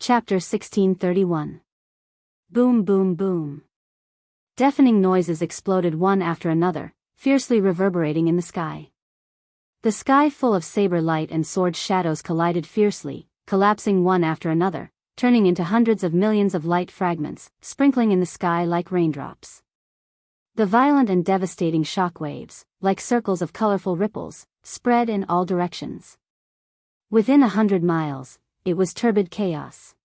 Chapter 1631. Boom boom boom. Deafening noises exploded one after another, fiercely reverberating in the sky. The sky full of saber light and sword shadows collided fiercely, collapsing one after another, turning into hundreds of millions of light fragments, sprinkling in the sky like raindrops. The violent and devastating shock waves, like circles of colorful ripples, spread in all directions. Within 100 miles, it was turbid chaos.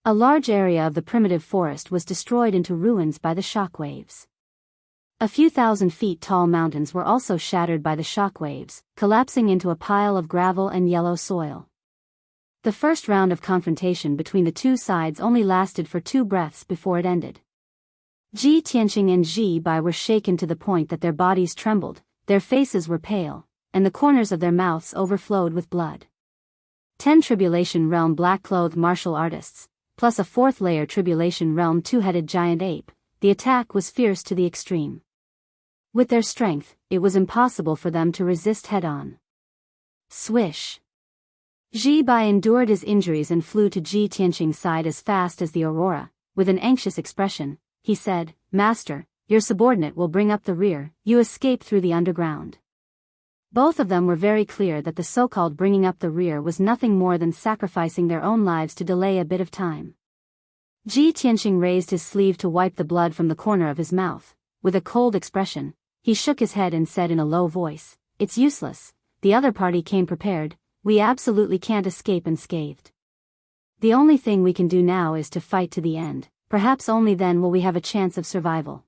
A large area of the primitive forest was destroyed into ruins by the shock waves. A few thousand feet tall mountains were also shattered by the shock waves, collapsing into a pile of gravel and yellow soil. The first round of confrontation between the two sides only lasted for 2 breaths before it ended. Ji Tianqing and Ji Bai were shaken to the point that their bodies trembled, their faces were pale, and the corners of their mouths overflowed with blood. 10 Tribulation Realm black-clothed martial artists, plus a 4th layer Tribulation Realm 2-headed giant ape, the attack was fierce to the extreme. With their strength, it was impossible for them to resist head-on. Swish! Ji Bai endured his injuries and flew to Ji Tianqing's side as fast as the aurora. With an anxious expression, he said, "Master, your subordinate will bring up the rear, you escape through the underground." Both of them were very clear that the so-called bringing up the rear was nothing more than sacrificing their own lives to delay a bit of time. Ji Tianqing raised his sleeve to wipe the blood from the corner of his mouth. With a cold expression, he shook his head and said in a low voice, "It's useless, the other party came prepared, we absolutely can't escape unscathed. The only thing we can do now is to fight to the end, perhaps only then will we have a chance of survival."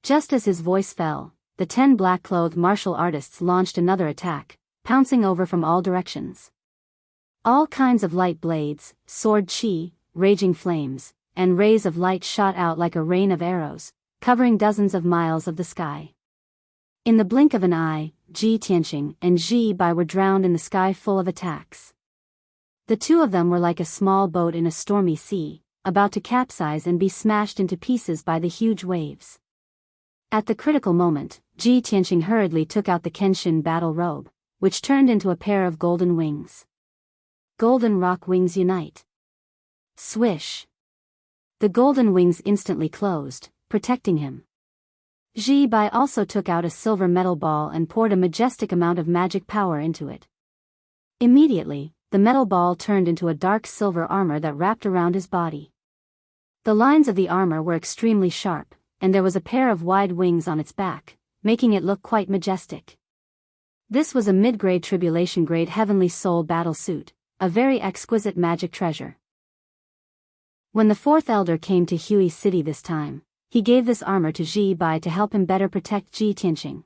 Just as his voice fell, the 10 black-clothed martial artists launched another attack, pouncing over from all directions. All kinds of light blades, sword chi, raging flames, and rays of light shot out like a rain of arrows, covering dozens of miles of the sky. In the blink of an eye, Ji Tianqing and Ji Bai were drowned in the sky full of attacks. The two of them were like a small boat in a stormy sea, about to capsize and be smashed into pieces by the huge waves. At the critical moment, Ji Tianqing hurriedly took out the Kenshin battle robe, which turned into a pair of golden wings. Golden rock wings unite. Swish! The golden wings instantly closed, protecting him. Ji Bai also took out a silver metal ball and poured a majestic amount of magic power into it. Immediately, the metal ball turned into a dark silver armor that wrapped around his body. The lines of the armor were extremely sharp, and there was a pair of wide wings on its back, making it look quite majestic. This was a mid-grade tribulation-grade heavenly soul battle suit, a very exquisite magic treasure. When the 4th elder came to Hui City this time, he gave this armor to Ji Bai to help him better protect Ji Tianqing.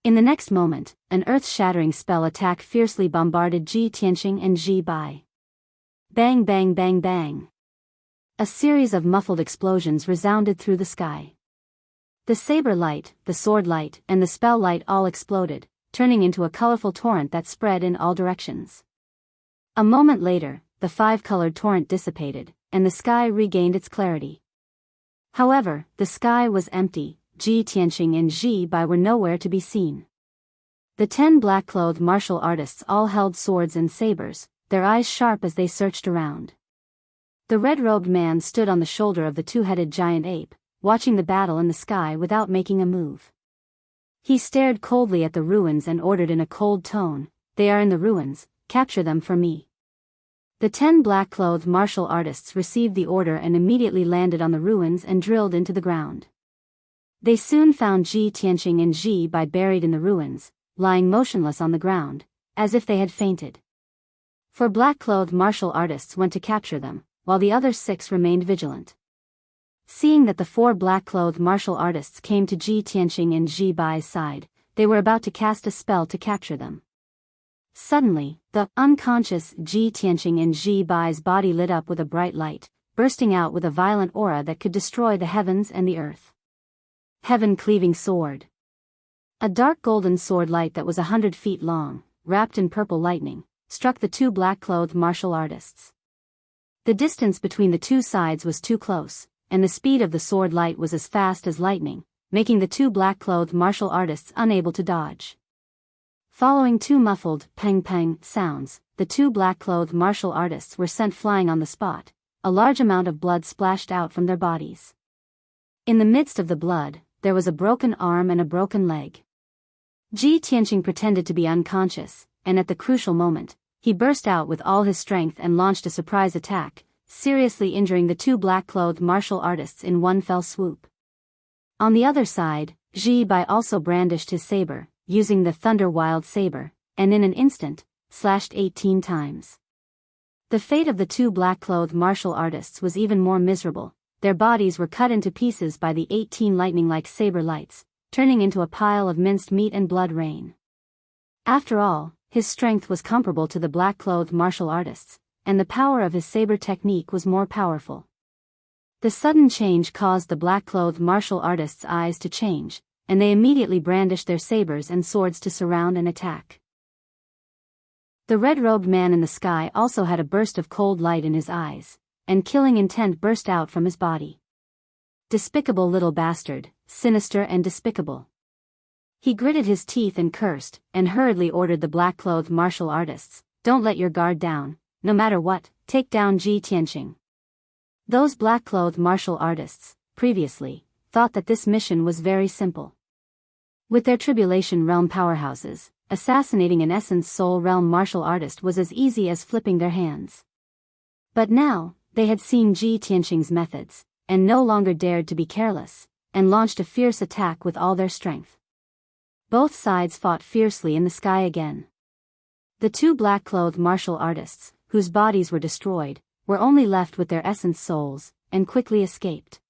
In the next moment, an earth-shattering spell attack fiercely bombarded Ji Tianqing and Ji Bai. Bang bang bang bang. A series of muffled explosions resounded through the sky. The saber light, the sword light, and the spell light all exploded, turning into a colorful torrent that spread in all directions. A moment later, the 5-colored torrent dissipated, and the sky regained its clarity. However, the sky was empty. Ji Tianqing and Ji Bai were nowhere to be seen. The 10 black-clothed martial artists all held swords and sabers, their eyes sharp as they searched around. The red-robed man stood on the shoulder of the 2-headed giant ape, watching the battle in the sky without making a move. He stared coldly at the ruins and ordered in a cold tone, "They are in the ruins, capture them for me." The 10 black-clothed martial artists received the order and immediately landed on the ruins and drilled into the ground. They soon found Ji Tianqing and Ji Bai buried in the ruins, lying motionless on the ground, as if they had fainted. 4 black-clothed martial artists went to capture them, while the other 6 remained vigilant. Seeing that the 4 black-clothed martial artists came to Ji Tianqing and Ji Bai's side, they were about to cast a spell to capture them. Suddenly, the unconscious Ji Tianqing and Ji Bai's body lit up with a bright light, bursting out with a violent aura that could destroy the heavens and the earth. Heaven-cleaving sword. A dark golden sword light that was 100 feet long, wrapped in purple lightning, struck the 2 black-clothed martial artists. The distance between the two sides was too close, and the speed of the sword light was as fast as lightning, making the 2 black-clothed martial artists unable to dodge. Following two muffled pang-pang sounds, the two black-clothed martial artists were sent flying on the spot. A large amount of blood splashed out from their bodies. In the midst of the blood, there was a broken arm and a broken leg. Ji Tianqing pretended to be unconscious, and at the crucial moment, he burst out with all his strength and launched a surprise attack, seriously injuring the two black-clothed martial artists in one fell swoop. On the other side, Ji Bai also brandished his saber, using the Thunder Wild Saber, and in an instant, slashed 18 times. The fate of the two black-clothed martial artists was even more miserable. Their bodies were cut into pieces by the 18 lightning-like saber lights, turning into a pile of minced meat and blood rain. After all, his strength was comparable to the black-clothed martial artists, and the power of his saber technique was more powerful. The sudden change caused the black-clothed martial artists' eyes to change, and they immediately brandished their sabers and swords to surround and attack. The red-robed man in the sky also had a burst of cold light in his eyes, and killing intent burst out from his body. Despicable little bastard, sinister and despicable. He gritted his teeth and cursed, and hurriedly ordered the black-clothed martial artists, "Don't let your guard down, no matter what, take down Ji Tianqing." Those black-clothed martial artists, previously, thought that this mission was very simple. With their Tribulation Realm powerhouses, assassinating an Essence Soul Realm martial artist was as easy as flipping their hands. But now, they had seen Ji Tianqing's methods, and no longer dared to be careless, and launched a fierce attack with all their strength. Both sides fought fiercely in the sky again. The two black-clothed martial artists, whose bodies were destroyed, were only left with their essence souls, and quickly escaped.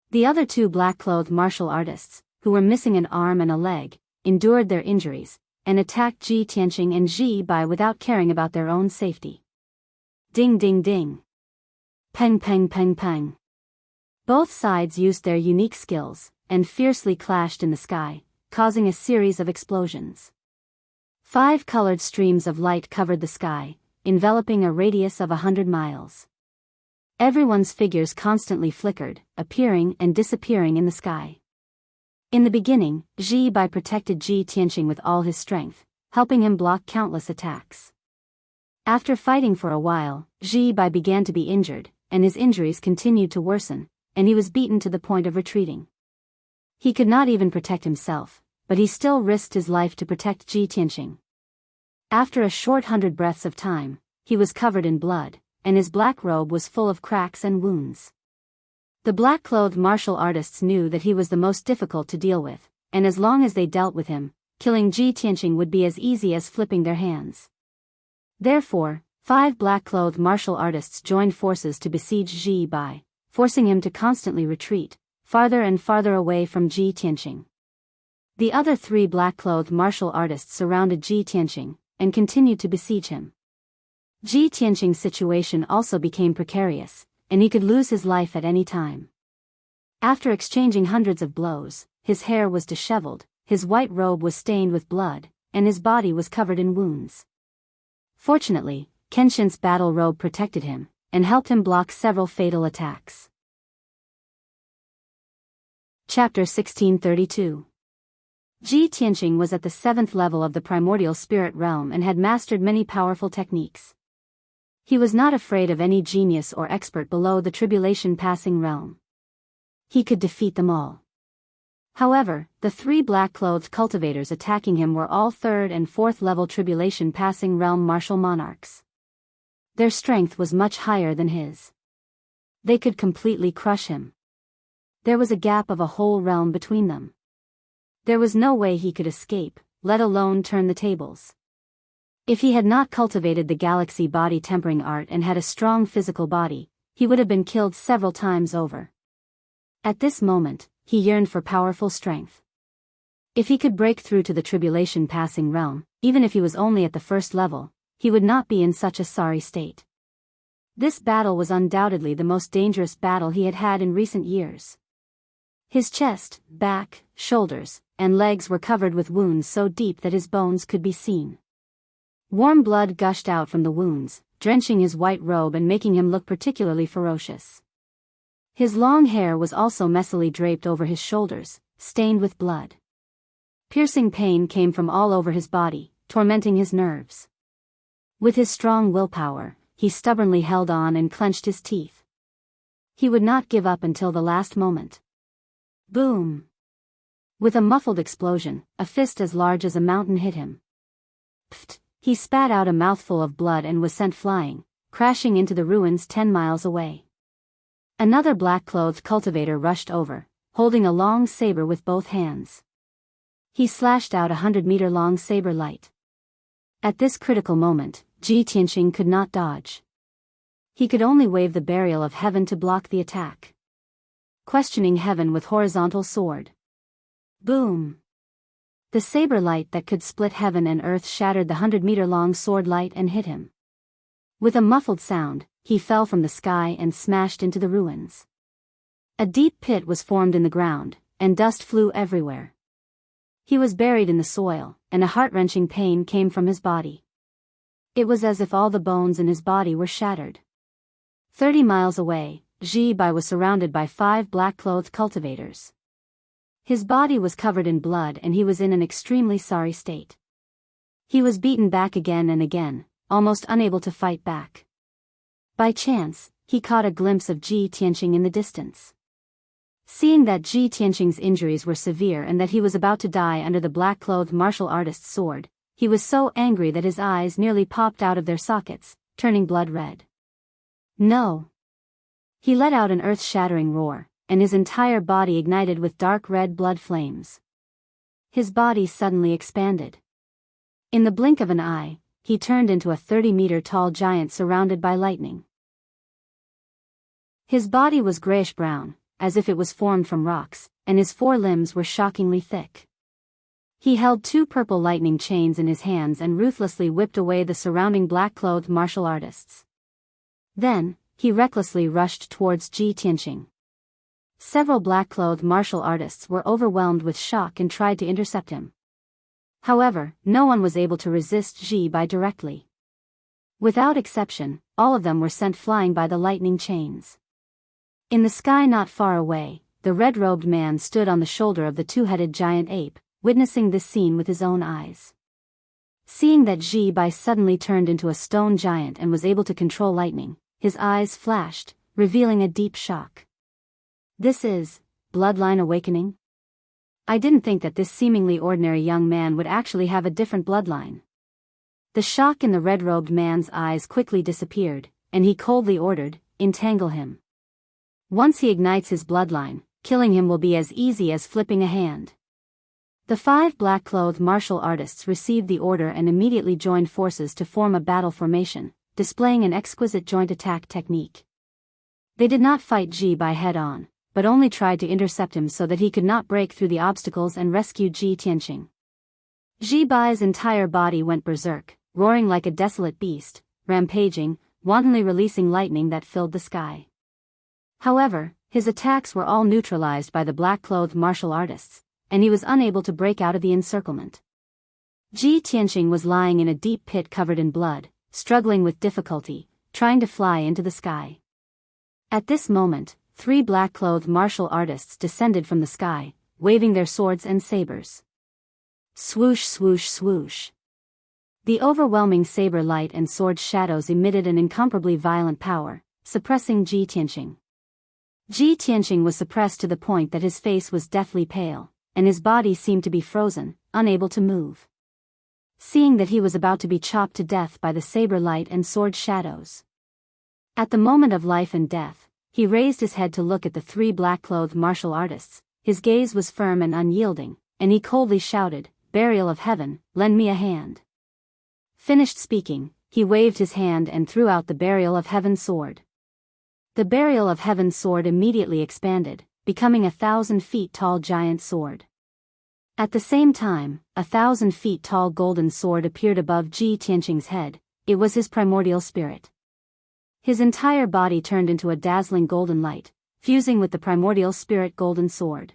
The other two black-clothed martial artists, who were missing an arm and a leg, endured their injuries, and attacked Ji Tianqing and Ji Bai without caring about their own safety. Ding ding ding. Peng peng peng peng. Both sides used their unique skills, and fiercely clashed in the sky, causing a series of explosions. 5 colored streams of light covered the sky, enveloping a radius of 100 miles. Everyone's figures constantly flickered, appearing and disappearing in the sky. In the beginning, Ji Bai protected Ji Tianqing with all his strength, helping him block countless attacks. After fighting for a while, Ji Bai began to be injured, and his injuries continued to worsen, and he was beaten to the point of retreating. He could not even protect himself, but he still risked his life to protect Ji Tianqing. After a short 100 breaths of time, he was covered in blood, and his black robe was full of cracks and wounds. The black-clothed martial artists knew that he was the most difficult to deal with, and as long as they dealt with him, killing Ji Tianqing would be as easy as flipping their hands. Therefore, 5 black-clothed martial artists joined forces to besiege Ji Bai, forcing him to constantly retreat, farther and farther away from Ji Tianqing. The other 3 black-clothed martial artists surrounded Ji Tianqing, and continued to besiege him. Ji Tianqing's situation also became precarious, and he could lose his life at any time. After exchanging hundreds of blows, his hair was disheveled, his white robe was stained with blood, and his body was covered in wounds. Fortunately, Kenshin's battle robe protected him, and helped him block several fatal attacks. Chapter 1632. Ji Tianqing was at the 7th level of the primordial spirit realm and had mastered many powerful techniques. He was not afraid of any genius or expert below the tribulation passing realm. He could defeat them all. However, the 3 black-clothed cultivators attacking him were all 3rd and 4th level tribulation passing realm martial monarchs. Their strength was much higher than his. They could completely crush him. There was a gap of a whole realm between them. There was no way he could escape, let alone turn the tables. If he had not cultivated the galaxy body tempering art and had a strong physical body, he would have been killed several times over. At this moment, he yearned for powerful strength. If he could break through to the tribulation passing realm, even if he was only at the 1st level, he would not be in such a sorry state. This battle was undoubtedly the most dangerous battle he had had in recent years. His chest, back, shoulders, and legs were covered with wounds so deep that his bones could be seen. Warm blood gushed out from the wounds, drenching his white robe and making him look particularly ferocious. His long hair was also messily draped over his shoulders, stained with blood. Piercing pain came from all over his body, tormenting his nerves. With his strong willpower, he stubbornly held on and clenched his teeth. He would not give up until the last moment. Boom! With a muffled explosion, a fist as large as a mountain hit him. Pfft! He spat out a mouthful of blood and was sent flying, crashing into the ruins 10 miles away. Another black-clothed cultivator rushed over, holding a long saber with both hands. He slashed out 100-meter-long saber light. At this critical moment, Ji Tianqing could not dodge. He could only wave the burial of heaven to block the attack. Questioning heaven with horizontal sword. Boom! The saber light that could split heaven and earth shattered the 100-meter-long sword light and hit him. With a muffled sound, he fell from the sky and smashed into the ruins. A deep pit was formed in the ground, and dust flew everywhere. He was buried in the soil, and a heart-wrenching pain came from his body. It was as if all the bones in his body were shattered. 30 miles away, Ji Bai was surrounded by 5 black-clothed cultivators. His body was covered in blood and he was in an extremely sorry state. He was beaten back again and again, almost unable to fight back. By chance, he caught a glimpse of Ji Tianqing in the distance. Seeing that Ji Tianqing's injuries were severe and that he was about to die under the black-clothed martial artist's sword, he was so angry that his eyes nearly popped out of their sockets, turning blood red. No! He let out an earth-shattering roar, and his entire body ignited with dark red blood flames. His body suddenly expanded. In the blink of an eye, he turned into a 30-meter-tall giant surrounded by lightning. His body was grayish-brown, as if it was formed from rocks, and his 4 limbs were shockingly thick. He held 2 purple lightning chains in his hands and ruthlessly whipped away the surrounding black-clothed martial artists. Then, he recklessly rushed towards Ji Tianqing. Several black-clothed martial artists were overwhelmed with shock and tried to intercept him. However, no one was able to resist Ji Bai directly. Without exception, all of them were sent flying by the lightning chains. In the sky not far away, the red-robed man stood on the shoulder of the 2-headed giant ape, witnessing this scene with his own eyes. Seeing that Ji Bai suddenly turned into a stone giant and was able to control lightning, his eyes flashed, revealing a deep shock. This is bloodline awakening? I didn't think that this seemingly ordinary young man would actually have a different bloodline. The shock in the red-robed man's eyes quickly disappeared, and he coldly ordered, "Entangle him." Once he ignites his bloodline, killing him will be as easy as flipping a hand. The 5 black-clothed martial artists received the order and immediately joined forces to form a battle formation, displaying an exquisite joint attack technique. They did not fight Ji Bai head-on, but only tried to intercept him so that he could not break through the obstacles and rescue Ji Tianqing. Ji Bai's entire body went berserk, roaring like a desolate beast, rampaging, wantonly releasing lightning that filled the sky. However, his attacks were all neutralized by the black-clothed martial artists, and he was unable to break out of the encirclement. Ji Tianqing was lying in a deep pit covered in blood, struggling with difficulty, trying to fly into the sky. At this moment, 3 black-clothed martial artists descended from the sky, waving their swords and sabers. Swoosh swoosh swoosh. The overwhelming saber light and sword shadows emitted an incomparably violent power, suppressing Ji Tianqing. Ji Tianqing was suppressed to the point that his face was deathly pale, and his body seemed to be frozen, unable to move. Seeing that he was about to be chopped to death by the saber light and sword shadows. At the moment of life and death, he raised his head to look at the 3 black-clothed martial artists. His gaze was firm and unyielding, and he coldly shouted, "Burial of heaven, lend me a hand." Finished speaking, he waved his hand and threw out the Burial of Heaven sword. The Burial of Heaven sword immediately expanded, becoming a 1,000 feet tall giant sword. At the same time, a 1,000 feet tall golden sword appeared above Ji Tianqing's head. It was his primordial spirit. His entire body turned into a dazzling golden light, fusing with the primordial spirit golden sword.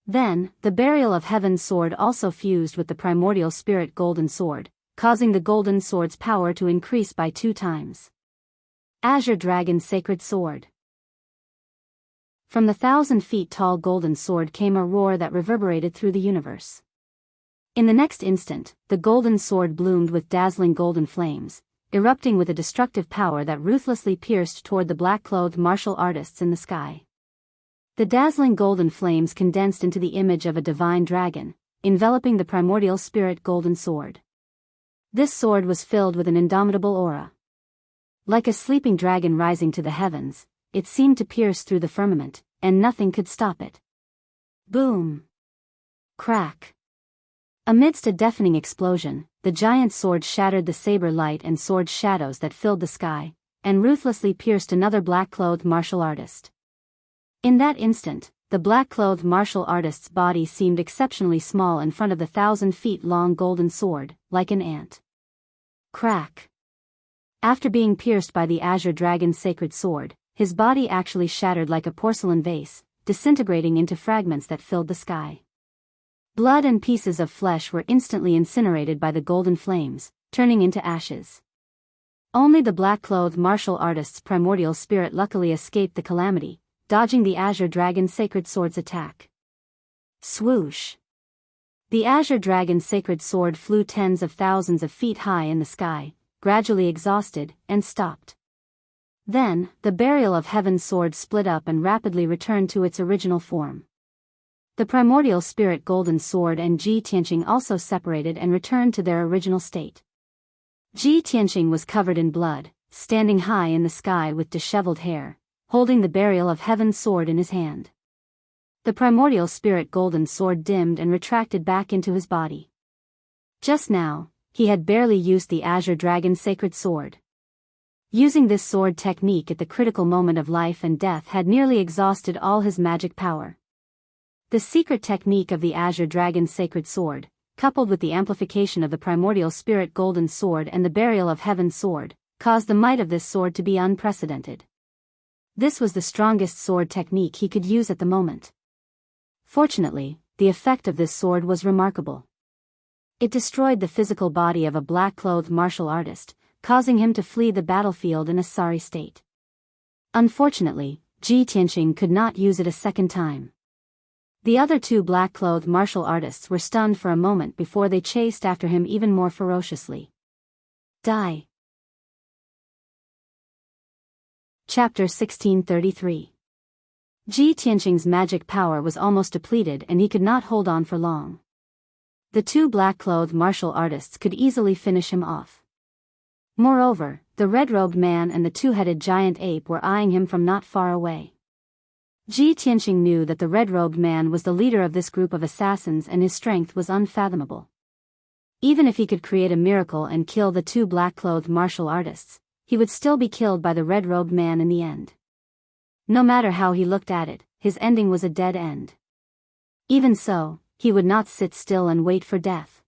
Then, the Burial of Heaven sword also fused with the primordial spirit golden sword, causing the golden sword's power to increase by 2 times. Azure Dragon Sacred Sword. From the 1,000 feet tall golden sword came a roar that reverberated through the universe. In the next instant, the golden sword bloomed with dazzling golden flames, erupting with a destructive power that ruthlessly pierced toward the black-clothed martial artists in the sky. The dazzling golden flames condensed into the image of a divine dragon, enveloping the primordial spirit golden sword. This sword was filled with an indomitable aura. Like a sleeping dragon rising to the heavens, it seemed to pierce through the firmament, and nothing could stop it. Boom! Crack! Amidst a deafening explosion, the giant sword shattered the saber light and sword shadows that filled the sky, and ruthlessly pierced another black-clothed martial artist. In that instant, the black-clothed martial artist's body seemed exceptionally small in front of the 1,000-feet-long golden sword, like an ant. Crack! After being pierced by the azure dragon's sacred sword, his body actually shattered like a porcelain vase, disintegrating into fragments that filled the sky. Blood and pieces of flesh were instantly incinerated by the golden flames, turning into ashes. Only the black-clothed martial artist's primordial spirit luckily escaped the calamity, dodging the azure dragon's sacred sword's attack. Swoosh! The azure dragon's sacred sword flew tens of thousands of feet high in the sky, gradually exhausted, and stopped. Then, the burial of heaven's sword split up and rapidly returned to its original form. The primordial spirit golden sword and Ji Tianqing also separated and returned to their original state. Ji Tianqing was covered in blood, standing high in the sky with disheveled hair, holding the burial of heaven's sword in his hand. The primordial spirit golden sword dimmed and retracted back into his body. Just now, he had barely used the azure dragon's sacred sword. Using this sword technique at the critical moment of life and death had nearly exhausted all his magic power. The secret technique of the azure dragon's sacred sword, coupled with the amplification of the primordial spirit golden sword and the burial of heaven's sword, caused the might of this sword to be unprecedented. This was the strongest sword technique he could use at the moment. Fortunately, the effect of this sword was remarkable. It destroyed the physical body of a black-clothed martial artist, causing him to flee the battlefield in a sorry state. Unfortunately, Ji Tianqing could not use it a second time. The other two black-clothed martial artists were stunned for a moment before they chased after him even more ferociously. Die! Chapter 1633. Ji Tianqing's magic power was almost depleted and he could not hold on for long. The two black-clothed martial artists could easily finish him off. Moreover, the red-robed man and the two-headed giant ape were eyeing him from not far away. Ji Tianqing knew that the red-robed man was the leader of this group of assassins and his strength was unfathomable. Even if he could create a miracle and kill the two black-clothed martial artists, he would still be killed by the red-robed man in the end. No matter how he looked at it, his ending was a dead end. Even so, he would not sit still and wait for death.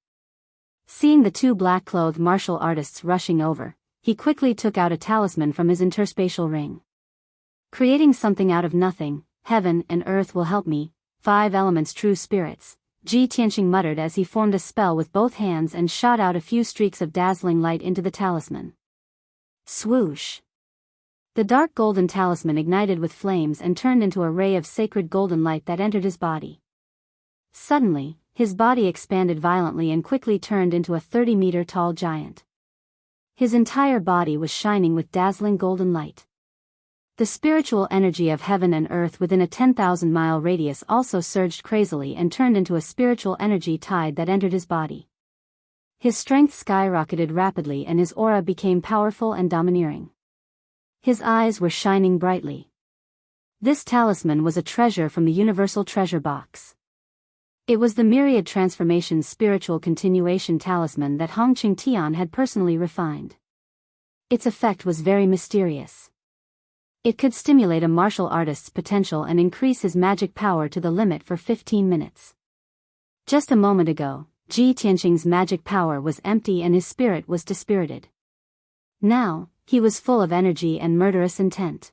Seeing the two black-clothed martial artists rushing over, he quickly took out a talisman from his interspatial ring. Creating something out of nothing, heaven and earth will help me, 5 elements true spirits, Ji Tianqing muttered as he formed a spell with both hands and shot out a few streaks of dazzling light into the talisman. Swoosh! The dark golden talisman ignited with flames and turned into a ray of sacred golden light that entered his body. Suddenly, his body expanded violently and quickly turned into a 30-meter-tall giant. His entire body was shining with dazzling golden light. The spiritual energy of heaven and earth within a 10,000-mile radius also surged crazily and turned into a spiritual energy tide that entered his body. His strength skyrocketed rapidly and his aura became powerful and domineering. His eyes were shining brightly. This talisman was a treasure from the Universal Treasure Box. It was the Myriad Transformations Spiritual Continuation Talisman that Hongqing Tian had personally refined. Its effect was very mysterious. It could stimulate a martial artist's potential and increase his magic power to the limit for 15 minutes. Just a moment ago, Ji Tianqing's magic power was empty and his spirit was dispirited. Now, he was full of energy and murderous intent.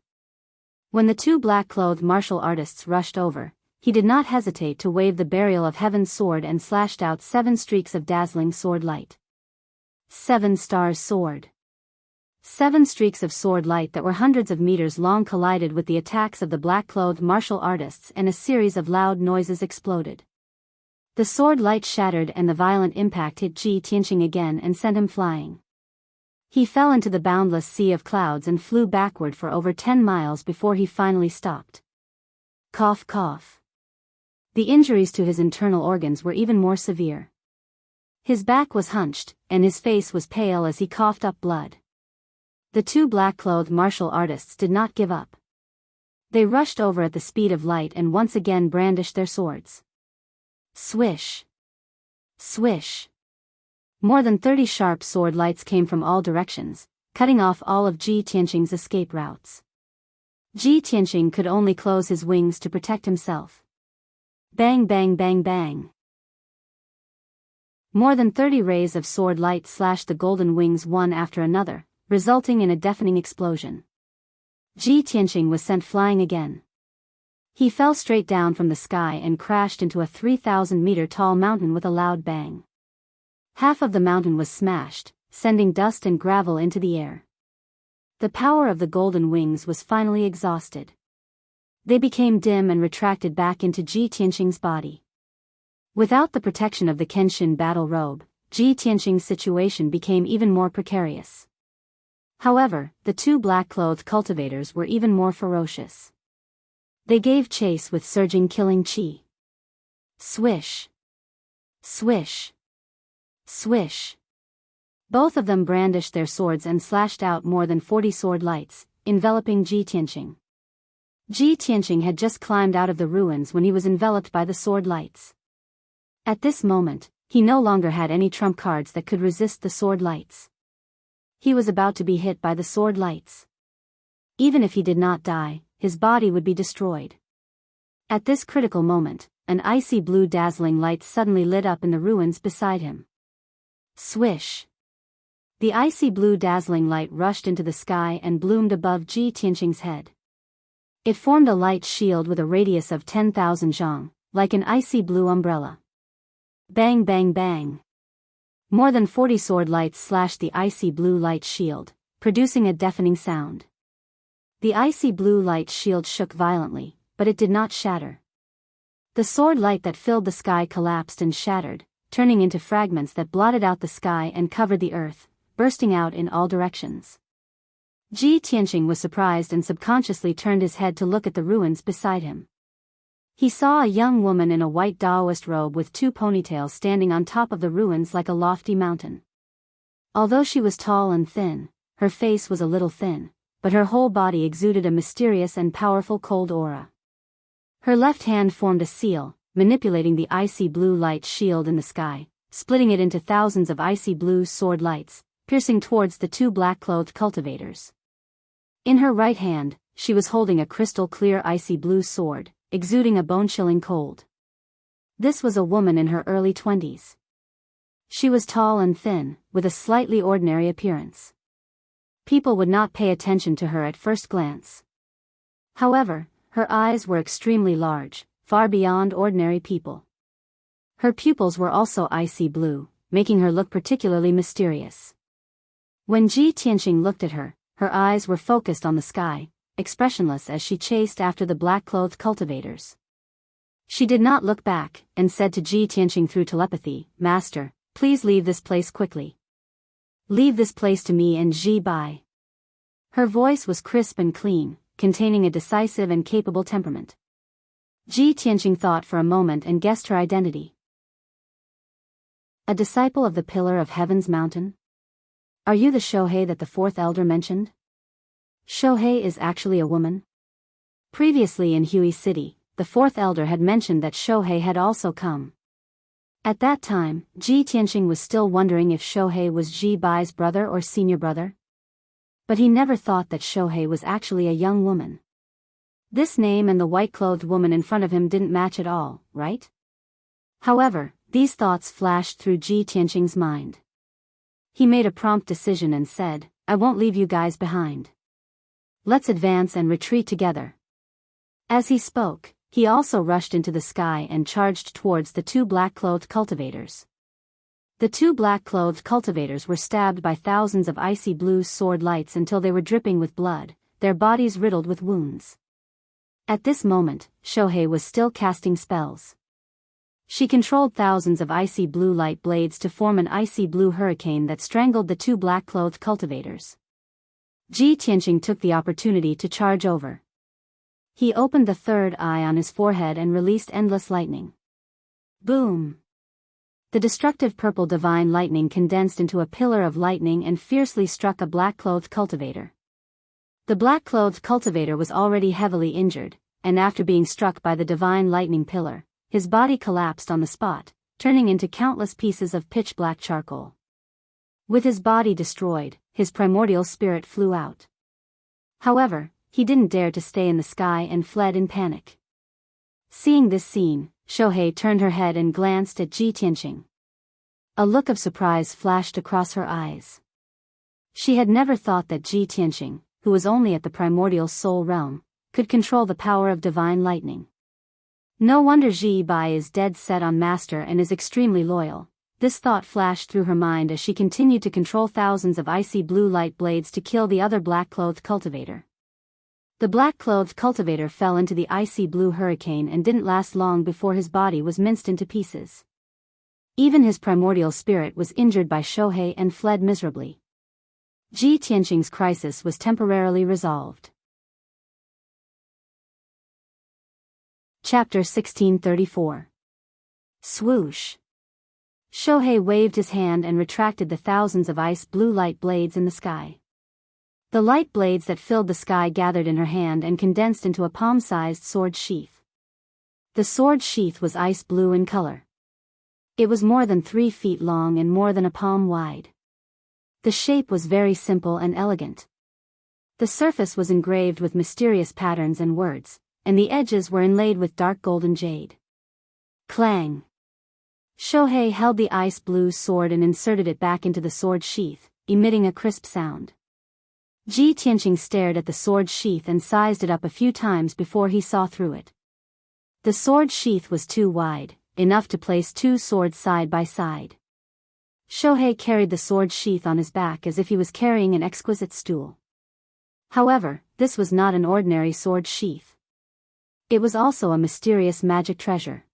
When the two black-clothed martial artists rushed over, he did not hesitate to wave the burial of heaven's sword and slashed out 7 streaks of dazzling sword light. 7 stars sword. 7 streaks of sword light that were hundreds of meters long collided with the attacks of the black-clothed martial artists and a series of loud noises exploded. The sword light shattered and the violent impact hit Ji Tianqing again and sent him flying. He fell into the boundless sea of clouds and flew backward for over 10 miles before he finally stopped. Cough cough. The injuries to his internal organs were even more severe. His back was hunched, and his face was pale as he coughed up blood. The two black-clothed martial artists did not give up. They rushed over at the speed of light and once again brandished their swords. Swish. Swish. More than 30 sharp sword lights came from all directions, cutting off all of Ji Tianqing's escape routes. Ji Tianqing could only close his wings to protect himself. Bang bang bang bang. More than 30 rays of sword light slashed the golden wings one after another, resulting in a deafening explosion. Ji Tianqing was sent flying again. He fell straight down from the sky and crashed into a 3,000-meter tall mountain with a loud bang. Half of the mountain was smashed, sending dust and gravel into the air. The power of the golden wings was finally exhausted. They became dim and retracted back into Ji Tianqing's body. Without the protection of the Kenshin battle robe, Ji Tianqing's situation became even more precarious. However, the two black-clothed cultivators were even more ferocious. They gave chase with surging killing chi. Swish. Swish. Swish. Both of them brandished their swords and slashed out more than 40 sword lights, enveloping Ji Tianqing. Ji Tianqing had just climbed out of the ruins when he was enveloped by the sword lights. At this moment, he no longer had any trump cards that could resist the sword lights. He was about to be hit by the sword lights. Even if he did not die, his body would be destroyed. At this critical moment, an icy blue dazzling light suddenly lit up in the ruins beside him. Swish. The icy blue dazzling light rushed into the sky and bloomed above Ji Tianqing's head. It formed a light shield with a radius of 10,000 zhang, like an icy blue umbrella. Bang bang bang. More than 40 sword lights slashed the icy blue light shield, producing a deafening sound. The icy blue light shield shook violently, but it did not shatter. The sword light that filled the sky collapsed and shattered, turning into fragments that blotted out the sky and covered the earth, bursting out in all directions. Ji Tianqing was surprised and subconsciously turned his head to look at the ruins beside him. He saw a young woman in a white Taoist robe with two ponytails standing on top of the ruins like a lofty mountain. Although she was tall and thin, her face was a little thin, but her whole body exuded a mysterious and powerful cold aura. Her left hand formed a seal, manipulating the icy blue light shield in the sky, splitting it into thousands of icy blue sword lights, piercing towards the two black-clothed cultivators. In her right hand, she was holding a crystal-clear icy blue sword, exuding a bone-chilling cold. This was a woman in her early 20s. She was tall and thin, with a slightly ordinary appearance. People would not pay attention to her at first glance. However, her eyes were extremely large, far beyond ordinary people. Her pupils were also icy blue, making her look particularly mysterious. When Ji Tianqing looked at her, her eyes were focused on the sky, expressionless as she chased after the black-clothed cultivators. She did not look back, and said to Ji Tianqing through telepathy, "Master, please leave this place quickly. Leave this place to me and Ji Bai." Her voice was crisp and clean, containing a decisive and capable temperament. Ji Tianqing thought for a moment and guessed her identity. A disciple of the Pillar of Heaven's mountain? Are you the Shohei that the fourth elder mentioned? Shohei is actually a woman? Previously in Hui City, the fourth elder had mentioned that Shohei had also come. At that time, Ji Tianqing was still wondering if Shohei was Ji Bai's brother or senior brother. But he never thought that Shohei was actually a young woman. This name and the white-clothed woman in front of him didn't match at all, right? However, these thoughts flashed through Ji Tianqing's mind. He made a prompt decision and said, "I won't leave you guys behind. Let's advance and retreat together." As he spoke, he also rushed into the sky and charged towards the two black-clothed cultivators. The two black-clothed cultivators were stabbed by thousands of icy blue sword lights until they were dripping with blood, their bodies riddled with wounds. At this moment, Shohei was still casting spells. She controlled thousands of icy blue light blades to form an icy blue hurricane that strangled the two black-clothed cultivators. Ji Tianqing took the opportunity to charge over. He opened the third eye on his forehead and released endless lightning. Boom! The destructive purple divine lightning condensed into a pillar of lightning and fiercely struck a black-clothed cultivator. The black-clothed cultivator was already heavily injured, and after being struck by the divine lightning pillar, his body collapsed on the spot, turning into countless pieces of pitch-black charcoal. With his body destroyed, his primordial spirit flew out. However, he didn't dare to stay in the sky and fled in panic. Seeing this scene, Shohei turned her head and glanced at Ji Tianqing. A look of surprise flashed across her eyes. She had never thought that Ji Tianqing, who was only at the primordial soul realm, could control the power of divine lightning. No wonder Ji Bai is dead set on master and is extremely loyal. This thought flashed through her mind as she continued to control thousands of icy blue light blades to kill the other black-clothed cultivator. The black-clothed cultivator fell into the icy blue hurricane and didn't last long before his body was minced into pieces. Even his primordial spirit was injured by Shohei and fled miserably. Ji Tianqing's crisis was temporarily resolved. Chapter 1634. Swoosh. Shohei waved his hand and retracted the thousands of ice blue light blades in the sky. The light blades that filled the sky gathered in her hand and condensed into a palm-sized sword sheath. The sword sheath was ice blue in color. It was more than 3 feet long and more than a palm wide. The shape was very simple and elegant. The surface was engraved with mysterious patterns and words, and the edges were inlaid with dark golden jade. Clang! Shohei held the ice blue sword and inserted it back into the sword sheath, emitting a crisp sound. Ji Tianqing stared at the sword sheath and sized it up a few times before he saw through it. The sword sheath was too wide, enough to place 2 swords side by side. Shohei carried the sword sheath on his back as if he was carrying an exquisite stool. However, this was not an ordinary sword sheath. It was also a mysterious magic treasure.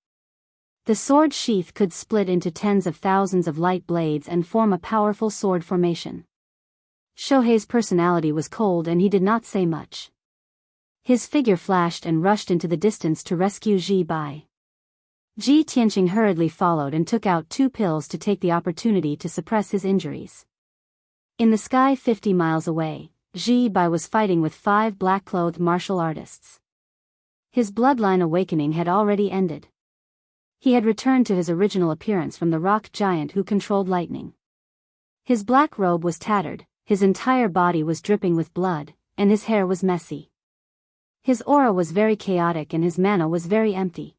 The sword sheath could split into tens of thousands of light blades and form a powerful sword formation. Shohei's personality was cold and he did not say much. His figure flashed and rushed into the distance to rescue Ji Bai. Ji Tianqing hurriedly followed and took out 2 pills to take the opportunity to suppress his injuries. In the sky 50 miles away, Ji Bai was fighting with 5 black-clothed martial artists. His bloodline awakening had already ended. He had returned to his original appearance from the rock giant who controlled lightning. His black robe was tattered, his entire body was dripping with blood, and his hair was messy. His aura was very chaotic and his mana was very empty.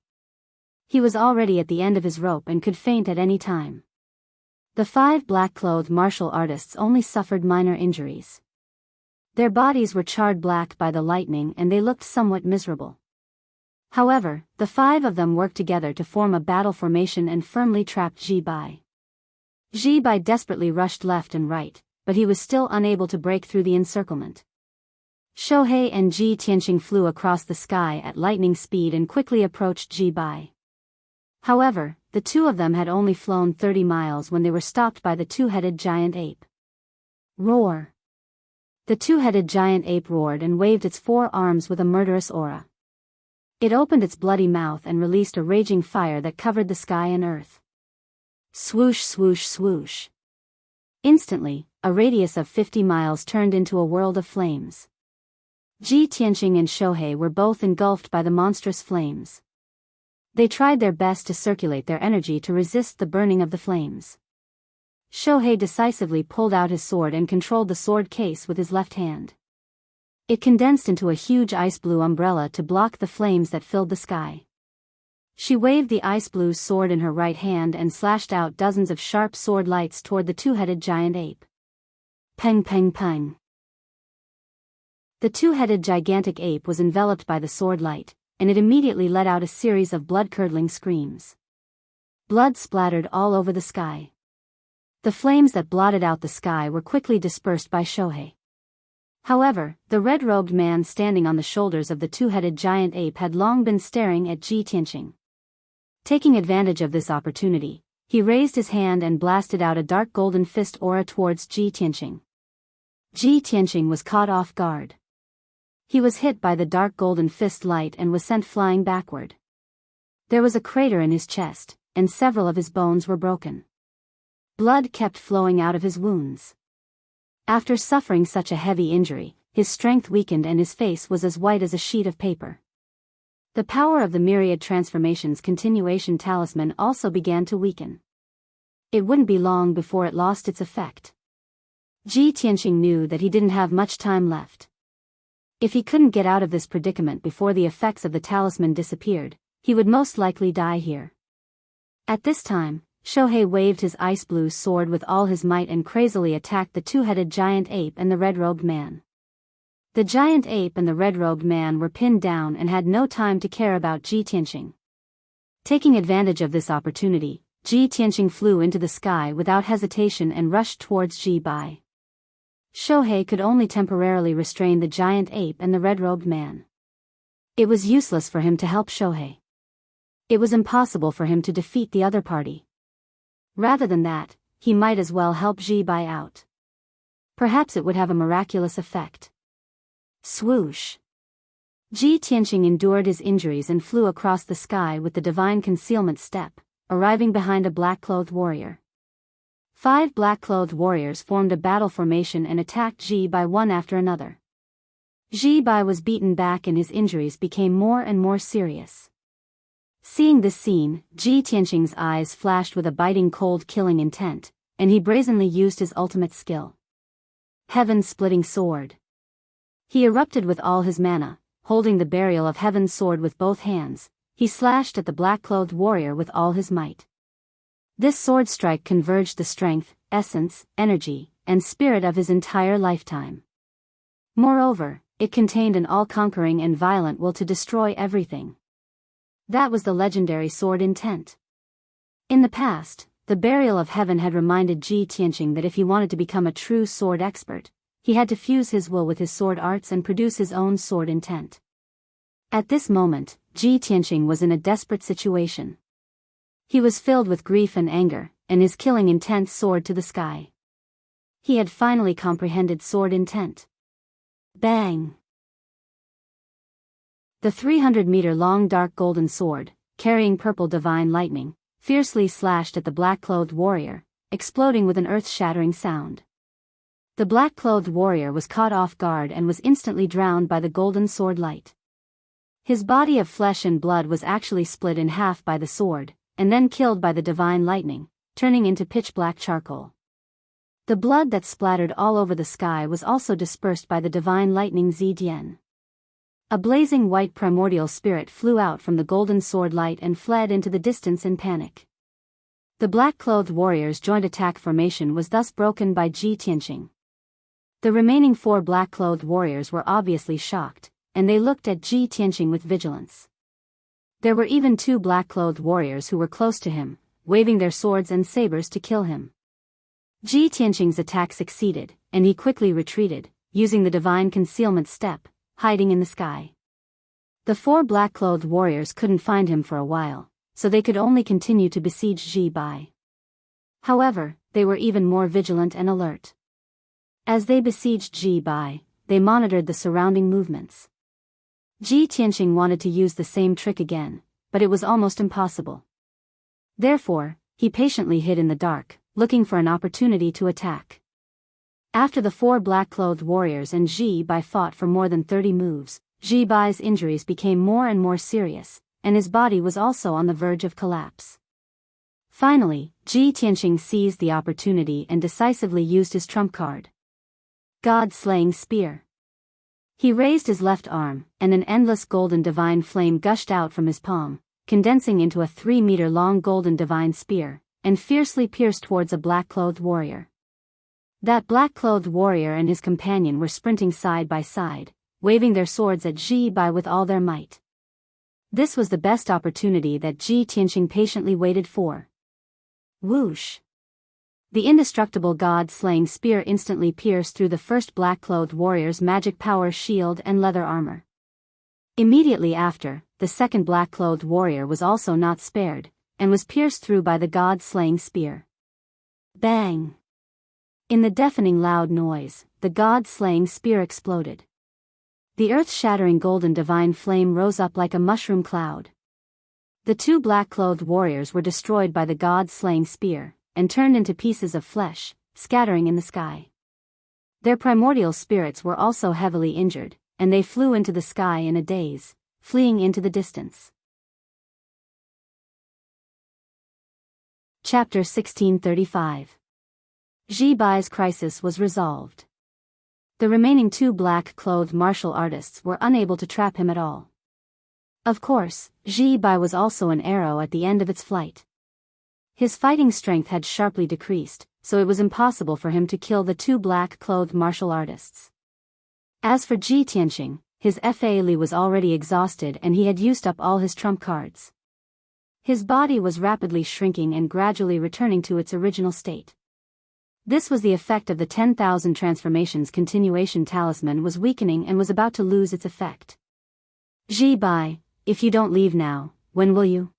He was already at the end of his rope and could faint at any time. The 5 black-clothed martial artists only suffered minor injuries. Their bodies were charred black by the lightning and they looked somewhat miserable. However, the 5 of them worked together to form a battle formation and firmly trapped Ji Bai. Ji Bai desperately rushed left and right, but he was still unable to break through the encirclement. Shohei and Ji Tianqing flew across the sky at lightning speed and quickly approached Ji Bai. However, the 2 of them had only flown 30 miles when they were stopped by the 2-headed giant ape. Roar! The 2-headed giant ape roared and waved its 4 arms with a murderous aura. It opened its bloody mouth and released a raging fire that covered the sky and earth. Swoosh swoosh swoosh. Instantly, a radius of 50 miles turned into a world of flames. Ji Tianqing and Shohei were both engulfed by the monstrous flames. They tried their best to circulate their energy to resist the burning of the flames. Shohei decisively pulled out his sword and controlled the sword case with his left hand. It condensed into a huge ice blue umbrella to block the flames that filled the sky. She waved the ice blue sword in her right hand and slashed out dozens of sharp sword lights toward the 2-headed giant ape. Peng peng peng. The 2-headed gigantic ape was enveloped by the sword light, and it immediately let out a series of blood-curdling screams. Blood splattered all over the sky. The flames that blotted out the sky were quickly dispersed by Shohei. However, the red-robed man standing on the shoulders of the 2-headed giant ape had long been staring at Ji Tianqing. Taking advantage of this opportunity, he raised his hand and blasted out a dark golden fist aura towards Ji Tianqing. Ji Tianqing was caught off guard. He was hit by the dark golden fist light and was sent flying backward. There was a crater in his chest, and several of his bones were broken. Blood kept flowing out of his wounds. After suffering such a heavy injury, his strength weakened and his face was as white as a sheet of paper. The power of the myriad transformations continuation talisman also began to weaken. It wouldn't be long before it lost its effect. Ji Tianqing knew that he didn't have much time left. If he couldn't get out of this predicament before the effects of the talisman disappeared, he would most likely die here. At this time, Shohei waved his ice blue sword with all his might and crazily attacked the two-headed giant ape and the red-robed man. The giant ape and the red-robed man were pinned down and had no time to care about Ji Tianqing. Taking advantage of this opportunity, Ji Tianqing flew into the sky without hesitation and rushed towards Ji Bai. Shohei could only temporarily restrain the giant ape and the red-robed man. It was useless for him to help Shohei. It was impossible for him to defeat the other party. Rather than that, he might as well help Ji Bai out. Perhaps it would have a miraculous effect. Swoosh! Ji Tianqing endured his injuries and flew across the sky with the divine concealment step, arriving behind a black-clothed warrior. 5 black-clothed warriors formed a battle formation and attacked Ji Bai one after another. Ji Bai was beaten back and his injuries became more and more serious. Seeing this scene, Ji Tianqing's eyes flashed with a biting cold killing intent, and he brazenly used his ultimate skill. Heaven-splitting sword. He erupted with all his mana, holding the burial of Heaven's sword with both hands. He slashed at the black-clothed warrior with all his might. This sword strike converged the strength, essence, energy, and spirit of his entire lifetime. Moreover, it contained an all-conquering and violent will to destroy everything. That was the legendary sword intent. In the past, the burial of heaven had reminded Ji Tianqing that if he wanted to become a true sword expert, he had to fuse his will with his sword arts and produce his own sword intent. At this moment, Ji Tianqing was in a desperate situation. He was filled with grief and anger, and his killing intent soared to the sky. He had finally comprehended sword intent. Bang! The 300-meter-long dark golden sword, carrying purple divine lightning, fiercely slashed at the black-clothed warrior, exploding with an earth-shattering sound. The black-clothed warrior was caught off guard and was instantly drowned by the golden sword light. His body of flesh and blood was actually split in half by the sword, and then killed by the divine lightning, turning into pitch-black charcoal. The blood that splattered all over the sky was also dispersed by the divine lightning Zidian. A blazing white primordial spirit flew out from the golden sword light and fled into the distance in panic. The black-clothed warriors' joint attack formation was thus broken by Ji Tianqing. The remaining 4 black-clothed warriors were obviously shocked, and they looked at Ji Tianqing with vigilance. There were even 2 black-clothed warriors who were close to him, waving their swords and sabers to kill him. Ji Tianqing's attack succeeded, and he quickly retreated, using the divine concealment step, hiding in the sky. The 4 black-clothed warriors couldn't find him for a while, so they could only continue to besiege Ji Bai. However, they were even more vigilant and alert. As they besieged Ji Bai, they monitored the surrounding movements. Ji Tianqing wanted to use the same trick again, but it was almost impossible. Therefore, he patiently hid in the dark, looking for an opportunity to attack. After the 4 black-clothed warriors and Ji Bai fought for more than 30 moves, Ji Bai's injuries became more and more serious, and his body was also on the verge of collapse. Finally, Ji Tianqing seized the opportunity and decisively used his trump card. God-slaying spear. He raised his left arm, and an endless golden divine flame gushed out from his palm, condensing into a 3-meter-long golden divine spear, and fiercely pierced towards a black-clothed warrior. That black-clothed warrior and his companion were sprinting side by side, waving their swords at Ji Bai with all their might. This was the best opportunity that Ji Tianqing patiently waited for. Whoosh! The indestructible god-slaying spear instantly pierced through the first black-clothed warrior's magic power shield and leather armor. Immediately after, the second black-clothed warrior was also not spared, and was pierced through by the god-slaying spear. Bang! In the deafening loud noise, the god-slaying spear exploded. The earth-shattering golden divine flame rose up like a mushroom cloud. The two black-clothed warriors were destroyed by the god-slaying spear, and turned into pieces of flesh, scattering in the sky. Their primordial spirits were also heavily injured, and they flew into the sky in a daze, fleeing into the distance. Chapter 1635. Ji Bai's crisis was resolved. The remaining two black-clothed martial artists were unable to trap him at all. Of course, Ji Bai was also an arrow at the end of its flight. His fighting strength had sharply decreased, so it was impossible for him to kill the two black-clothed martial artists. As for Ji Tianqing, his Fa Li was already exhausted and he had used up all his trump cards. His body was rapidly shrinking and gradually returning to its original state. This was the effect of the 10,000 transformations continuation talisman was weakening and was about to lose its effect. Ji Bai, if you don't leave now, when will you?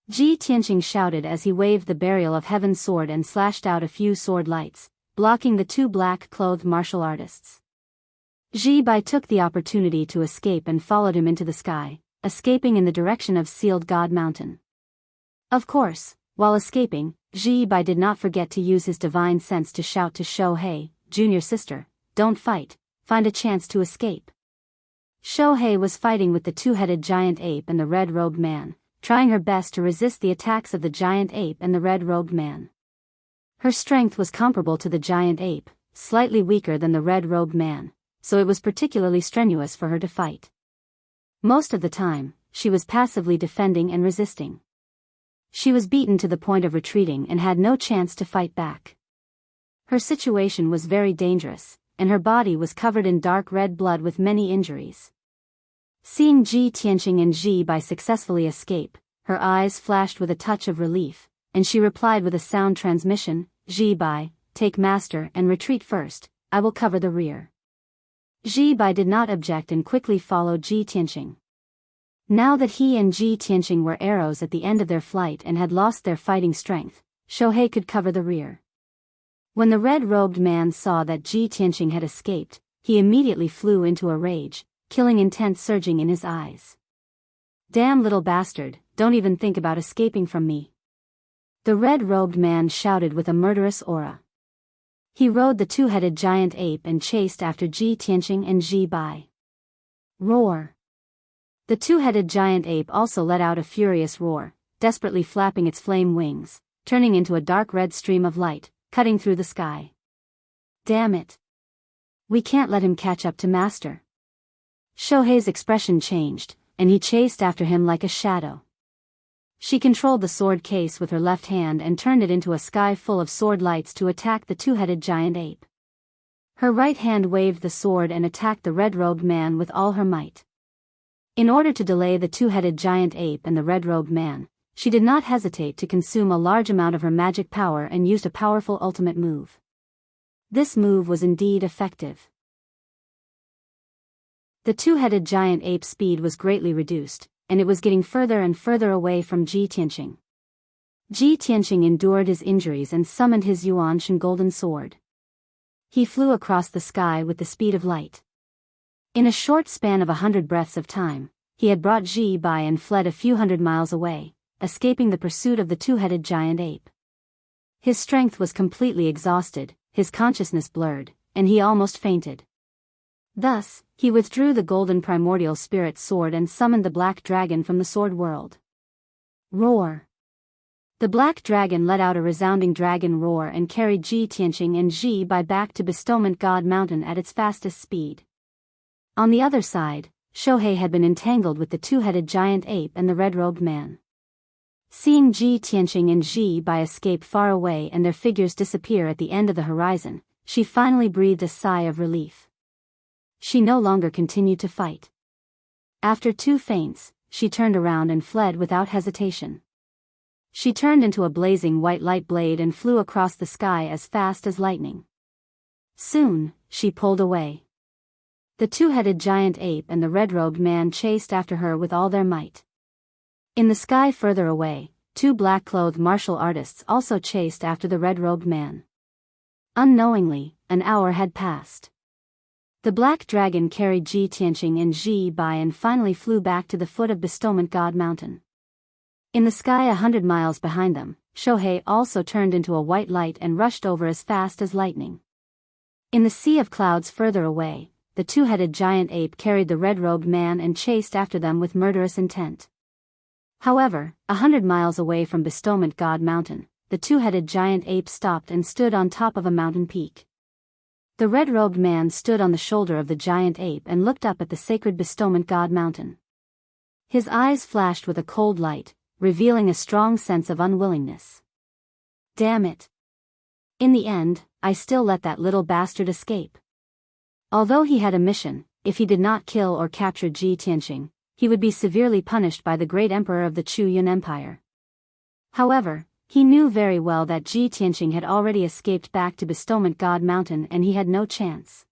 Ji Tianqing shouted as he waved the burial of heaven's sword and slashed out a few sword lights, blocking the two black-clothed martial artists. Ji Bai took the opportunity to escape and followed him into the sky, escaping in the direction of Sealed God Mountain. Of course, while escaping, Ji Bai did not forget to use his divine sense to shout to Shohei, junior sister, don't fight, find a chance to escape. Shohei was fighting with the two-headed giant ape and the red-robed man, trying her best to resist the attacks of the giant ape and the red-robed man. Her strength was comparable to the giant ape, slightly weaker than the red-robed man, so it was particularly strenuous for her to fight. Most of the time, she was passively defending and resisting. She was beaten to the point of retreating and had no chance to fight back. Her situation was very dangerous, and her body was covered in dark red blood with many injuries. Seeing Ji Tianqing and Ji Bai successfully escape, her eyes flashed with a touch of relief, and she replied with a sound transmission, Ji Bai, take master and retreat first, I will cover the rear. Ji Bai did not object and quickly followed Ji Tianqing. Now that he and Ji Tianqing were arrows at the end of their flight and had lost their fighting strength, Shohei could cover the rear. When the red-robed man saw that Ji Tianqing had escaped, he immediately flew into a rage, killing intent surging in his eyes. Damn little bastard, don't even think about escaping from me. The red-robed man shouted with a murderous aura. He rode the two-headed giant ape and chased after Ji Tianqing and Ji Bai. Roar! The two-headed giant ape also let out a furious roar, desperately flapping its flame wings, turning into a dark red stream of light, cutting through the sky. Damn it! We can't let him catch up to master. Shohei's expression changed, and he chased after him like a shadow. She controlled the sword case with her left hand and turned it into a sky full of sword lights to attack the two-headed giant ape. Her right hand waved the sword and attacked the red-robed man with all her might. In order to delay the two-headed giant ape and the red-robed man, she did not hesitate to consume a large amount of her magic power and used a powerful ultimate move. This move was indeed effective. The two-headed giant ape's speed was greatly reduced, and it was getting further and further away from Ji Tianqing. Ji Tianqing endured his injuries and summoned his Yuan Shen golden sword. He flew across the sky with the speed of light. In a short span of 100 breaths of time, he had brought Ji Bai and fled a few hundred miles away, escaping the pursuit of the two-headed giant ape. His strength was completely exhausted, his consciousness blurred, and he almost fainted. Thus, he withdrew the golden primordial spirit sword and summoned the black dragon from the sword world. Roar! The black dragon let out a resounding dragon roar and carried Ji Tianqing and Ji Bai back to Bestowment God Mountain at its fastest speed. On the other side, Shohei had been entangled with the two-headed giant ape and the red-robed man. Seeing Ji Tianqing and Ji Bai escape far away and their figures disappear at the end of the horizon, she finally breathed a sigh of relief. She no longer continued to fight. After 2 feints, she turned around and fled without hesitation. She turned into a blazing white light blade and flew across the sky as fast as lightning. Soon, she pulled away. The two-headed giant ape and the red-robed man chased after her with all their might. In the sky further away, two black-clothed martial artists also chased after the red-robed man. Unknowingly, an hour had passed. The black dragon carried Ji Tianqing and Ji Bai and finally flew back to the foot of Bestowment God Mountain. In the sky 100 miles behind them, Shohei also turned into a white light and rushed over as fast as lightning. In the sea of clouds further away, the two-headed giant ape carried the red-robed man and chased after them with murderous intent. However, 100 miles away from Bestowment God Mountain, the two-headed giant ape stopped and stood on top of a mountain peak. The red-robed man stood on the shoulder of the giant ape and looked up at the sacred Bestowment God Mountain. His eyes flashed with a cold light, revealing a strong sense of unwillingness. Damn it. In the end, I still let that little bastard escape. Although he had a mission, if he did not kill or capture Ji Tianqing, he would be severely punished by the great emperor of the Chu Yun Empire. However, he knew very well that Ji Tianqing had already escaped back to Bestowment God Mountain and he had no chance.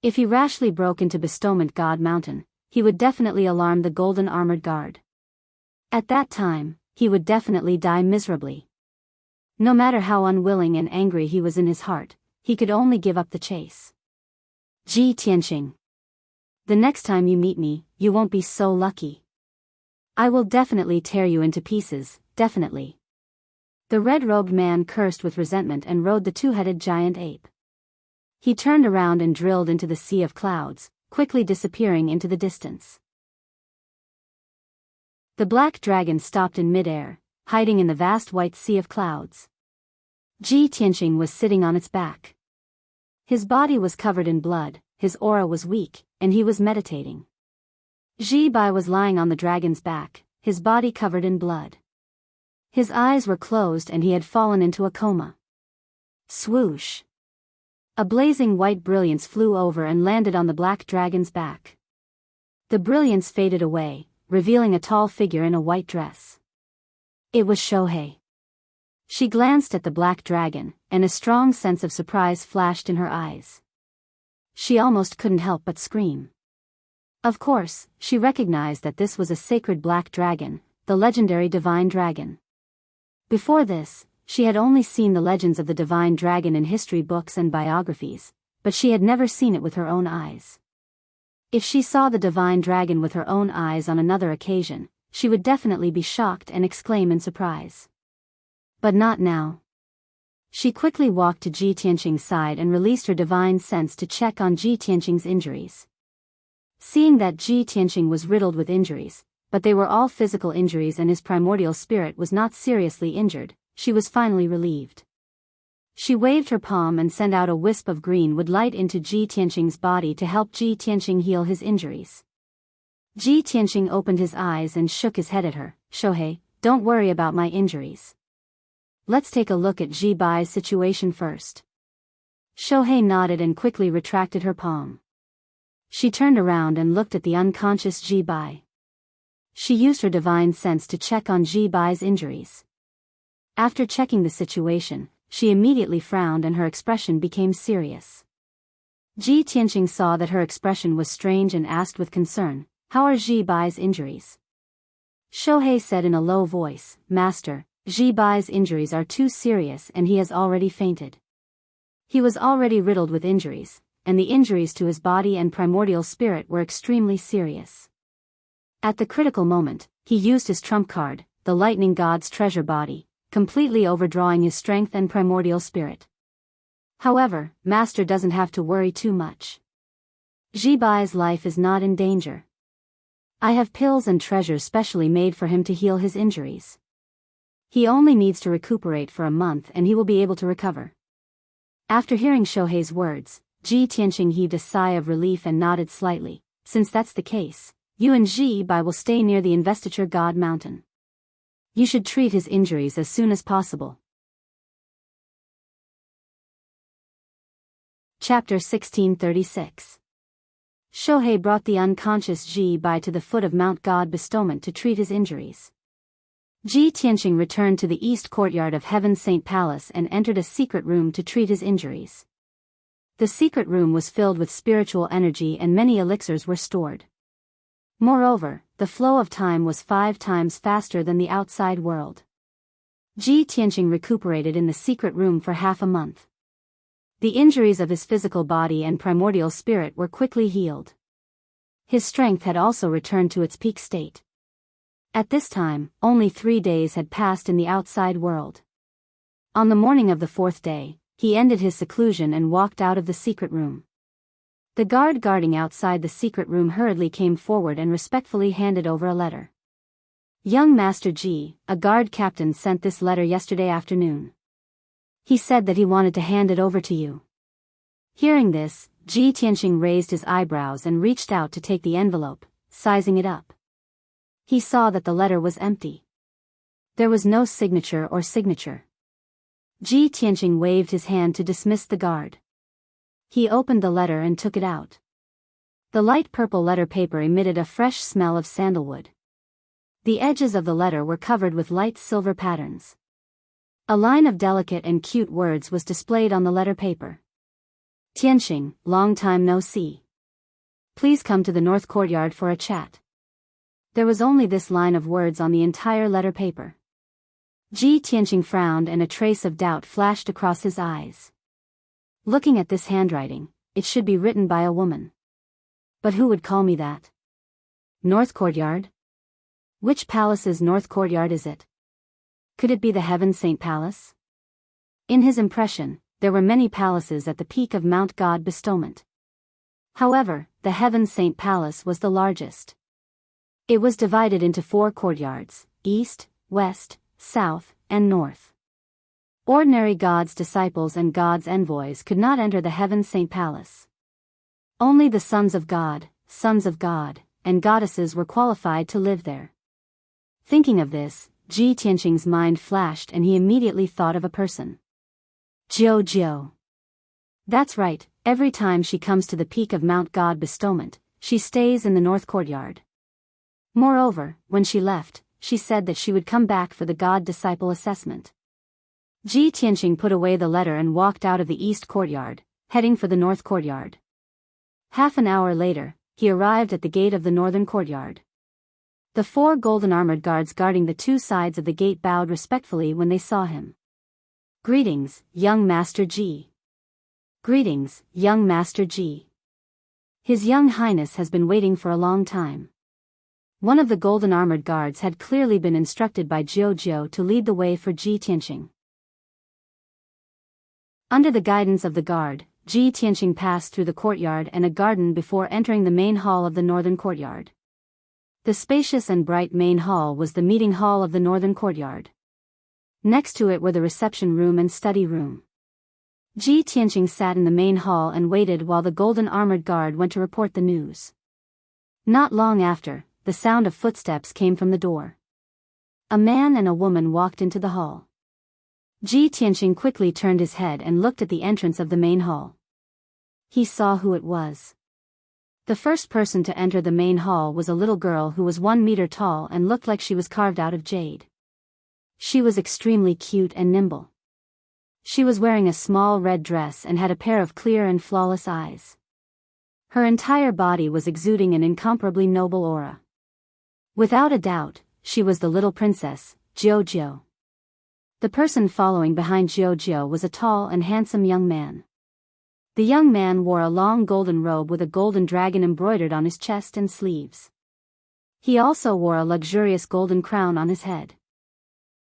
If he rashly broke into Bestowment God Mountain, he would definitely alarm the golden armored guard. At that time, he would definitely die miserably. No matter how unwilling and angry he was in his heart, he could only give up the chase. Ji Tianqing. The next time you meet me, you won't be so lucky. I will definitely tear you into pieces, definitely. The red-robed man cursed with resentment and rode the two-headed giant ape. He turned around and drilled into the sea of clouds, quickly disappearing into the distance. The black dragon stopped in mid-air, hiding in the vast white sea of clouds. Ji Tianqing was sitting on its back. His body was covered in blood, his aura was weak, and he was meditating. Ji Bai was lying on the dragon's back, his body covered in blood. His eyes were closed and he had fallen into a coma. Swoosh! A blazing white brilliance flew over and landed on the black dragon's back. The brilliance faded away, revealing a tall figure in a white dress. It was Shohei. She glanced at the black dragon, and a strong sense of surprise flashed in her eyes. She almost couldn't help but scream. Of course, she recognized that this was a sacred black dragon, the legendary divine dragon. Before this, she had only seen the legends of the divine dragon in history books and biographies, but she had never seen it with her own eyes. If she saw the divine dragon with her own eyes on another occasion, she would definitely be shocked and exclaim in surprise. But not now. She quickly walked to Ji Tianqing's side and released her divine sense to check on Ji Tianqing's injuries. Seeing that Ji Tianqing was riddled with injuries, but they were all physical injuries and his primordial spirit was not seriously injured, she was finally relieved. She waved her palm and sent out a wisp of green wood light into Ji Tianqing's body to help Ji Tianqing heal his injuries. Ji Tianqing opened his eyes and shook his head at her. Shohei, don't worry about my injuries. Let's take a look at Ji Bai's situation first. Shohei nodded and quickly retracted her palm. She turned around and looked at the unconscious Ji Bai. She used her divine sense to check on Ji Bai's injuries. After checking the situation, she immediately frowned and her expression became serious. Ji Tianqing saw that her expression was strange and asked with concern, "How are Ji Bai's injuries?" Shohei said in a low voice, "Master, Ji Bai's injuries are too serious and he has already fainted. He was already riddled with injuries, and the injuries to his body and primordial spirit were extremely serious. At the critical moment, he used his trump card, the lightning god's treasure body, completely overdrawing his strength and primordial spirit. However, Master doesn't have to worry too much. Ji Bai's life is not in danger. I have pills and treasures specially made for him to heal his injuries. He only needs to recuperate for a month and he will be able to recover." After hearing Shohei's words, Ji Tianqing heaved a sigh of relief and nodded slightly. "Since that's the case, you and Ji Bai will stay near the Investiture God Mountain. You should treat his injuries as soon as possible." Chapter 1636. Shohei brought the unconscious Ji Bai to the foot of Mount God Bestowment to treat his injuries. Ji Tianqing returned to the east courtyard of Heaven Saint Palace and entered a secret room to treat his injuries. The secret room was filled with spiritual energy and many elixirs were stored. Moreover, the flow of time was 5 times faster than the outside world. Ji Tianqing recuperated in the secret room for half a month. The injuries of his physical body and primordial spirit were quickly healed. His strength had also returned to its peak state. At this time, only 3 days had passed in the outside world. On the morning of the 4th day, he ended his seclusion and walked out of the secret room. The guard guarding outside the secret room hurriedly came forward and respectfully handed over a letter. Young Master Ji, a guard captain sent this letter yesterday afternoon. He said that he wanted to hand it over to you. Hearing this, Ji Tianqing raised his eyebrows and reached out to take the envelope, sizing it up. He saw that the letter was empty. There was no signature or signature. Ji Tianqing waved his hand to dismiss the guard. He opened the letter and took it out. The light purple letter paper emitted a fresh smell of sandalwood. The edges of the letter were covered with light silver patterns. A line of delicate and cute words was displayed on the letter paper. Tianqing, long time no see. Please come to the north courtyard for a chat. There was only this line of words on the entire letter paper. Ji Tianqing frowned and a trace of doubt flashed across his eyes. Looking at this handwriting, it should be written by a woman. But who would call me that? North Courtyard? Which palace's North Courtyard is it? Could it be the Heaven Saint Palace? In his impression, there were many palaces at the peak of Mount God Bestowment. However, the Heaven Saint Palace was the largest. It was divided into 4 courtyards, east, west, south, and north. Ordinary God's disciples and God's envoys could not enter the Heaven Saint Palace. Only the sons of God, and goddesses were qualified to live there. Thinking of this, Ji Tianqing's mind flashed and he immediately thought of a person. Jiao. That's right, every time she comes to the peak of Mount God Bestowment, she stays in the north courtyard. Moreover, when she left, she said that she would come back for the God Disciple assessment. Ji Tianqing put away the letter and walked out of the east courtyard, heading for the north courtyard. Half an hour later, he arrived at the gate of the northern courtyard. The 4 golden-armored guards guarding the 2 sides of the gate bowed respectfully when they saw him. Greetings, young Master Ji. Greetings, young Master Ji. His young highness has been waiting for a long time. One of the golden-armored guards had clearly been instructed by Jiao to lead the way for Ji Tianqing. Under the guidance of the guard, Ji Tianqing passed through the courtyard and a garden before entering the main hall of the northern courtyard. The spacious and bright main hall was the meeting hall of the northern courtyard. Next to it were the reception room and study room. Ji Tianqing sat in the main hall and waited while the golden-armored guard went to report the news. Not long after, the sound of footsteps came from the door. A man and a woman walked into the hall. Ji Tianqing quickly turned his head and looked at the entrance of the main hall. He saw who it was. The first person to enter the main hall was a little girl who was 1 meter tall and looked like she was carved out of jade. She was extremely cute and nimble. She was wearing a small red dress and had a pair of clear and flawless eyes. Her entire body was exuding an incomparably noble aura. Without a doubt, she was the little princess, Jiao. The person following behind Jiao was a tall and handsome young man. The young man wore a long golden robe with a golden dragon embroidered on his chest and sleeves. He also wore a luxurious golden crown on his head.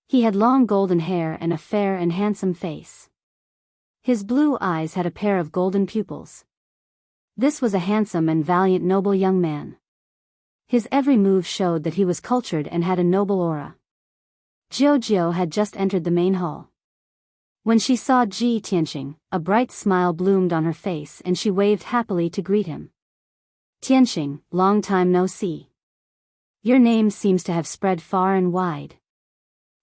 He had long golden hair and a fair and handsome face. His blue eyes had a pair of golden pupils. This was a handsome and valiant noble young man. His every move showed that he was cultured and had a noble aura. Jiao had just entered the main hall. When she saw Ji Tianqing, a bright smile bloomed on her face and she waved happily to greet him. Tianqing, long time no see. Your name seems to have spread far and wide.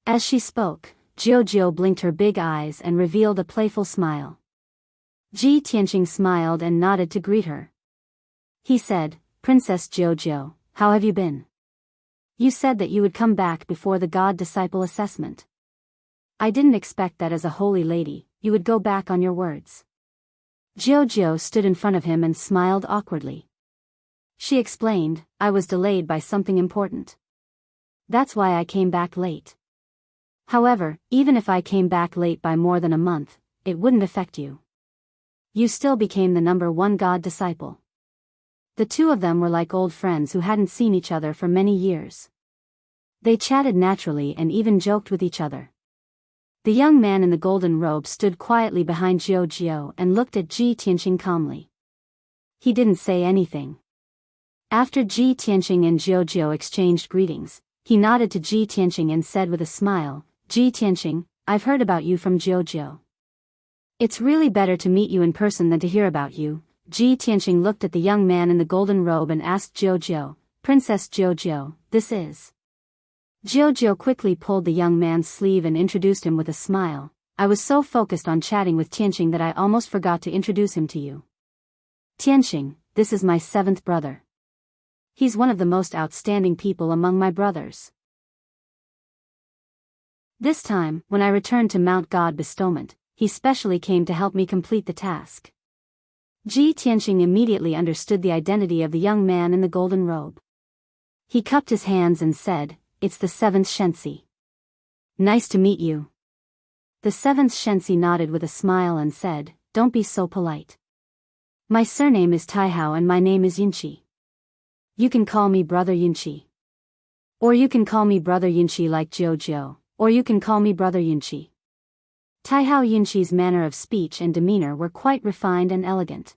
As she spoke, Jiao blinked her big eyes and revealed a playful smile. Ji Tianqing smiled and nodded to greet her. He said, Princess Jiao, how have you been? You said that you would come back before the God Disciple assessment. I didn't expect that as a holy lady, you would go back on your words. Jiao stood in front of him and smiled awkwardly. She explained, I was delayed by something important. That's why I came back late. However, even if I came back late by more than a month, it wouldn't affect you. You still became the #1 God disciple. The two of them were like old friends who hadn't seen each other for many years. They chatted naturally and even joked with each other. The young man in the golden robe stood quietly behind Jiao and looked at Ji Tianqing calmly. He didn't say anything. After Ji Tianqing and Jiao exchanged greetings, he nodded to Ji Tianqing and said with a smile, Ji Tianqing, I've heard about you from Jiao. It's really better to meet you in person than to hear about you. Ji Tianqing looked at the young man in the golden robe and asked Jiao, Princess Jiao, this is... Jiao quickly pulled the young man's sleeve and introduced him with a smile. I was so focused on chatting with Tianqing that I almost forgot to introduce him to you. Tianqing, this is my 7th brother. He's one of the most outstanding people among my brothers. This time, when I returned to Mount God Bestowment, he specially came to help me complete the task. Ji Tianqing immediately understood the identity of the young man in the golden robe. He cupped his hands and said, It's the 7th Shensi. Nice to meet you. The 7th Shensi nodded with a smile and said, Don't be so polite. My surname is Taihao and my name is Yunqi. You can call me Brother Yunqi. Or you can call me Brother Yunqi like Jiao, or you can call me Brother Yunqi. Taihao Yunqi's manner of speech and demeanor were quite refined and elegant.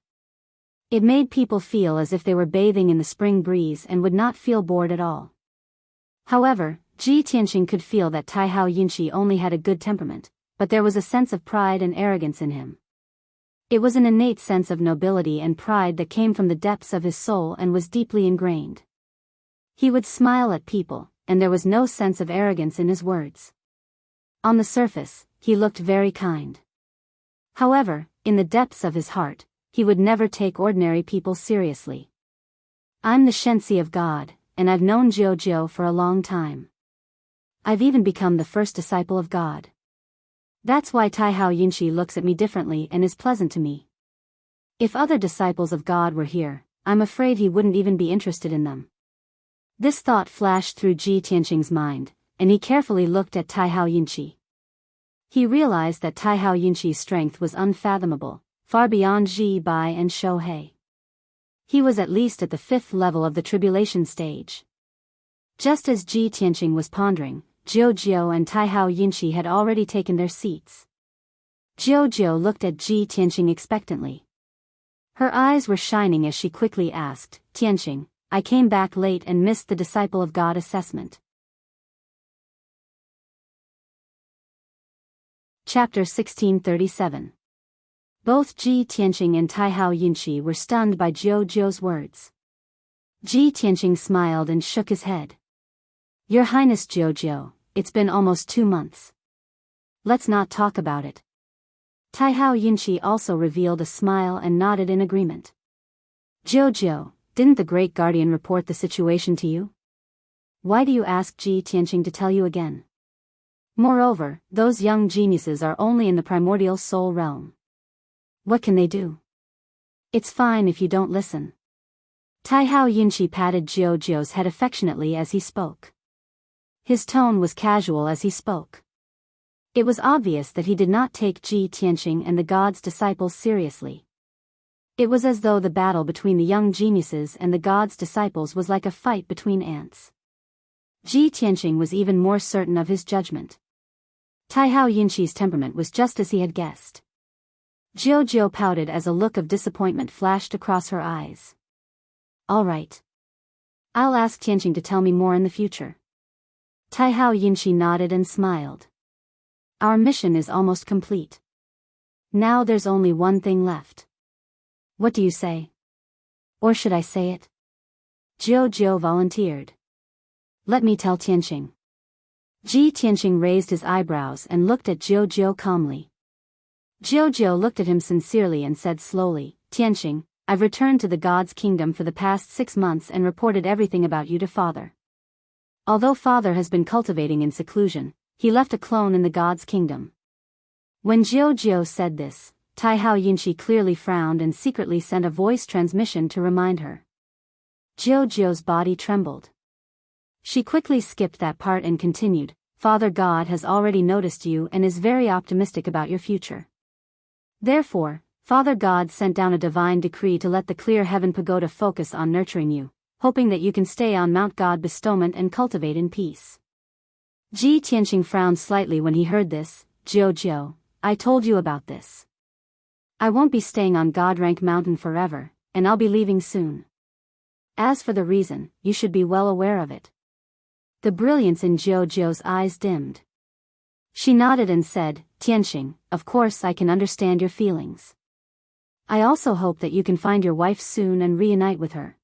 It made people feel as if they were bathing in the spring breeze and would not feel bored at all. However, Ji Tianqing could feel that Taihao Yunqi only had a good temperament, but there was a sense of pride and arrogance in him. It was an innate sense of nobility and pride that came from the depths of his soul and was deeply ingrained. He would smile at people, and there was no sense of arrogance in his words. On the surface, he looked very kind. However, in the depths of his heart, he would never take ordinary people seriously. I'm the Shensi of God, and I've known Jiao for a long time. I've even become the first disciple of God. That's why Taihao Yunqi looks at me differently and is pleasant to me. If other disciples of God were here, I'm afraid he wouldn't even be interested in them. This thought flashed through Ji Tianqing's mind, and he carefully looked at Taihao Yunqi. He realized that Taihao Yunqi's strength was unfathomable, far beyond Ji Bai and Shou He. He was at least at the 5th level of the tribulation stage. Just as Ji Tianqing was pondering, Jiao and Taihao Yunqi had already taken their seats. Jiao looked at Ji Tianqing expectantly. Her eyes were shining as she quickly asked, Tianqing, I came back late and missed the Disciple of God assessment. Chapter 1637. Both Ji Tianqing and Taihao Yunqi were stunned by Jiao's words. Ji Tianqing smiled and shook his head. Your Highness Jiao, it's been almost 2 months. Let's not talk about it. Taihao Yunqi also revealed a smile and nodded in agreement. Jiao, didn't the Great Guardian report the situation to you? Why do you ask Ji Tianqing to tell you again? Moreover, those young geniuses are only in the primordial soul realm. What can they do? It's fine if you don't listen. Taihao Yunqi patted Jiao's head affectionately as he spoke. His tone was casual as he spoke. It was obvious that he did not take Ji Tianqing and the God's disciples seriously. It was as though the battle between the young geniuses and the God's disciples was like a fight between ants. Ji Tianqing was even more certain of his judgment. Taihao Yunqi's temperament was just as he had guessed. Jiao pouted as a look of disappointment flashed across her eyes. All right. I'll ask Tianqing to tell me more in the future. Taihao Yunqi nodded and smiled. Our mission is almost complete. Now there's only one thing left. What do you say? Or should I say it? Jiao volunteered. Let me tell Tianqing. Ji Tianqing raised his eyebrows and looked at Jiao calmly. Jiao looked at him sincerely and said slowly, Tianqing, I've returned to the God's kingdom for the past 6 months and reported everything about you to Father. Although Father has been cultivating in seclusion, he left a clone in the God's kingdom. When Jiao said this, Taihao Yunqi clearly frowned and secretly sent a voice transmission to remind her. Jiujiu's body trembled. She quickly skipped that part and continued, Father God has already noticed you and is very optimistic about your future. Therefore, Father God sent down a divine decree to let the clear heaven pagoda focus on nurturing you, hoping that you can stay on Mount God bestowment and cultivate in peace. Ji Tianqing frowned slightly when he heard this. Jiu, I told you about this. I won't be staying on God-rank mountain forever, and I'll be leaving soon. As for the reason, you should be well aware of it. The brilliance in Jiu's eyes dimmed. She nodded and said, Tianqing, of course I can understand your feelings. I also hope that you can find your wife soon and reunite with her.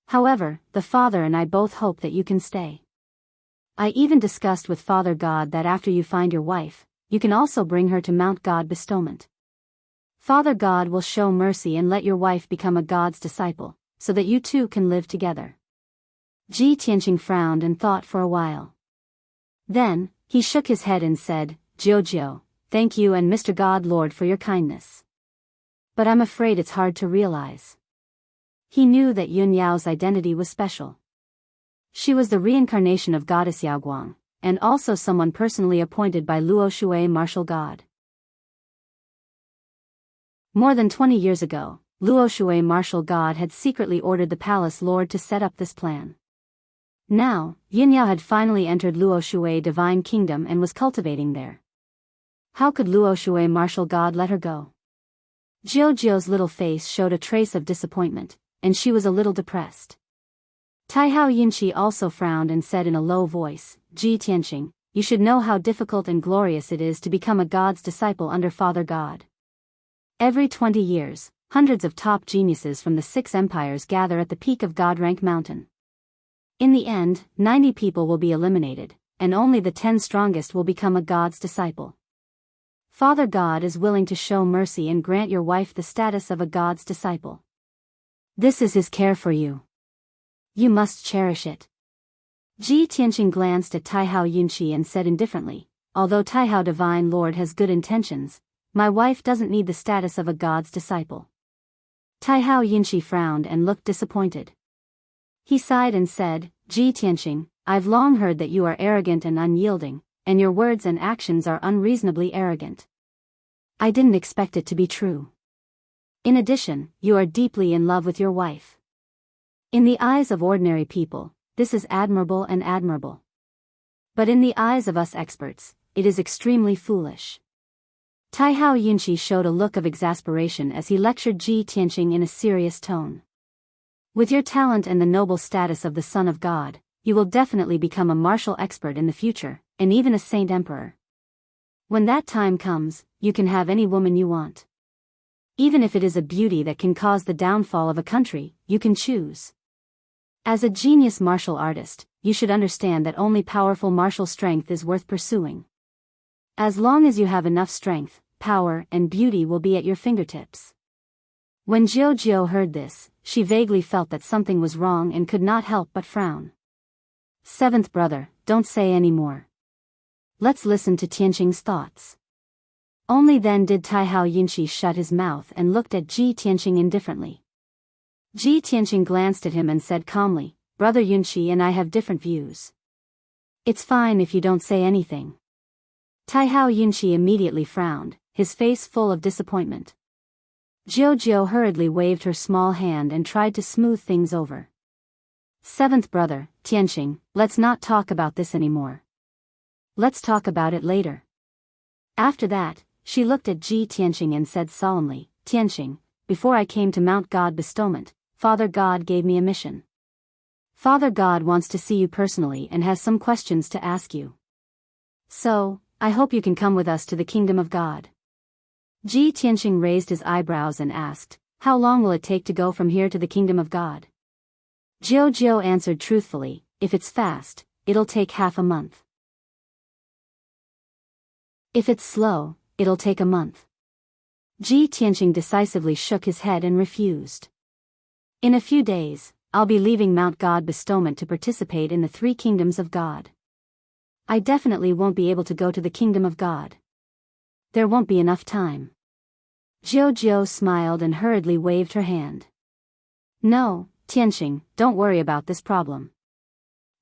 However, the father and I both hope that you can stay. I even discussed with Father God that after you find your wife, you can also bring her to Mount God bestowment. Father God will show mercy and let your wife become a God's disciple, so that you two can live together. Ji Tianqing frowned and thought for a while. Then, he shook his head and said, Jiu, thank you and Mr. God Lord for your kindness. But I'm afraid it's hard to realize. He knew that Yun Yao's identity was special. She was the reincarnation of goddess Yaoguang, and also someone personally appointed by Luo Shui martial god. More than 20 years ago, Luo Shui martial god had secretly ordered the palace lord to set up this plan. Now, Yin Yao had finally entered Luo Shui divine kingdom and was cultivating there. How could Luo Shui martial god let her go? Jiu's little face showed a trace of disappointment, and she was a little depressed. Taihao Yunqi also frowned and said in a low voice, Ji Tianqing, you should know how difficult and glorious it is to become a god's disciple under Father God. Every 20 years, hundreds of top geniuses from the 6 empires gather at the peak of God-rank mountain. In the end, 90 people will be eliminated, and only the 10 strongest will become a god's disciple. Father God is willing to show mercy and grant your wife the status of a god's disciple. This is his care for you. You must cherish it. Ji Tianqing glanced at Taihao Yunqi and said indifferently, although Taihao Divine Lord has good intentions, my wife doesn't need the status of a god's disciple. Taihao Yunqi frowned and looked disappointed. He sighed and said, Ji Tianqing, I've long heard that you are arrogant and unyielding, and your words and actions are unreasonably arrogant. I didn't expect it to be true. In addition, you are deeply in love with your wife. In the eyes of ordinary people, this is admirable and admirable. But in the eyes of us experts, it is extremely foolish. Taihao Yunqi showed a look of exasperation as he lectured Ji Tianqing in a serious tone. With your talent and the noble status of the Son of God, you will definitely become a martial expert in the future, and even a saint emperor. When that time comes, you can have any woman you want. Even if it is a beauty that can cause the downfall of a country, you can choose. As a genius martial artist, you should understand that only powerful martial strength is worth pursuing. As long as you have enough strength, power and beauty will be at your fingertips. When Jiu heard this, she vaguely felt that something was wrong and could not help but frown. Seventh brother, don't say any more. Let's listen to Tianqing's thoughts. Only then did Taihao Yunqi shut his mouth and looked at Ji Tianqing indifferently. Ji Tianqing glanced at him and said calmly, Brother Yunqi and I have different views. It's fine if you don't say anything. Taihao Yunqi immediately frowned, his face full of disappointment. Jiu hurriedly waved her small hand and tried to smooth things over. Seventh brother, Tianqing, let's not talk about this anymore. Let's talk about it later. After that, she looked at Ji Tianqing and said solemnly, Tianqing, before I came to Mount God bestowment, Father God gave me a mission. Father God wants to see you personally and has some questions to ask you. So, I hope you can come with us to the kingdom of God. Ji Tianqing raised his eyebrows and asked, how long will it take to go from here to the kingdom of God? Jiu answered truthfully, if it's fast, it'll take half a month. If it's slow, it'll take a month. Ji Tianqing decisively shook his head and refused. In a few days, I'll be leaving Mount God bestowment to participate in the 3 kingdoms of God. I definitely won't be able to go to the kingdom of God. There won't be enough time. Jiao smiled and hurriedly waved her hand. No, Tianxing, don't worry about this problem.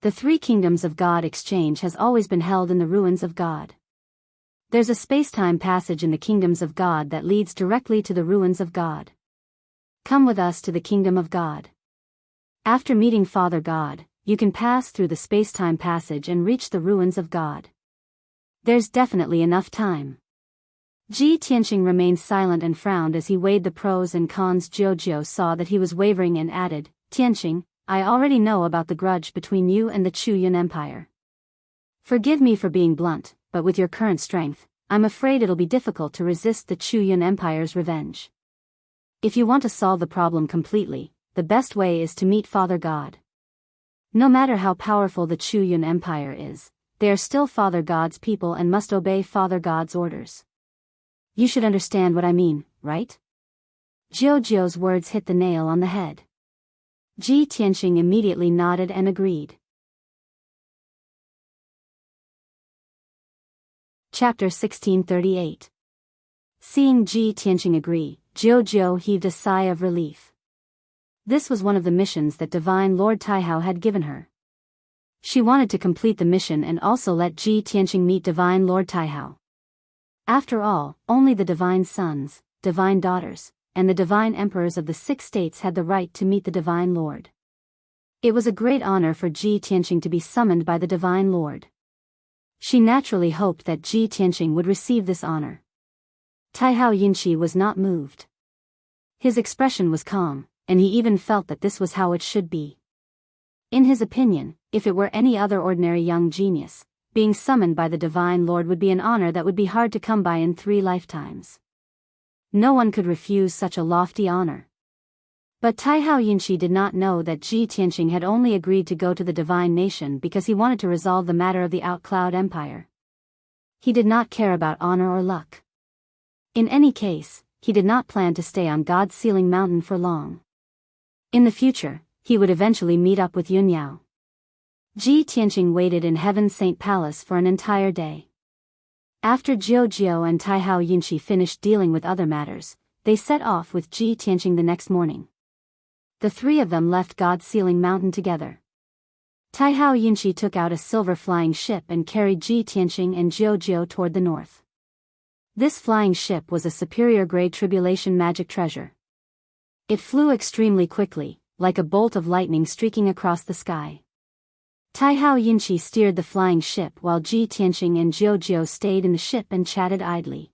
The Three Kingdoms of God exchange has always been held in the ruins of God. There's a space-time passage in the Kingdoms of God that leads directly to the ruins of God. Come with us to the Kingdom of God. After meeting Father God, you can pass through the space-time passage and reach the ruins of God. There's definitely enough time. Tianxing remained silent and frowned as he weighed the pros and cons. Jiao saw that he was wavering and added, Tianxing, I already know about the grudge between you and the Chu Yun Empire. Forgive me for being blunt, but with your current strength, I'm afraid it'll be difficult to resist the Chu Yun Empire's revenge. If you want to solve the problem completely, the best way is to meet Father God. No matter how powerful the Chu Yun Empire is, they are still Father God's people and must obey Father God's orders. You should understand what I mean, right? Jiao's words hit the nail on the head. Tianxing immediately nodded and agreed. Chapter 1638. Seeing Tianxing agree, Jiao heaved a sigh of relief. This was one of the missions that Divine Lord Taihao had given her. She wanted to complete the mission and also let Tianxing meet Divine Lord Taihao. After all, only the Divine Sons, Divine Daughters, and the Divine Emperors of the 6 states had the right to meet the Divine Lord. It was a great honor for Tianxing to be summoned by the Divine Lord. She naturally hoped that Tianxing would receive this honor. Taihao Yinqi was not moved. His expression was calm, and he even felt that this was how it should be. In his opinion, if it were any other ordinary young genius, being summoned by the Divine Lord would be an honor that would be hard to come by in 3 lifetimes. No one could refuse such a lofty honor. But Taihao Yinqi did not know that Tianxing had only agreed to go to the Divine Nation because he wanted to resolve the matter of the Outcloud Empire. He did not care about honor or luck. In any case, he did not plan to stay on God's Sealing Mountain for long. In the future, he would eventually meet up with Yunyao. Tianxing waited in Heaven's Saint Palace for an entire day. After Jiao and Taihao Yinqi finished dealing with other matters, they set off with Tianxing the next morning. The 3 of them left God's Sealing Mountain together. Taihao Yinqi took out a silver flying ship and carried Tianxing and Jiao toward the north. This flying ship was a superior-grade tribulation magic treasure. It flew extremely quickly, like a bolt of lightning streaking across the sky. Taihao Yinqi steered the flying ship while Tianxing and Jiao stayed in the ship and chatted idly.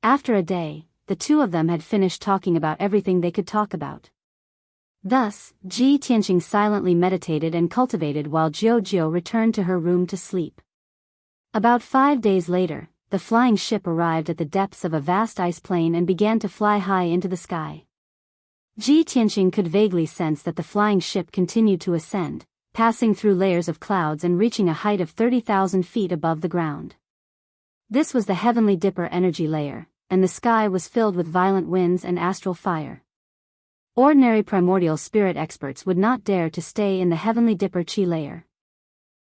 After a day, the 2 of them had finished talking about everything they could talk about. Thus, Tianxing silently meditated and cultivated while Jiao returned to her room to sleep. About 5 days later, the flying ship arrived at the depths of a vast ice plain and began to fly high into the sky. Tianxing could vaguely sense that the flying ship continued to ascend, passing through layers of clouds and reaching a height of 30,000 feet above the ground. This was the Heavenly Dipper energy layer, and the sky was filled with violent winds and astral fire. Ordinary primordial spirit experts would not dare to stay in the Heavenly Dipper chi layer.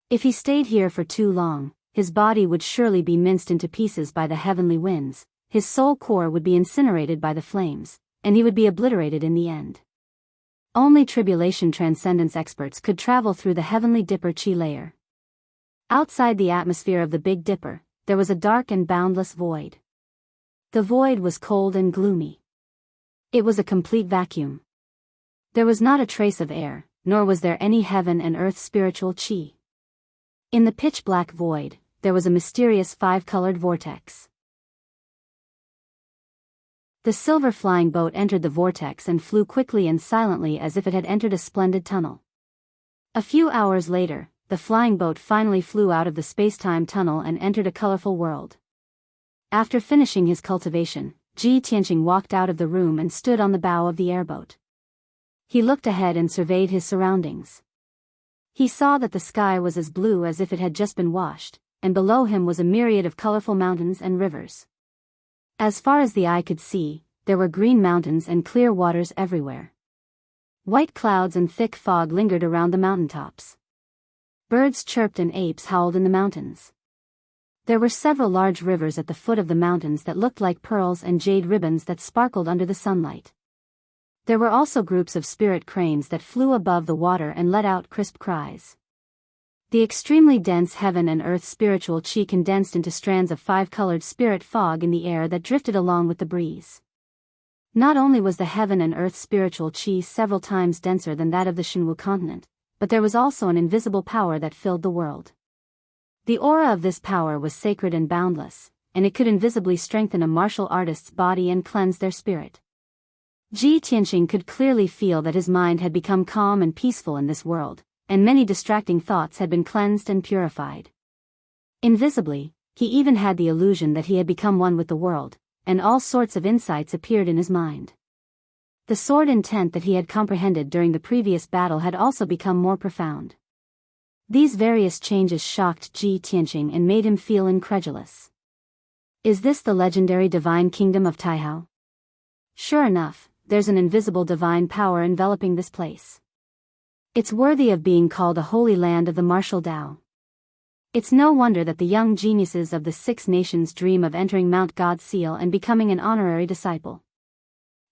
If he stayed here for too long, his body would surely be minced into pieces by the heavenly winds, his soul core would be incinerated by the flames, and he would be obliterated in the end. Only tribulation transcendence experts could travel through the Heavenly Dipper chi layer. Outside the atmosphere of the Big Dipper, there was a dark and boundless void. The void was cold and gloomy. It was a complete vacuum. There was not a trace of air, nor was there any heaven and earth spiritual chi. In the pitch-black void, there was a mysterious 5-colored vortex. The silver flying boat entered the vortex and flew quickly and silently as if it had entered a splendid tunnel. A few hours later, the flying boat finally flew out of the space-time tunnel and entered a colorful world. After finishing his cultivation, Tianxing walked out of the room and stood on the bow of the airboat. He looked ahead and surveyed his surroundings. He saw that the sky was as blue as if it had just been washed, and below him was a myriad of colorful mountains and rivers. As far as the eye could see, there were green mountains and clear waters everywhere. White clouds and thick fog lingered around the mountaintops. Birds chirped and apes howled in the mountains. There were several large rivers at the foot of the mountains that looked like pearls and jade ribbons that sparkled under the sunlight. There were also groups of spirit cranes that flew above the water and let out crisp cries. The extremely dense heaven and earth spiritual chi condensed into strands of five-colored spirit fog in the air that drifted along with the breeze. Not only was the heaven and earth spiritual chi several times denser than that of the Jianghu continent, but there was also an invisible power that filled the world. The aura of this power was sacred and boundless, and it could invisibly strengthen a martial artist's body and cleanse their spirit. Ji Tianqing could clearly feel that his mind had become calm and peaceful in this world, and many distracting thoughts had been cleansed and purified. Invisibly, he even had the illusion that he had become one with the world, and all sorts of insights appeared in his mind. The sword intent that he had comprehended during the previous battle had also become more profound. These various changes shocked Ji Tianqing and made him feel incredulous. Is this the legendary divine kingdom of Taihao? Sure enough, there's an invisible divine power enveloping this place. It's worthy of being called a holy land of the martial Tao. It's no wonder that the young geniuses of the Six Nations dream of entering Mount God Seal and becoming an honorary disciple.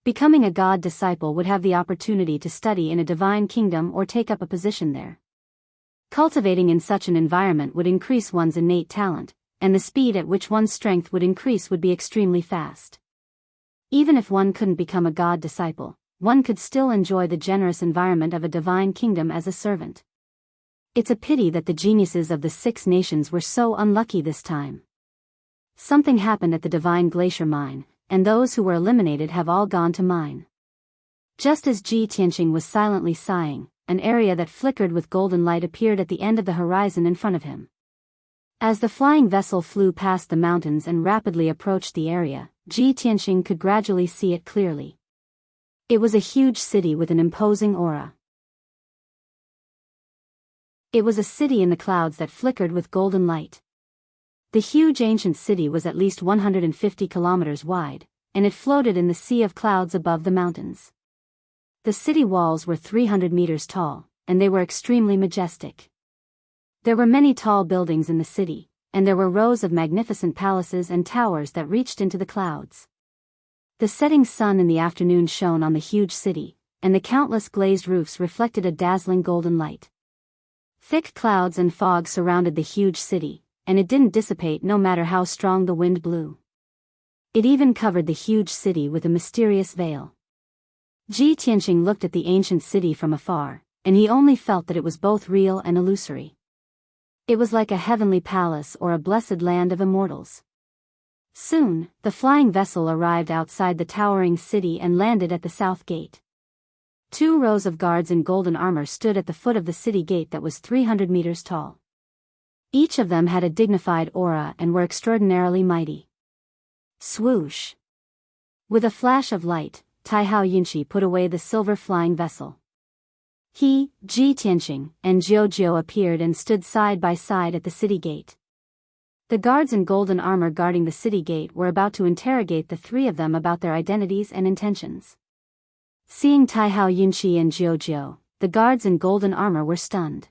Becoming a God disciple would have the opportunity to study in a divine kingdom or take up a position there. Cultivating in such an environment would increase one's innate talent, and the speed at which one's strength would increase would be extremely fast. Even if one couldn't become a God disciple, one could still enjoy the generous environment of a divine kingdom as a servant. It's a pity that the geniuses of the Six Nations were so unlucky this time. Something happened at the Divine Glacier Mine, and those who were eliminated have all gone to mine. Just as Ji Tianqing was silently sighing, an area that flickered with golden light appeared at the end of the horizon in front of him. As the flying vessel flew past the mountains and rapidly approached the area, Ji Tianqing could gradually see it clearly. It was a huge city with an imposing aura. It was a city in the clouds that flickered with golden light. The huge ancient city was at least 150 kilometers wide, and it floated in the sea of clouds above the mountains. The city walls were 300 meters tall, and they were extremely majestic. There were many tall buildings in the city, and there were rows of magnificent palaces and towers that reached into the clouds. The setting sun in the afternoon shone on the huge city, and the countless glazed roofs reflected a dazzling golden light. Thick clouds and fog surrounded the huge city, and it didn't dissipate no matter how strong the wind blew. It even covered the huge city with a mysterious veil. Ji Tianqing looked at the ancient city from afar, and he only felt that it was both real and illusory. It was like a heavenly palace or a blessed land of immortals. Soon, the flying vessel arrived outside the towering city and landed at the south gate. 2 rows of guards in golden armor stood at the foot of the city gate that was 300 meters tall. Each of them had a dignified aura and were extraordinarily mighty. Swoosh! With a flash of light, Taihao Yinshi put away the silver flying vessel. He, Ji Tianqing, and Jiao appeared and stood side by side at the city gate. The guards in golden armor guarding the city gate were about to interrogate the 3 of them about their identities and intentions. Seeing Taihao Yinshi and Jiao, the guards in golden armor were stunned.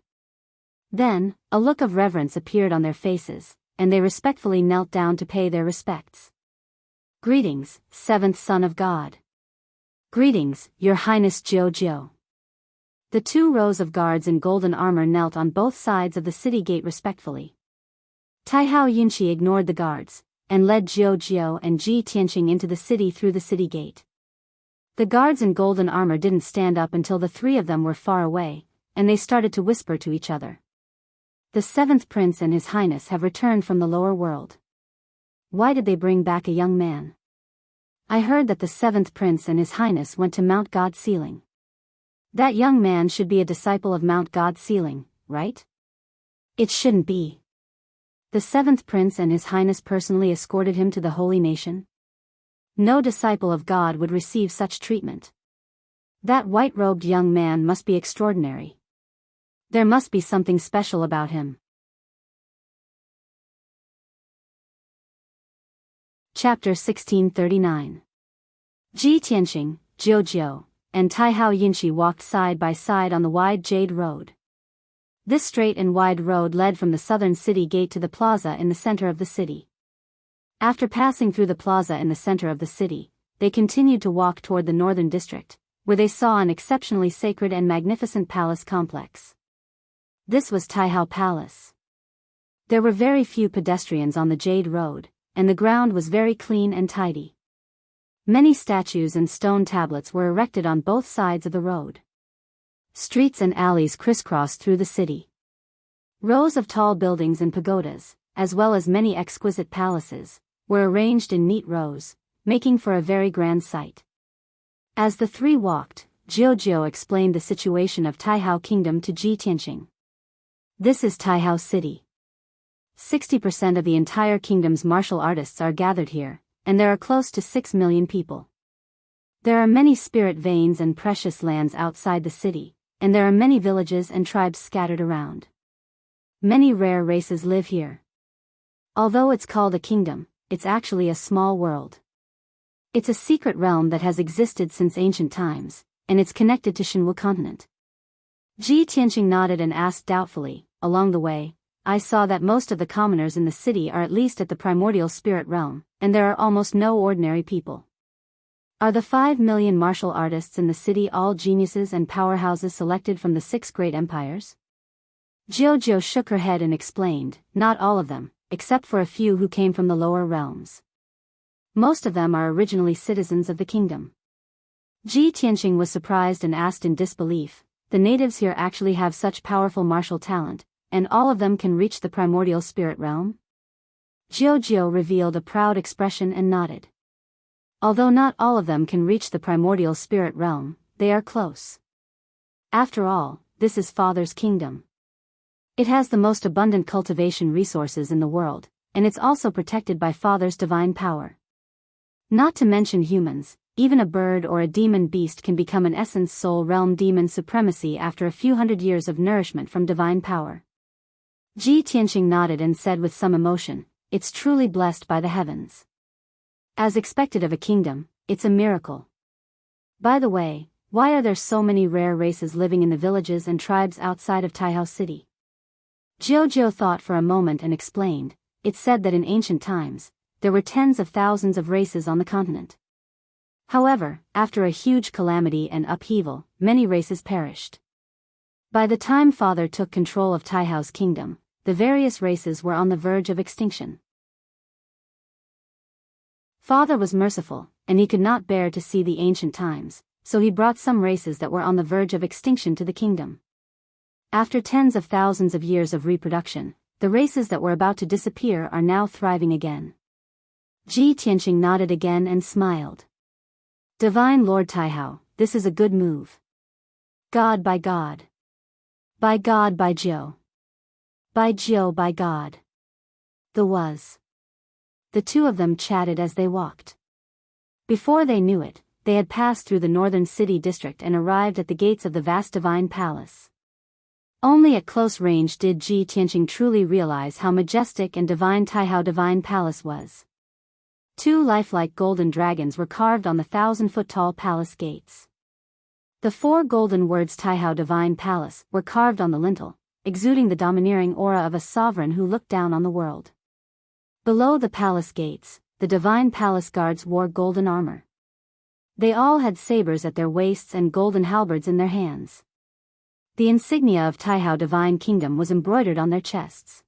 Then, a look of reverence appeared on their faces, and they respectfully knelt down to pay their respects. Greetings, 7th Son of God. Greetings, Your Highness Jiao. The 2 rows of guards in golden armor knelt on both sides of the city gate respectfully. Taihao Yinshi ignored the guards, and led Jiao and Ji Tianqing into the city through the city gate. The guards in golden armor didn't stand up until the 3 of them were far away, and they started to whisper to each other. The 7th Prince and His Highness have returned from the lower world. Why did they bring back a young man? I heard that the 7th Prince and His Highness went to Mount God Ceiling. That young man should be a disciple of Mount God Ceiling, right? It shouldn't be. The 7th Prince and His Highness personally escorted him to the Holy Nation? No disciple of God would receive such treatment. That white-robed young man must be extraordinary. There must be something special about him. Chapter 1639. Ji Tianqing, Jiao, and Taihao Yinshi walked side by side on the wide jade road. This straight and wide road led from the southern city gate to the plaza in the center of the city. After passing through the plaza in the center of the city, they continued to walk toward the northern district, where they saw an exceptionally sacred and magnificent palace complex. This was Taihao Palace. There were very few pedestrians on the Jade Road, and the ground was very clean and tidy. Many statues and stone tablets were erected on both sides of the road. Streets and alleys crisscrossed through the city. Rows of tall buildings and pagodas, as well as many exquisite palaces, were arranged in neat rows, making for a very grand sight. As the three walked, Jiao explained the situation of Taihao Kingdom to Ji Tianqing. This is Taihao City. 60% of the entire kingdom's martial artists are gathered here, and there are close to 6 million people. There are many spirit veins and precious lands outside the city, and there are many villages and tribes scattered around. Many rare races live here. Although it's called a kingdom, it's actually a small world. It's a secret realm that has existed since ancient times, and it's connected to Shenwu continent. Ji Tianqing nodded and asked doubtfully, along the way, I saw that most of the commoners in the city are at least at the primordial spirit realm, and there are almost no ordinary people. Are the 5 million martial artists in the city all geniuses and powerhouses selected from the 6 great empires? Jiao shook her head and explained, not all of them, except for a few who came from the lower realms. Most of them are originally citizens of the kingdom. Ji Tianqing was surprised and asked in disbelief, the natives here actually have such powerful martial talent, and all of them can reach the primordial spirit realm? Jiao revealed a proud expression and nodded. Although not all of them can reach the primordial spirit realm, they are close. After all, this is Father's kingdom. It has the most abundant cultivation resources in the world, and it's also protected by Father's divine power. Not to mention humans, even a bird or a demon beast can become an essence soul realm demon supremacy after a few hundred years of nourishment from divine power. Ji Tianqing nodded and said with some emotion, it's truly blessed by the heavens. As expected of a kingdom, it's a miracle. By the way, why are there so many rare races living in the villages and tribes outside of Taihao City? Jiao thought for a moment and explained, it's said that in ancient times, there were tens of thousands of races on the continent. However, after a huge calamity and upheaval, many races perished. By the time Father took control of Taihao's kingdom, the various races were on the verge of extinction. Father was merciful, and he could not bear to see the ancient times, so he brought some races that were on the verge of extinction to the kingdom. After tens of thousands of years of reproduction, the races that were about to disappear are now thriving again. Ji Tianqing nodded again and smiled. Divine Lord Taihao, this is a good move. God by God. By God by Jiao. By Jiao by God. The was. The two of them chatted as they walked. Before they knew it, they had passed through the northern city district and arrived at the gates of the vast divine palace. Only at close range did Ji Tianqing truly realize how majestic and divine Taihao Divine Palace was. 2 lifelike golden dragons were carved on the 1,000-foot-tall palace gates. The 4 golden words Taihao Divine Palace were carved on the lintel, exuding the domineering aura of a sovereign who looked down on the world. Below the palace gates, the divine palace guards wore golden armor. They all had sabers at their waists and golden halberds in their hands. The insignia of Taihao Divine Kingdom was embroidered on their chests.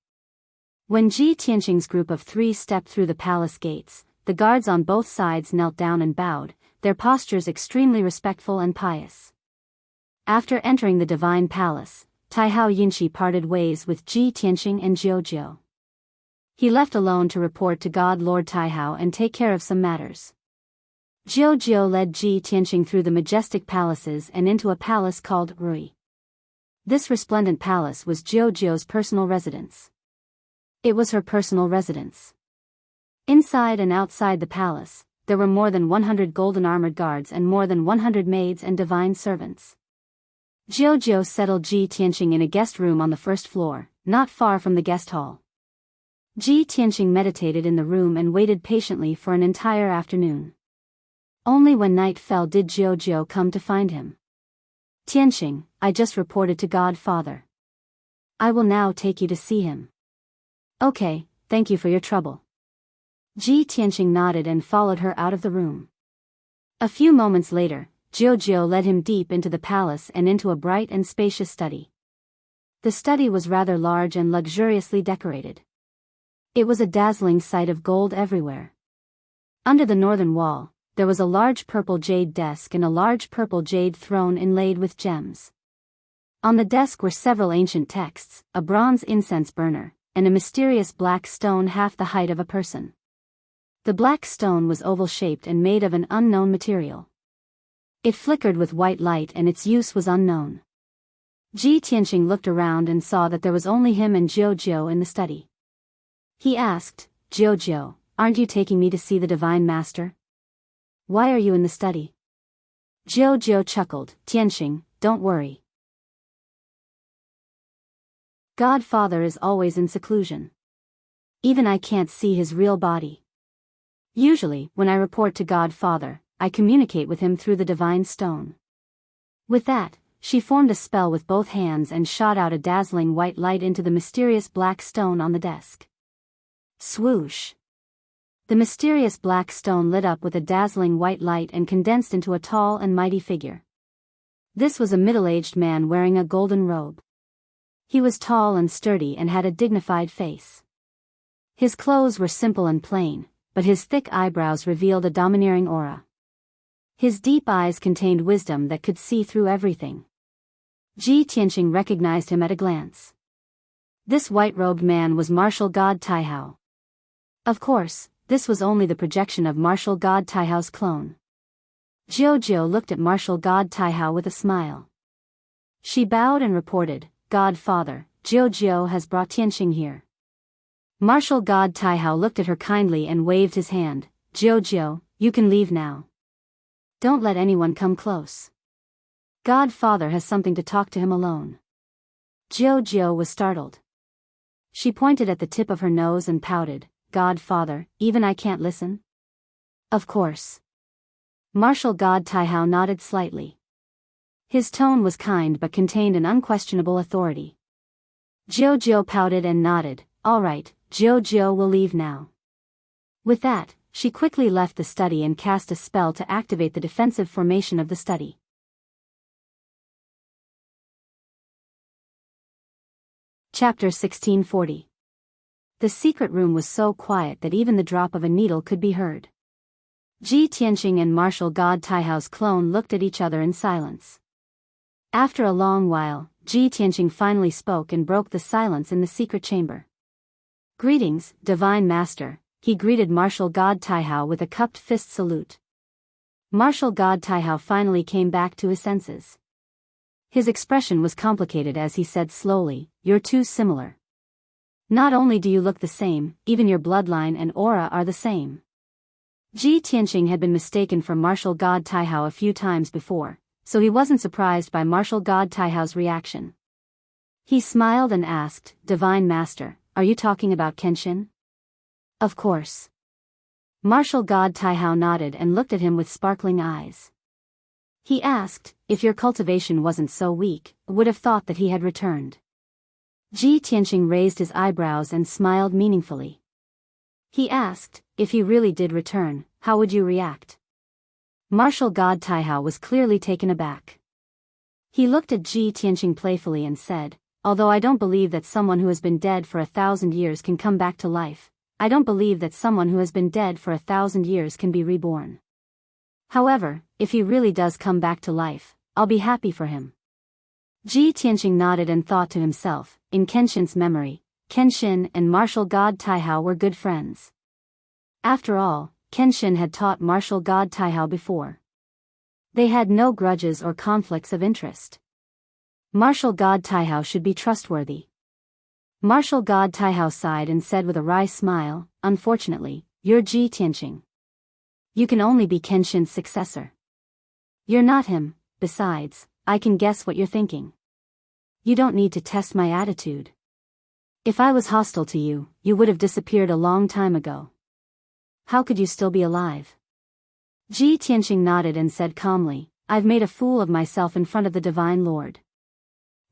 When Ji Tianqing's group of 3 stepped through the palace gates, the guards on both sides knelt down and bowed, their postures extremely respectful and pious. After entering the divine palace, Taihao Yinshi parted ways with Ji Tianqing and Jiao. He left alone to report to God Lord Taihao and take care of some matters. Jiao led Ji Tianqing through the majestic palaces and into a palace called Rui. This resplendent palace was Jiao's personal residence. It was her personal residence. Inside and outside the palace, there were more than 100 golden armored guards and more than 100 maids and divine servants. Jiao settled Ji Tianqing in a guest room on the first floor, not far from the guest hall. Ji Tianqing meditated in the room and waited patiently for an entire afternoon. Only when night fell did Jiao come to find him. Tianqing, I just reported to God Father. I will now take you to see him. Okay, thank you for your trouble. Ji Tianqing nodded and followed her out of the room. A few moments later, Jiao led him deep into the palace and into a bright and spacious study. The study was rather large and luxuriously decorated. It was a dazzling sight of gold everywhere. Under the northern wall, there was a large purple jade desk and a large purple jade throne inlaid with gems. On the desk were several ancient texts, a bronze incense burner, and a mysterious black stone half the height of a person. The black stone was oval-shaped and made of an unknown material. It flickered with white light and its use was unknown. Ji Tianqing looked around and saw that there was only him and Jiao in the study. He asked, Jiao, aren't you taking me to see the Divine Master? Why are you in the study? Jiao chuckled, Tianqing, don't worry. Godfather is always in seclusion. Even I can't see his real body. Usually, when I report to Godfather, I communicate with him through the divine stone. With that, she formed a spell with both hands and shot out a dazzling white light into the mysterious black stone on the desk. Swoosh! The mysterious black stone lit up with a dazzling white light and condensed into a tall and mighty figure. This was a middle-aged man wearing a golden robe. He was tall and sturdy and had a dignified face. His clothes were simple and plain, but his thick eyebrows revealed a domineering aura. His deep eyes contained wisdom that could see through everything. Ji Tianqing recognized him at a glance. This white-robed man was martial god Taihao. Of course, this was only the projection of martial god Taihao's clone. Jiao looked at martial god Taihao with a smile. She bowed and reported, Godfather, Jiao has brought Tianqing here. Martial god Taihao looked at her kindly and waved his hand, Jiao, you can leave now. Don't let anyone come close. Godfather has something to talk to him alone. Jiao was startled. She pointed at the tip of her nose and pouted, Godfather, even I can't listen? Of course. Martial god Taihao nodded slightly. His tone was kind but contained an unquestionable authority. Jiao pouted and nodded, all right, Jiao will leave now. With that, she quickly left the study and cast a spell to activate the defensive formation of the study. Chapter 1640. The secret room was so quiet that even the drop of a needle could be heard. Ji Tianqing and martial god Taihao's clone looked at each other in silence. After a long while, Ji Tianqing finally spoke and broke the silence in the secret chamber. Greetings, Divine Master, he greeted martial god Taihao with a cupped fist salute. Martial god Taihao finally came back to his senses. His expression was complicated as he said slowly, you're too similar. Not only do you look the same, even your bloodline and aura are the same. Ji Tianqing had been mistaken for martial god Taihao a few times before, so he wasn't surprised by martial god Taihao's reaction. He smiled and asked, Divine Master, are you talking about Kenshin? Of course. Martial god Taihao nodded and looked at him with sparkling eyes. He asked, if your cultivation wasn't so weak, would have thought that he had returned. Ji Tianqing raised his eyebrows and smiled meaningfully. He asked, if he really did return, how would you react? Martial god Taihao was clearly taken aback. He looked at Ji Tianqing playfully and said, although I don't believe that someone who has been dead for 1,000 years can come back to life, I don't believe that someone who has been dead for 1,000 years can be reborn. However, if he really does come back to life, I'll be happy for him. Ji Tianqing nodded and thought to himself, in Kenshin's memory, Kenshin and martial god Taihao were good friends. After all, Kenshin had taught martial god Taihao before. They had no grudges or conflicts of interest. Martial god Taihao should be trustworthy. Martial god Taihao sighed and said with a wry smile, unfortunately, you're Ji Tianqing. You can only be Kenshin's successor. You're not him, besides, I can guess what you're thinking. You don't need to test my attitude. If I was hostile to you, you would have disappeared a long time ago. How could you still be alive? Ji Tianqing nodded and said calmly, I've made a fool of myself in front of the Divine Lord.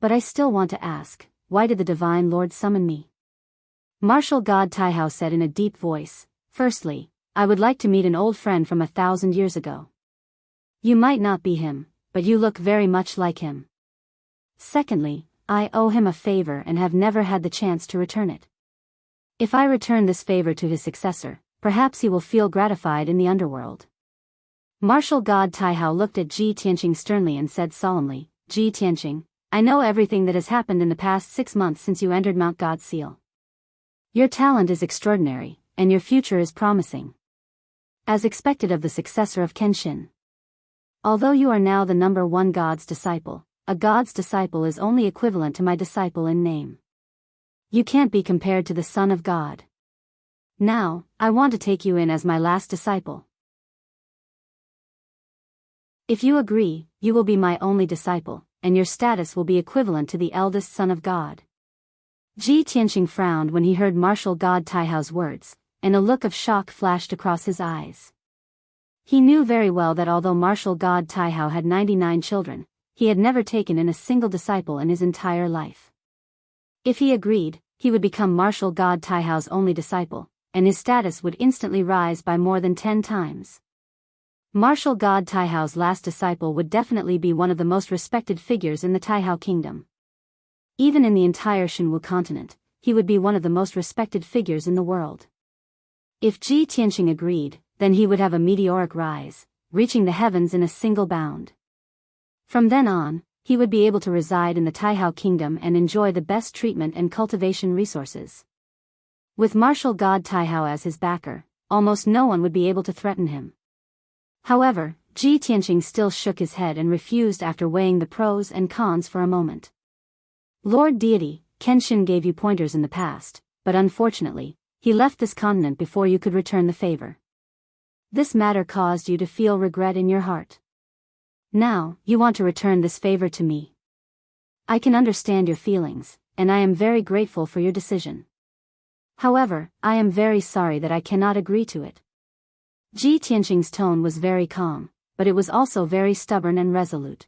But I still want to ask, why did the Divine Lord summon me? Martial God Taihao said in a deep voice, firstly, I would like to meet an old friend from 1,000 years ago. You might not be him, but you look very much like him. Secondly, I owe him a favor and have never had the chance to return it. If I return this favor to his successor, perhaps he will feel gratified in the underworld. Martial God Taihao looked at Ji Tianqing sternly and said solemnly, Ji Tianqing, I know everything that has happened in the past 6 months since you entered Mount God's Seal. Your talent is extraordinary, and your future is promising. As expected of the successor of Kenshin. Although you are now the number 1 God's disciple, a God's disciple is only equivalent to my disciple in name. You can't be compared to the Son of God. Now, I want to take you in as my last disciple. If you agree, you will be my only disciple, and your status will be equivalent to the eldest son of God. Ji Tianqing frowned when he heard Martial God Taihao's words, and a look of shock flashed across his eyes. He knew very well that although Martial God Taihao had 99 children, he had never taken in a single disciple in his entire life. If he agreed, he would become Martial God Taihao's only disciple, and his status would instantly rise by more than 10 times. Martial God Taihao's last disciple would definitely be one of the most respected figures in the Taihao kingdom. Even in the entire Shenwu continent, he would be one of the most respected figures in the world. If Ji Tianqing agreed, then he would have a meteoric rise, reaching the heavens in a single bound. From then on, he would be able to reside in the Taihao kingdom and enjoy the best treatment and cultivation resources. With Martial God Taihao as his backer, almost no one would be able to threaten him. However, Ji Tianqing still shook his head and refused after weighing the pros and cons for a moment. Lord Deity, Kenshin gave you pointers in the past, but unfortunately, he left this continent before you could return the favor. This matter caused you to feel regret in your heart. Now, you want to return this favor to me. I can understand your feelings, and I am very grateful for your decision. However, I am very sorry that I cannot agree to it. Ji Tianqing's tone was very calm, but it was also very stubborn and resolute.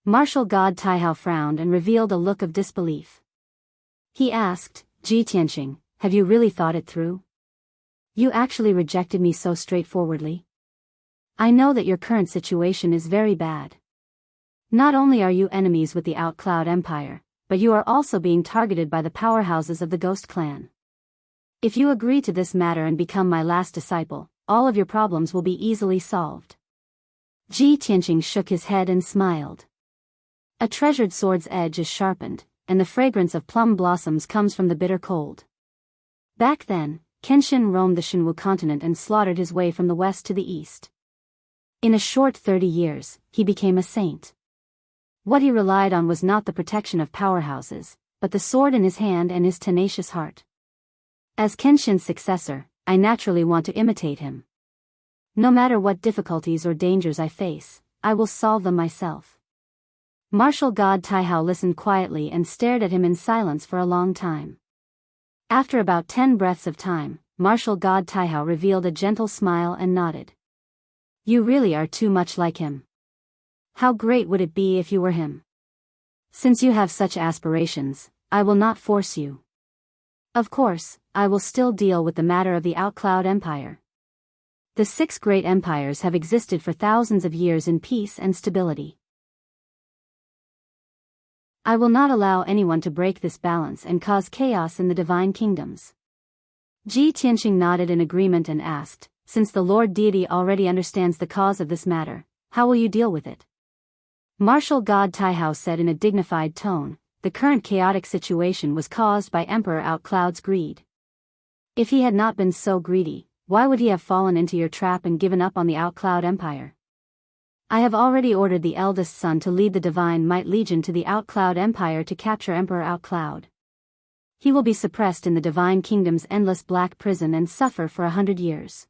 Martial God Taihao frowned and revealed a look of disbelief. He asked, Ji Tianqing, have you really thought it through? You actually rejected me so straightforwardly? I know that your current situation is very bad. Not only are you enemies with the Outcloud Empire, but you are also being targeted by the powerhouses of the Ghost Clan. If you agree to this matter and become my last disciple, all of your problems will be easily solved. Ji Tianqing shook his head and smiled. A treasured sword's edge is sharpened, and the fragrance of plum blossoms comes from the bitter cold. Back then, Kenshin roamed the Shenwu continent and slaughtered his way from the west to the east. In a short 30 years, he became a saint. What he relied on was not the protection of powerhouses, but the sword in his hand and his tenacious heart. As Kenshin's successor, I naturally want to imitate him. No matter what difficulties or dangers I face, I will solve them myself. Martial God Taihao listened quietly and stared at him in silence for a long time. After about 10 breaths of time, Martial God Taihao revealed a gentle smile and nodded. You really are too much like him. How great would it be if you were him? Since you have such aspirations, I will not force you. Of course, I will still deal with the matter of the Outcloud Empire. The 6 great empires have existed for thousands of years in peace and stability. I will not allow anyone to break this balance and cause chaos in the divine kingdoms. Ji Tianqing nodded in agreement and asked, since the Lord Deity already understands the cause of this matter, how will you deal with it? Martial God Taihao said in a dignified tone, the current chaotic situation was caused by Emperor Outcloud's greed. If he had not been so greedy, why would he have fallen into your trap and given up on the Outcloud Empire? I have already ordered the eldest son to lead the Divine Might Legion to the Outcloud Empire to capture Emperor Outcloud. He will be suppressed in the Divine Kingdom's endless black prison and suffer for 100 years.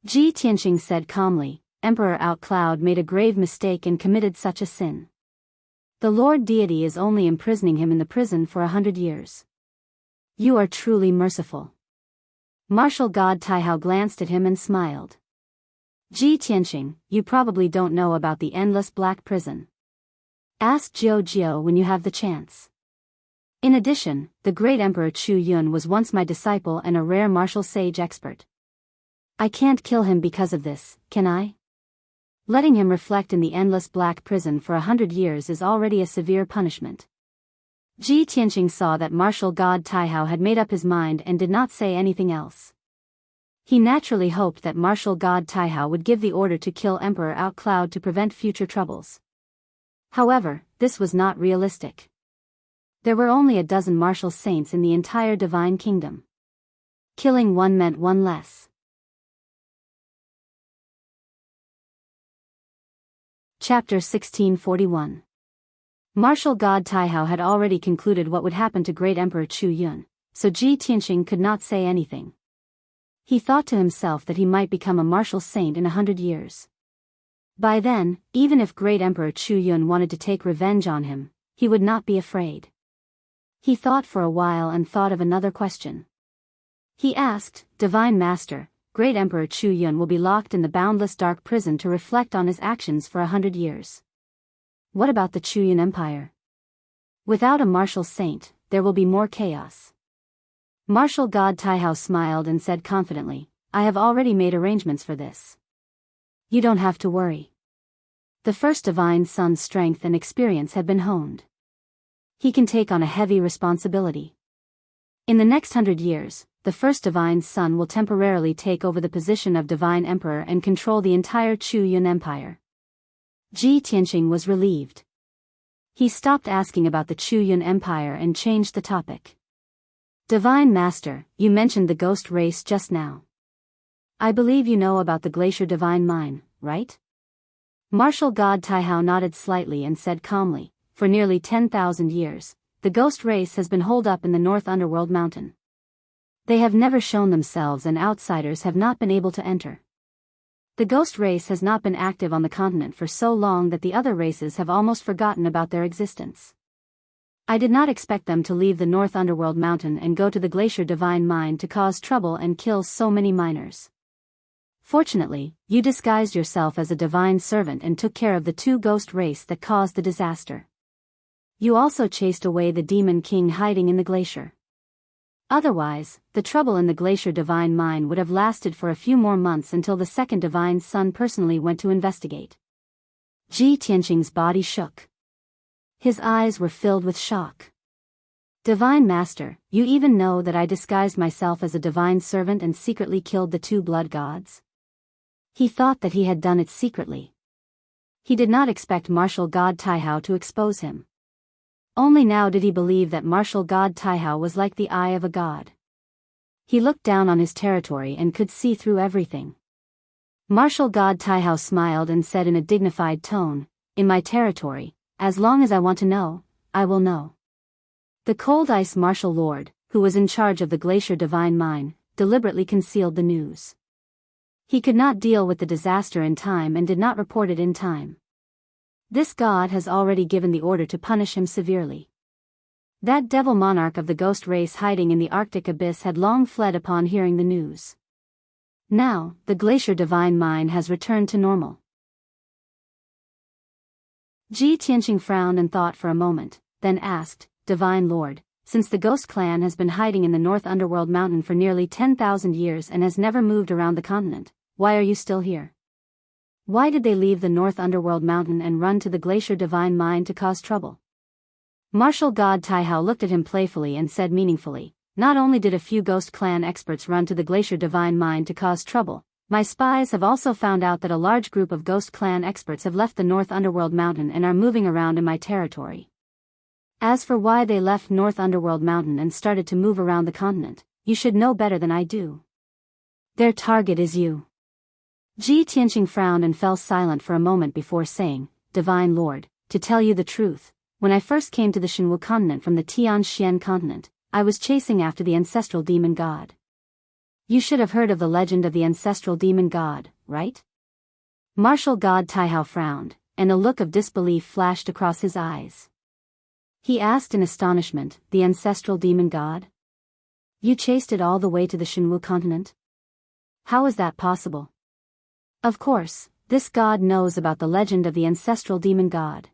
Ji Tianqing said calmly, Emperor Outcloud made a grave mistake and committed such a sin. The Lord Deity is only imprisoning him in the prison for 100 years. You are truly merciful. Martial God Taihao glanced at him and smiled. Ji Tianqing, you probably don't know about the endless black prison. Ask Jiao when you have the chance. In addition, the great Emperor Chu Yun was once my disciple and a rare martial sage expert. I can't kill him because of this, can I? Letting him reflect in the endless black prison for 100 years is already a severe punishment. Ji Tianqing saw that martial god Taihao had made up his mind and did not say anything else. He naturally hoped that martial god Taihao would give the order to kill Emperor Outcloud to prevent future troubles. However, this was not realistic. There were only a dozen martial saints in the entire divine kingdom. Killing one meant one less. Chapter 1641. Martial god Taihao had already concluded what would happen to great Emperor Chu Yun, so Ji Tianqing could not say anything. He thought to himself that he might become a martial saint in 100 years. By then, even if great Emperor Chu Yun wanted to take revenge on him, he would not be afraid. He thought for a while and thought of another question. He asked, Divine Master, great Emperor Chu Yun will be locked in the boundless dark prison to reflect on his actions for 100 years. What about the Chu Yun Empire? Without a martial saint, there will be more chaos. Martial god Taihao smiled and said confidently, I have already made arrangements for this. You don't have to worry. The first divine son's strength and experience have been honed. He can take on a heavy responsibility. In the next 100 years, the first divine son will temporarily take over the position of divine emperor and control the entire Chu Yun Empire. Ji Tianqing was relieved. He stopped asking about the Chu Yun Empire and changed the topic. Divine Master, you mentioned the ghost race just now. I believe you know about the Glacier Divine Mine, right? Martial god Taihao nodded slightly and said calmly, for nearly 10,000 years, the ghost race has been holed up in the North Underworld Mountain. They have never shown themselves and outsiders have not been able to enter. The ghost race has not been active on the continent for so long that the other races have almost forgotten about their existence. I did not expect them to leave the North Underworld Mountain and go to the Glacier Divine Mine to cause trouble and kill so many miners. Fortunately, you disguised yourself as a divine servant and took care of the two ghost race that caused the disaster. You also chased away the demon king hiding in the glacier. Otherwise, the trouble in the Glacier Divine Mine would have lasted for a few more months until the second divine son personally went to investigate. Ji Tianqing's body shook. His eyes were filled with shock. Divine Master, you even know that I disguised myself as a divine servant and secretly killed the two blood gods? He thought that he had done it secretly. He did not expect martial god Taihao to expose him. Only now did he believe that martial god Taihao was like the eye of a god. He looked down on his territory and could see through everything. Martial god Taihao smiled and said in a dignified tone, in my territory, as long as I want to know, I will know. The Cold Ice Martial Lord, who was in charge of the Glacier Divine Mine, deliberately concealed the news. He could not deal with the disaster in time and did not report it in time. This god has already given the order to punish him severely. That devil monarch of the ghost race hiding in the Arctic abyss had long fled upon hearing the news. Now, the Glacier Divine Mine has returned to normal. Ji Tianqing frowned and thought for a moment, then asked, Divine Lord, since the Ghost Clan has been hiding in the North Underworld Mountain for nearly 10,000 years and has never moved around the continent, why are you still here? Why did they leave the North Underworld Mountain and run to the Glacier Divine Mine to cause trouble? Martial god Taihao looked at him playfully and said meaningfully, not only did a few Ghost Clan experts run to the Glacier Divine Mine to cause trouble, my spies have also found out that a large group of Ghost Clan experts have left the North Underworld Mountain and are moving around in my territory. As for why they left North Underworld Mountain and started to move around the continent, you should know better than I do. Their target is you. Ji Tianqing frowned and fell silent for a moment before saying, Divine Lord, to tell you the truth, when I first came to the Shenwu continent from the Tianxian continent, I was chasing after the ancestral demon god. You should have heard of the legend of the ancestral demon god, right? Martial god Taihao frowned, and a look of disbelief flashed across his eyes. He asked in astonishment, the ancestral demon god? You chased it all the way to the Shenwu continent? How is that possible? Of course, this god knows about the legend of the ancestral demon god.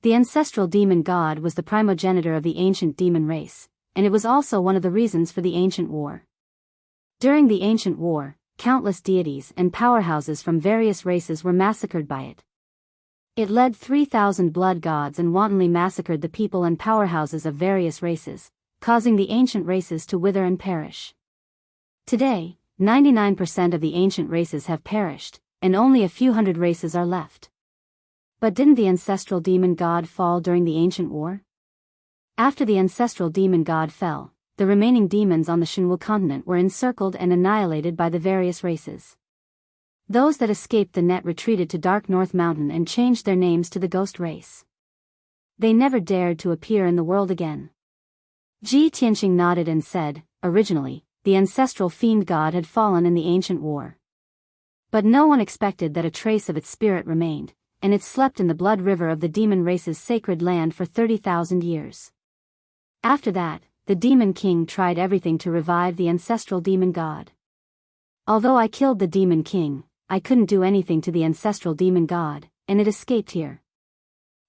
The ancestral demon god was the primogenitor of the ancient demon race, and it was also one of the reasons for the ancient war. During the ancient war, countless deities and powerhouses from various races were massacred by it. It led 3,000 blood gods and wantonly massacred the people and powerhouses of various races, causing the ancient races to wither and perish. Today, 99% of the ancient races have perished, and only a few hundred races are left. But didn't the ancestral demon god fall during the ancient war? After the ancestral demon god fell, the remaining demons on the Jianghu continent were encircled and annihilated by the various races. Those that escaped the net retreated to Dark North Mountain and changed their names to the ghost race. They never dared to appear in the world again. Ji Tianqing nodded and said, originally, the ancestral fiend god had fallen in the ancient war. But no one expected that a trace of its spirit remained, and it slept in the blood river of the demon race's sacred land for 30,000 years. After that, the demon king tried everything to revive the ancestral demon god. Although I killed the demon king, I couldn't do anything to the ancestral demon god, and it escaped here.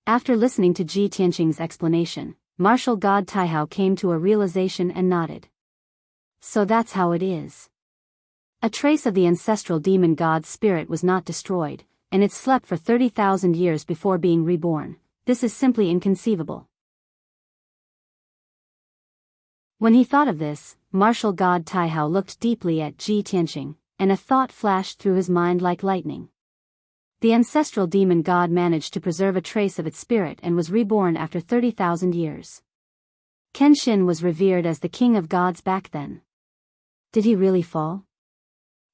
After listening to Ji Tianqing's explanation, martial god Taihao came to a realization and nodded. So that's how it is. A trace of the ancestral demon god's spirit was not destroyed, and it slept for 30,000 years before being reborn. This is simply inconceivable. When he thought of this, martial god Taihao looked deeply at Ji Tianqing, and a thought flashed through his mind like lightning. The ancestral demon god managed to preserve a trace of its spirit and was reborn after 30,000 years. Kenshin was revered as the king of gods back then. Did he really fall?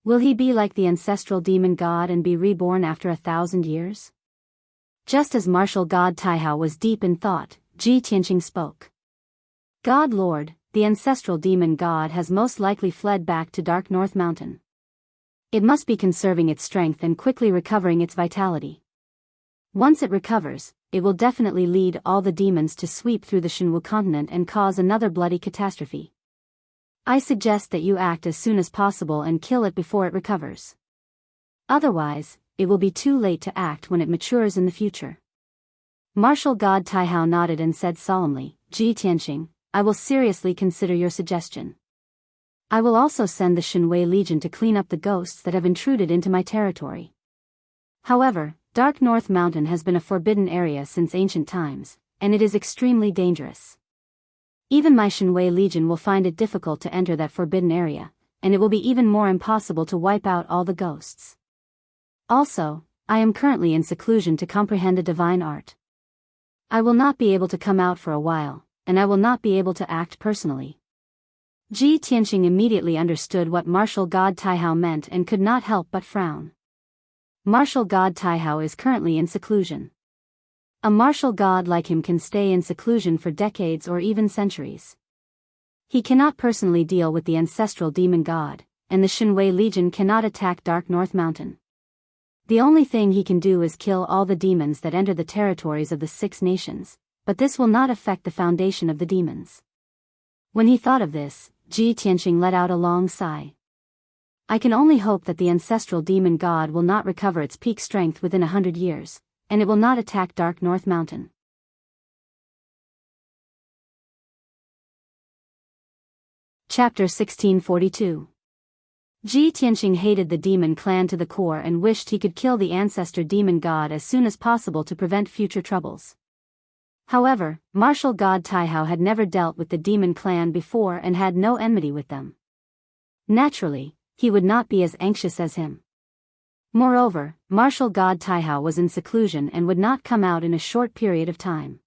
Will he be like the ancestral demon god and be reborn after 1,000 years? Just as martial god Taihao was deep in thought, Ji Tianqing spoke. God Lord, the ancestral demon god has most likely fled back to Dark North Mountain. It must be conserving its strength and quickly recovering its vitality. Once it recovers, it will definitely lead all the demons to sweep through the Jianghu continent and cause another bloody catastrophe. I suggest that you act as soon as possible and kill it before it recovers. Otherwise, it will be too late to act when it matures in the future. Martial god Taihao nodded and said solemnly, Ji Tianqing, I will seriously consider your suggestion. I will also send the Shenwei Legion to clean up the ghosts that have intruded into my territory. However, Dark North Mountain has been a forbidden area since ancient times, and it is extremely dangerous. Even my Shenwei Legion will find it difficult to enter that forbidden area, and it will be even more impossible to wipe out all the ghosts. Also, I am currently in seclusion to comprehend the divine art. I will not be able to come out for a while, and I will not be able to act personally. Ji Tianqing immediately understood what martial god Taihao meant and could not help but frown. Martial god Taihao is currently in seclusion. A martial god like him can stay in seclusion for decades or even centuries. He cannot personally deal with the ancestral demon god, and the Shenwei Legion cannot attack Dark North Mountain. The only thing he can do is kill all the demons that enter the territories of the 6 nations, but this will not affect the foundation of the demons. When he thought of this, Ji Tianqing let out a long sigh. I can only hope that the ancestral demon god will not recover its peak strength within 100 years, and it will not attack Dark North Mountain. Chapter 1642. Ji Tianqing hated the demon clan to the core and wished he could kill the ancestor demon god as soon as possible to prevent future troubles. However, martial god Taihao had never dealt with the demon clan before and had no enmity with them. Naturally, he would not be as anxious as him. Moreover, martial god Taihao was in seclusion and would not come out in a short period of time.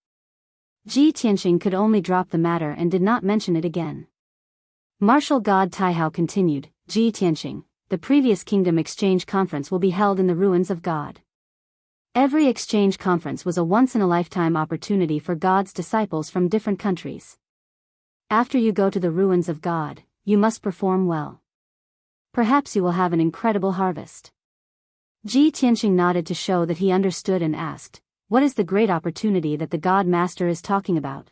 Ji Tianqing could only drop the matter and did not mention it again. Martial god Taihao continued, Ji Tianqing, the previous kingdom exchange conference will be held in the ruins of God. Every exchange conference was a once-in-a-lifetime opportunity for God's disciples from different countries. After you go to the ruins of God, you must perform well. Perhaps you will have an incredible harvest. Ji Tianqing nodded to show that he understood and asked, what is the great opportunity that the God Master is talking about?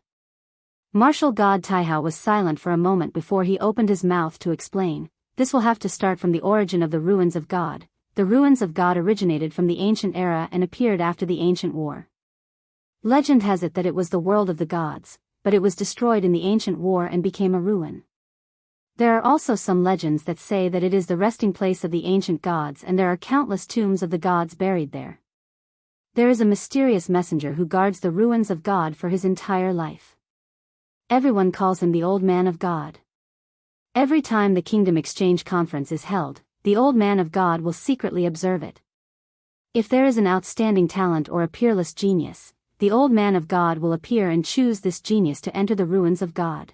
Martial god Taihao was silent for a moment before he opened his mouth to explain, this will have to start from the origin of the ruins of God. The ruins of God originated from the ancient era and appeared after the ancient war. Legend has it that it was the world of the gods, but it was destroyed in the ancient war and became a ruin. There are also some legends that say that it is the resting place of the ancient gods, and there are countless tombs of the gods buried there. There is a mysterious messenger who guards the ruins of God for his entire life. Everyone calls him the Old Man of God. Every time the Kingdom Exchange Conference is held, the Old Man of God will secretly observe it. If there is an outstanding talent or a peerless genius, the Old Man of God will appear and choose this genius to enter the ruins of God.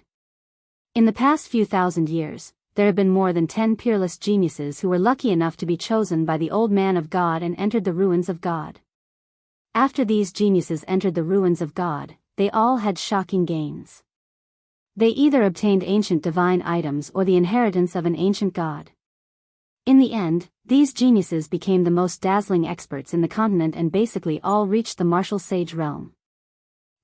In the past few thousand years, there have been more than 10 peerless geniuses who were lucky enough to be chosen by the Old Man of God and entered the ruins of God. After these geniuses entered the ruins of God, they all had shocking gains. They either obtained ancient divine items or the inheritance of an ancient god. In the end, these geniuses became the most dazzling experts in the continent and basically all reached the martial sage realm.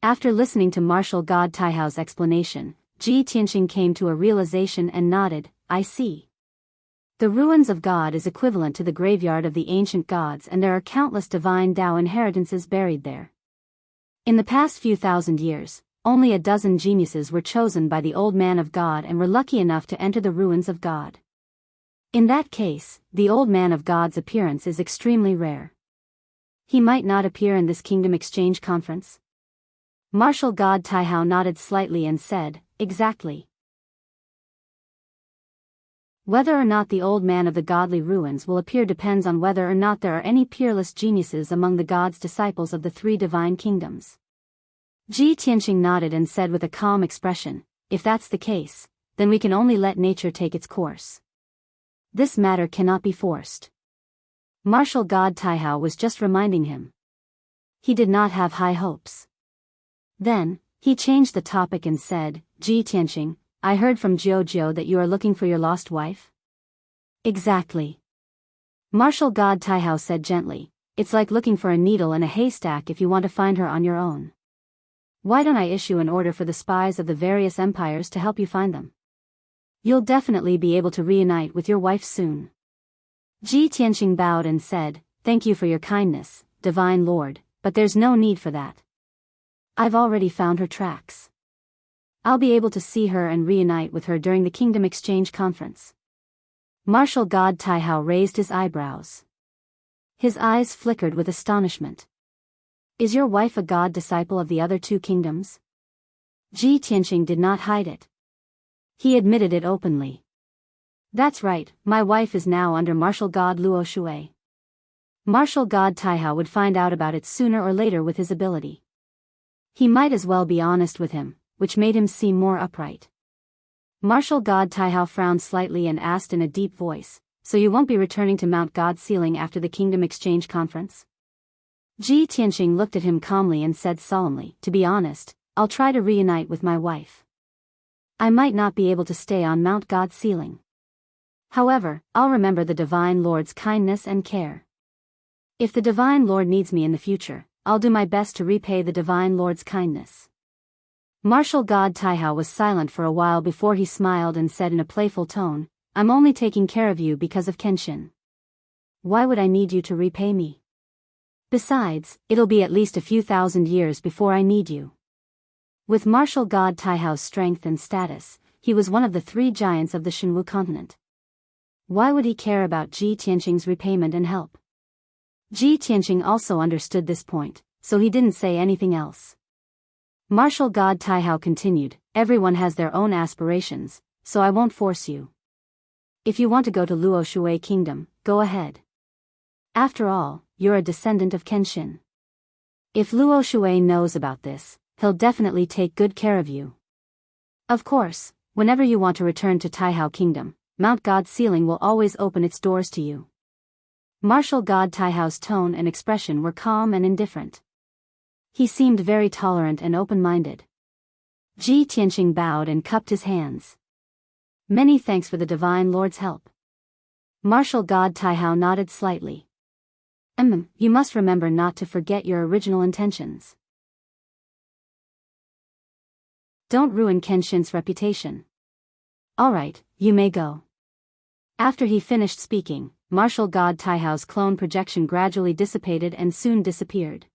After listening to martial god Taihao's explanation, Ji Tianxing came to a realization and nodded, "I see. The ruins of God is equivalent to the graveyard of the ancient gods, and there are countless divine Tao inheritances buried there. In the past few thousand years, only a dozen geniuses were chosen by the Old Man of God and were lucky enough to enter the ruins of God. In that case, the Old Man of God's appearance is extremely rare. He might not appear in this Kingdom Exchange Conference?" Martial God Taihao nodded slightly and said, "Exactly. Whether or not the Old Man of the godly ruins will appear depends on whether or not there are any peerless geniuses among the gods' disciples of the three divine kingdoms." Ji Tianxing nodded and said with a calm expression, "If that's the case, then we can only let nature take its course. This matter cannot be forced." Martial God Taihao was just reminding him. He did not have high hopes. Then, he changed the topic and said, "Ji Tianxing, I heard from Jiao that you are looking for your lost wife?" "Exactly." Martial God Taihao said gently, "It's like looking for a needle in a haystack if you want to find her on your own. Why don't I issue an order for the spies of the various empires to help you find them? You'll definitely be able to reunite with your wife soon." Ji Tianxing bowed and said, "Thank you for your kindness, Divine Lord, but there's no need for that. I've already found her tracks. I'll be able to see her and reunite with her during the Kingdom Exchange Conference." Martial God Taihao raised his eyebrows. His eyes flickered with astonishment. "Is your wife a god disciple of the other two kingdoms?" Ji Tianxing did not hide it. He admitted it openly. "That's right, my wife is now under martial god Luo Shui." Martial god Taihao would find out about it sooner or later with his ability. He might as well be honest with him, which made him seem more upright. Martial god Taihao frowned slightly and asked in a deep voice, "So you won't be returning to Mount God's Ceiling after the Kingdom Exchange Conference?" Ji Tianxing looked at him calmly and said solemnly, "To be honest, I'll try to reunite with my wife. I might not be able to stay on Mount God's Ceiling. However, I'll remember the Divine Lord's kindness and care. If the Divine Lord needs me in the future, I'll do my best to repay the Divine Lord's kindness." Martial God Taihao was silent for a while before he smiled and said in a playful tone, "I'm only taking care of you because of Kenshin. Why would I need you to repay me? Besides, it'll be at least a few thousand years before I need you." With martial God Taihao's strength and status, he was one of the three giants of the Shenwu continent. Why would he care about Ji Tianxing's repayment and help? Ji Tianxing also understood this point, so he didn't say anything else. Martial God Taihao continued, "Everyone has their own aspirations, so I won't force you. If you want to go to Luo Shui Kingdom, go ahead. After all, you're a descendant of Kenshin. If Luo Shui knows about this, he'll definitely take good care of you. Of course, whenever you want to return to Taihao Kingdom, Mount God's Ceiling will always open its doors to you." Martial God Taihao's tone and expression were calm and indifferent. He seemed very tolerant and open-minded. Ji Tianxing bowed and cupped his hands. "Many thanks for the Divine Lord's help." Martial God Taihao nodded slightly. You must remember not to forget your original intentions. Don't ruin Kenshin's reputation. Alright, you may go." After he finished speaking, Martial God Taihao's clone projection gradually dissipated and soon disappeared.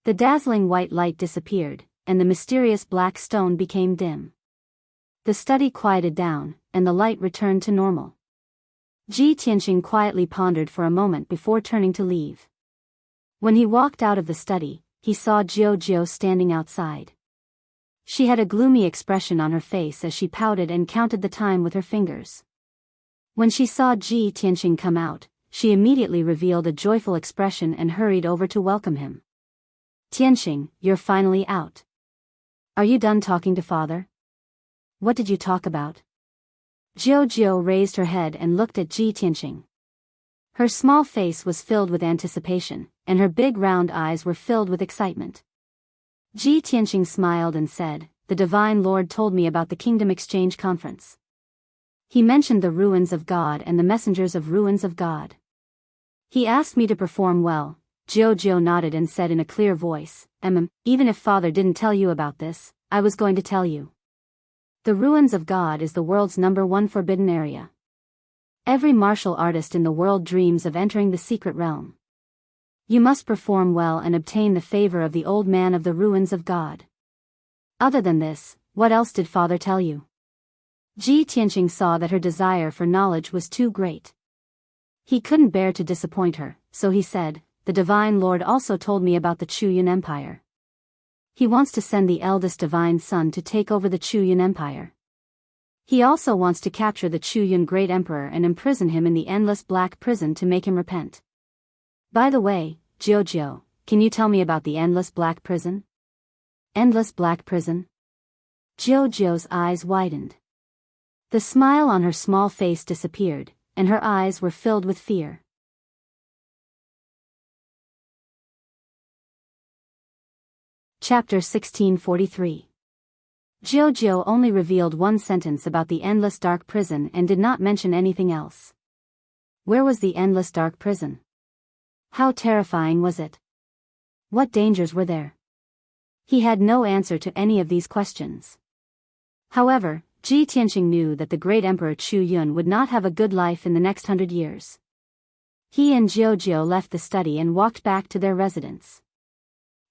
The dazzling white light disappeared, and the mysterious black stone became dim. The study quieted down, and the light returned to normal. Ji Tianqing quietly pondered for a moment before turning to leave. When he walked out of the study, he saw Jiao standing outside. She had a gloomy expression on her face as she pouted and counted the time with her fingers. When she saw Ji Tianqing come out, she immediately revealed a joyful expression and hurried over to welcome him. "Tianqing, you're finally out. Are you done talking to father? What did you talk about?" Jiao raised her head and looked at Ji Tianqing. Her small face was filled with anticipation, and her big round eyes were filled with excitement. Ji Tianqing smiled and said, "The Divine Lord told me about the Kingdom Exchange Conference. He mentioned the ruins of God and the messengers of ruins of God. He asked me to perform well." Jiao nodded and said in a clear voice, "Even if father didn't tell you about this, I was going to tell you. The ruins of God is the world's #1 forbidden area. Every martial artist in the world dreams of entering the secret realm. You must perform well and obtain the favor of the old man of the ruins of God. Other than this, what else did father tell you?" Ji Tianqing saw that her desire for knowledge was too great. He couldn't bear to disappoint her, so he said, "The Divine Lord also told me about the Chuyun Empire. He wants to send the eldest divine son to take over the Chuyun Empire. He also wants to capture the Chuyun Great Emperor and imprison him in the endless black prison to make him repent. By the way, Jiao, can you tell me about the endless black prison?" "Endless black prison?" Jiao's eyes widened. The smile on her small face disappeared, and her eyes were filled with fear. Chapter 1643. Jiao only revealed one sentence about the endless dark prison and did not mention anything else. Where was the endless dark prison? How terrifying was it? What dangers were there? He had no answer to any of these questions. However, Ji Tianqing knew that the great Emperor Chuyun would not have a good life in the next 100 years. He and Jiao left the study and walked back to their residence.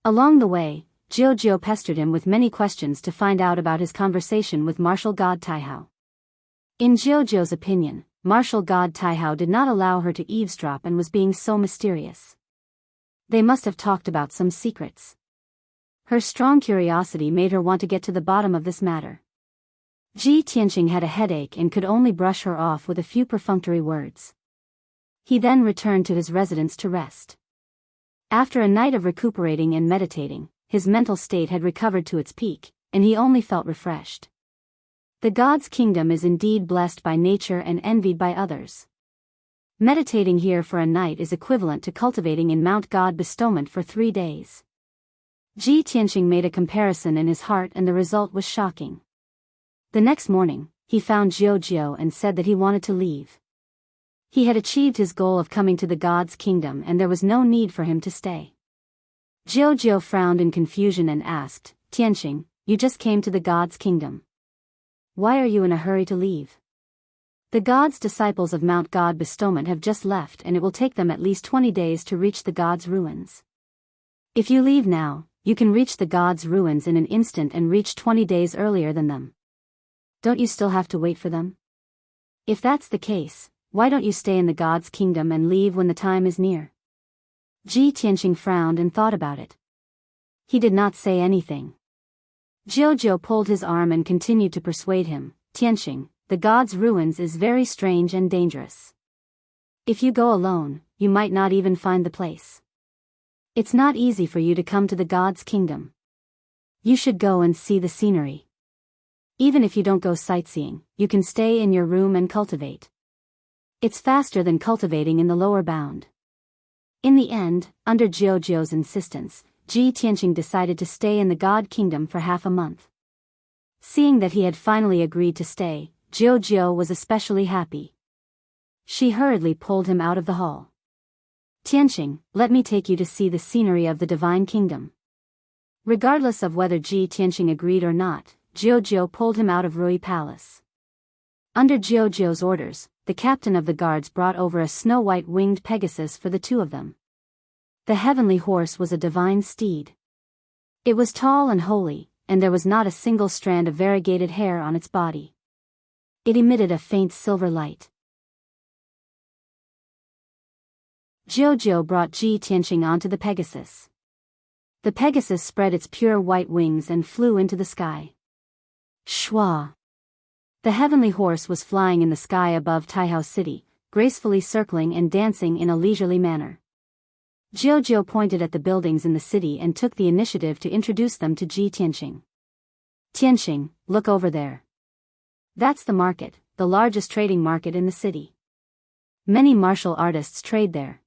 Along the way, Jiao pestered him with many questions to find out about his conversation with martial god Taihao. In Jiao's opinion, martial god Taihao did not allow her to eavesdrop and was being so mysterious. They must have talked about some secrets. Her strong curiosity made her want to get to the bottom of this matter. Ji Tianqing had a headache and could only brush her off with a few perfunctory words. He then returned to his residence to rest. After a night of recuperating and meditating, his mental state had recovered to its peak, and he only felt refreshed. The God's kingdom is indeed blessed by nature and envied by others. Meditating here for a night is equivalent to cultivating in Mount God bestowment for 3 days. Ji Tianqing made a comparison in his heart and the result was shocking. The next morning, he found Jiao and said that he wanted to leave. He had achieved his goal of coming to the God's kingdom and there was no need for him to stay. Jiao frowned in confusion and asked, "Tianqing, you just came to the God's kingdom. Why are you in a hurry to leave? The God's disciples of Mount God bestowment have just left and it will take them at least 20 days to reach the God's ruins. If you leave now, you can reach the God's ruins in an instant and reach 20 days earlier than them. Don't you still have to wait for them? If that's the case, why don't you stay in the God's kingdom and leave when the time is near?" Ji Tianqing frowned and thought about it. He did not say anything. Jiao pulled his arm and continued to persuade him, "Tianqing, the God's ruins is very strange and dangerous. If you go alone, you might not even find the place. It's not easy for you to come to the God's kingdom. You should go and see the scenery. Even if you don't go sightseeing, you can stay in your room and cultivate. It's faster than cultivating in the lower bound." In the end, under Jiao's insistence, Ji Tianqing decided to stay in the God Kingdom for half a month. Seeing that he had finally agreed to stay, Jiao was especially happy. She hurriedly pulled him out of the hall. "Tianqing, let me take you to see the scenery of the Divine Kingdom." Regardless of whether Ji Tianqing agreed or not, Jiao pulled him out of Rui Palace. Under Jiao's orders, the captain of the guards brought over a snow-white winged Pegasus for the two of them. The heavenly horse was a divine steed. It was tall and holy, and there was not a single strand of variegated hair on its body. It emitted a faint silver light. Jiao brought Ji Tianqing onto the Pegasus. The Pegasus spread its pure white wings and flew into the sky. Shwa! The heavenly horse was flying in the sky above Taihao City, gracefully circling and dancing in a leisurely manner. Jiao pointed at the buildings in the city and took the initiative to introduce them to Ji Tianqing. Tianqing, look over there. That's the market, the largest trading market in the city. Many martial artists trade there.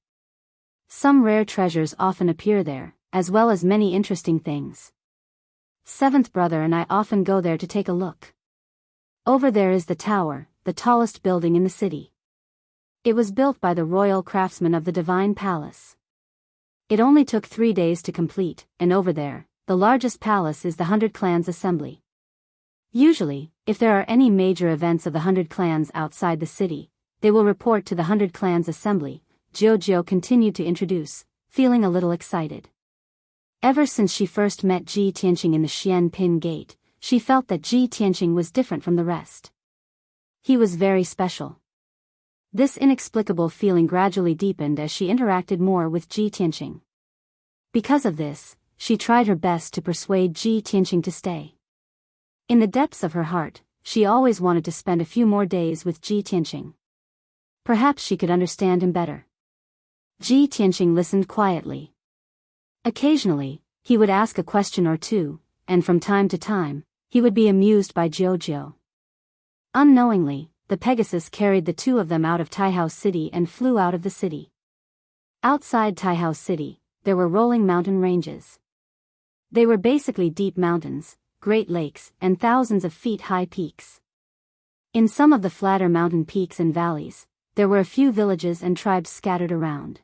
Some rare treasures often appear there, as well as many interesting things. Seventh brother and I often go there to take a look. Over there is the tower, the tallest building in the city. It was built by the royal craftsmen of the Divine Palace. It only took 3 days to complete, and over there, the largest palace is the 100 Clans Assembly. Usually, if there are any major events of the 100 Clans outside the city, they will report to the 100 Clans Assembly, Jiao continued to introduce, feeling a little excited. Ever since she first met Ji Tianqing in the Xian Pin Gate, she felt that Ji Tianqing was different from the rest. He was very special. This inexplicable feeling gradually deepened as she interacted more with Ji Tianqing. Because of this, she tried her best to persuade Ji Tianqing to stay. In the depths of her heart, she always wanted to spend a few more days with Ji Tianqing. Perhaps she could understand him better. Ji Tianqing listened quietly. Occasionally, he would ask a question or two, and from time to time, he would be amused by Jiao. Unknowingly, the Pegasus carried the two of them out of Taihao City and flew out of the city. Outside Taihao City, there were rolling mountain ranges. They were basically deep mountains, great lakes, and thousands of feet high peaks. In some of the flatter mountain peaks and valleys, there were a few villages and tribes scattered around.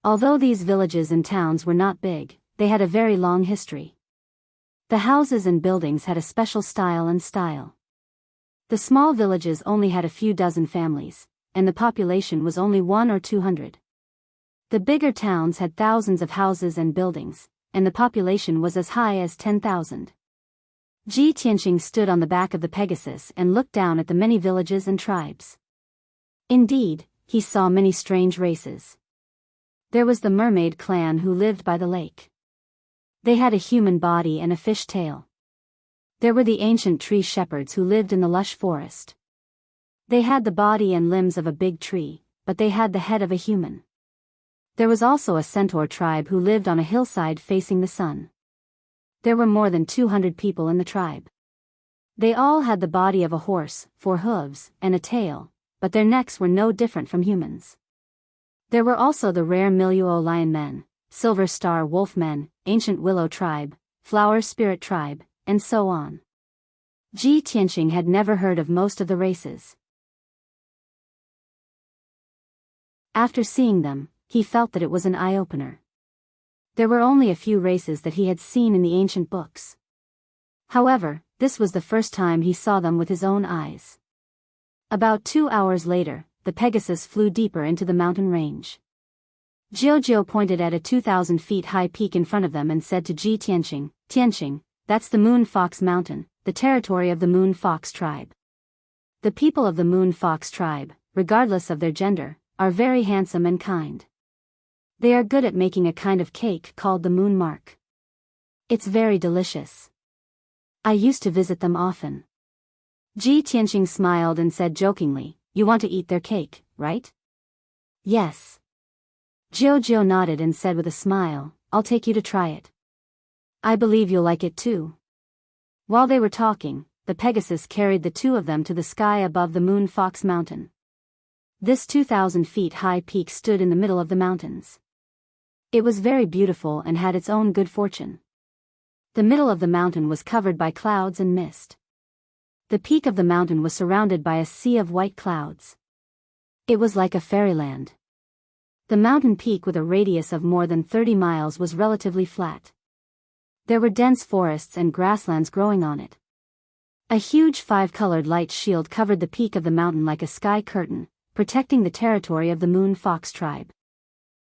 Although these villages and towns were not big, they had a very long history. The houses and buildings had a special style. The small villages only had a few dozen families, and the population was only 100 or 200. The bigger towns had thousands of houses and buildings, and the population was as high as 10,000. Ji Tianqing stood on the back of the Pegasus and looked down at the many villages and tribes. Indeed, he saw many strange races. There was the mermaid clan who lived by the lake. They had a human body and a fish tail. There were the ancient tree shepherds who lived in the lush forest. They had the body and limbs of a big tree, but they had the head of a human. There was also a centaur tribe who lived on a hillside facing the sun. There were more than 200 people in the tribe. They all had the body of a horse, 4 hooves, and a tail, but their necks were no different from humans. There were also the rare Miluo lion men, silver star wolf men, ancient willow tribe, flower spirit tribe, and so on. Ji Tianqing had never heard of most of the races. After seeing them, he felt that it was an eye-opener. There were only a few races that he had seen in the ancient books. However, this was the first time he saw them with his own eyes. About 2 hours later, the Pegasus flew deeper into the mountain range. Jiao pointed at a 2,000 feet high peak in front of them and said to Ji Tianqing, "Tianqing, that's the Moon Fox Mountain, the territory of the Moon Fox tribe. The people of the Moon Fox tribe, regardless of their gender, are very handsome and kind. They are good at making a kind of cake called the moon mark. It's very delicious. I used to visit them often." Ji Tianqing smiled and said jokingly, "You want to eat their cake, right?" "Yes." Jiao nodded and said with a smile, "I'll take you to try it. I believe you'll like it too." While they were talking, the Pegasus carried the two of them to the sky above the Moon Fox Mountain. This 2,000 feet high peak stood in the middle of the mountains. It was very beautiful and had its own good fortune. The middle of the mountain was covered by clouds and mist. The peak of the mountain was surrounded by a sea of white clouds. It was like a fairyland. The mountain peak with a radius of more than 30 miles was relatively flat. There were dense forests and grasslands growing on it. A huge 5-colored light shield covered the peak of the mountain like a sky curtain, protecting the territory of the Moon Fox tribe.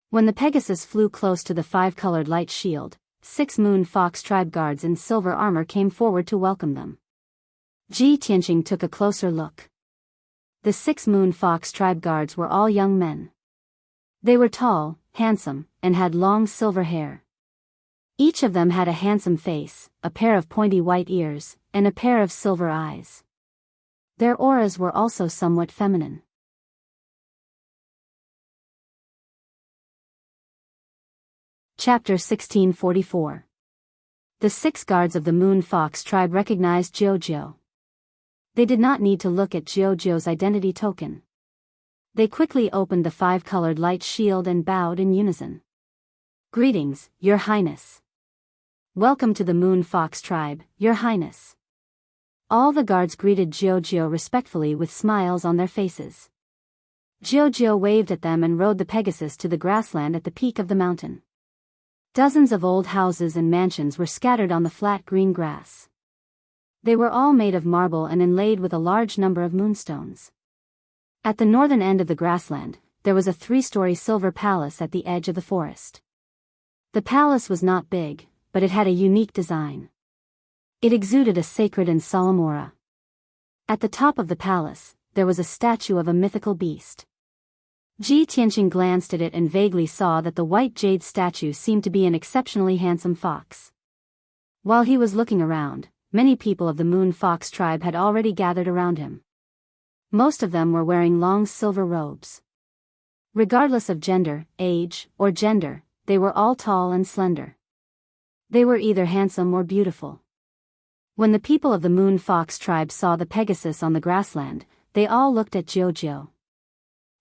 When the Pegasus flew close to the 5-colored light shield, 6 Moon Fox tribe guards in silver armor came forward to welcome them. Ji Tianqing took a closer look. The 6 Moon Fox tribe guards were all young men. They were tall, handsome, and had long silver hair. Each of them had a handsome face, a pair of pointy white ears, and a pair of silver eyes. Their auras were also somewhat feminine. Chapter 1644. The 6 guards of the Moon Fox tribe recognized Jiao. They did not need to look at Jiao's identity token. They quickly opened the 5-colored light shield and bowed in unison. "Greetings, Your Highness. Welcome to the Moon Fox tribe, Your Highness." All the guards greeted Jiao respectfully with smiles on their faces. Jiao waved at them and rode the Pegasus to the grassland at the peak of the mountain. Dozens of old houses and mansions were scattered on the flat green grass. They were all made of marble and inlaid with a large number of moonstones. At the northern end of the grassland, there was a 3-story silver palace at the edge of the forest. The palace was not big, but it had a unique design. It exuded a sacred and solemn aura. At the top of the palace, there was a statue of a mythical beast. Ji Tianqing glanced at it and vaguely saw that the white jade statue seemed to be an exceptionally handsome fox. While he was looking around, many people of the Moon Fox tribe had already gathered around him. Most of them were wearing long silver robes. Regardless of gender, age, or gender, they were all tall and slender. They were either handsome or beautiful. When the people of the Moon Fox tribe saw the Pegasus on the grassland, they all looked at Jiao.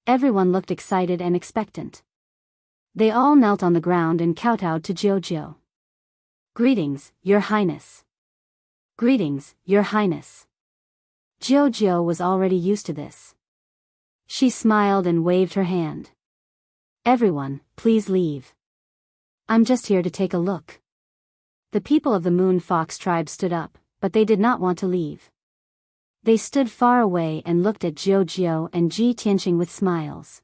Everyone looked excited and expectant. They all knelt on the ground and kowtowed to Jiao. "Greetings, Your Highness. Greetings, Your Highness." Jiao was already used to this. She smiled and waved her hand. "Everyone, please leave. I'm just here to take a look." The people of the Moon Fox tribe stood up, but they did not want to leave. They stood far away and looked at Jiao and Ji Tianqing with smiles.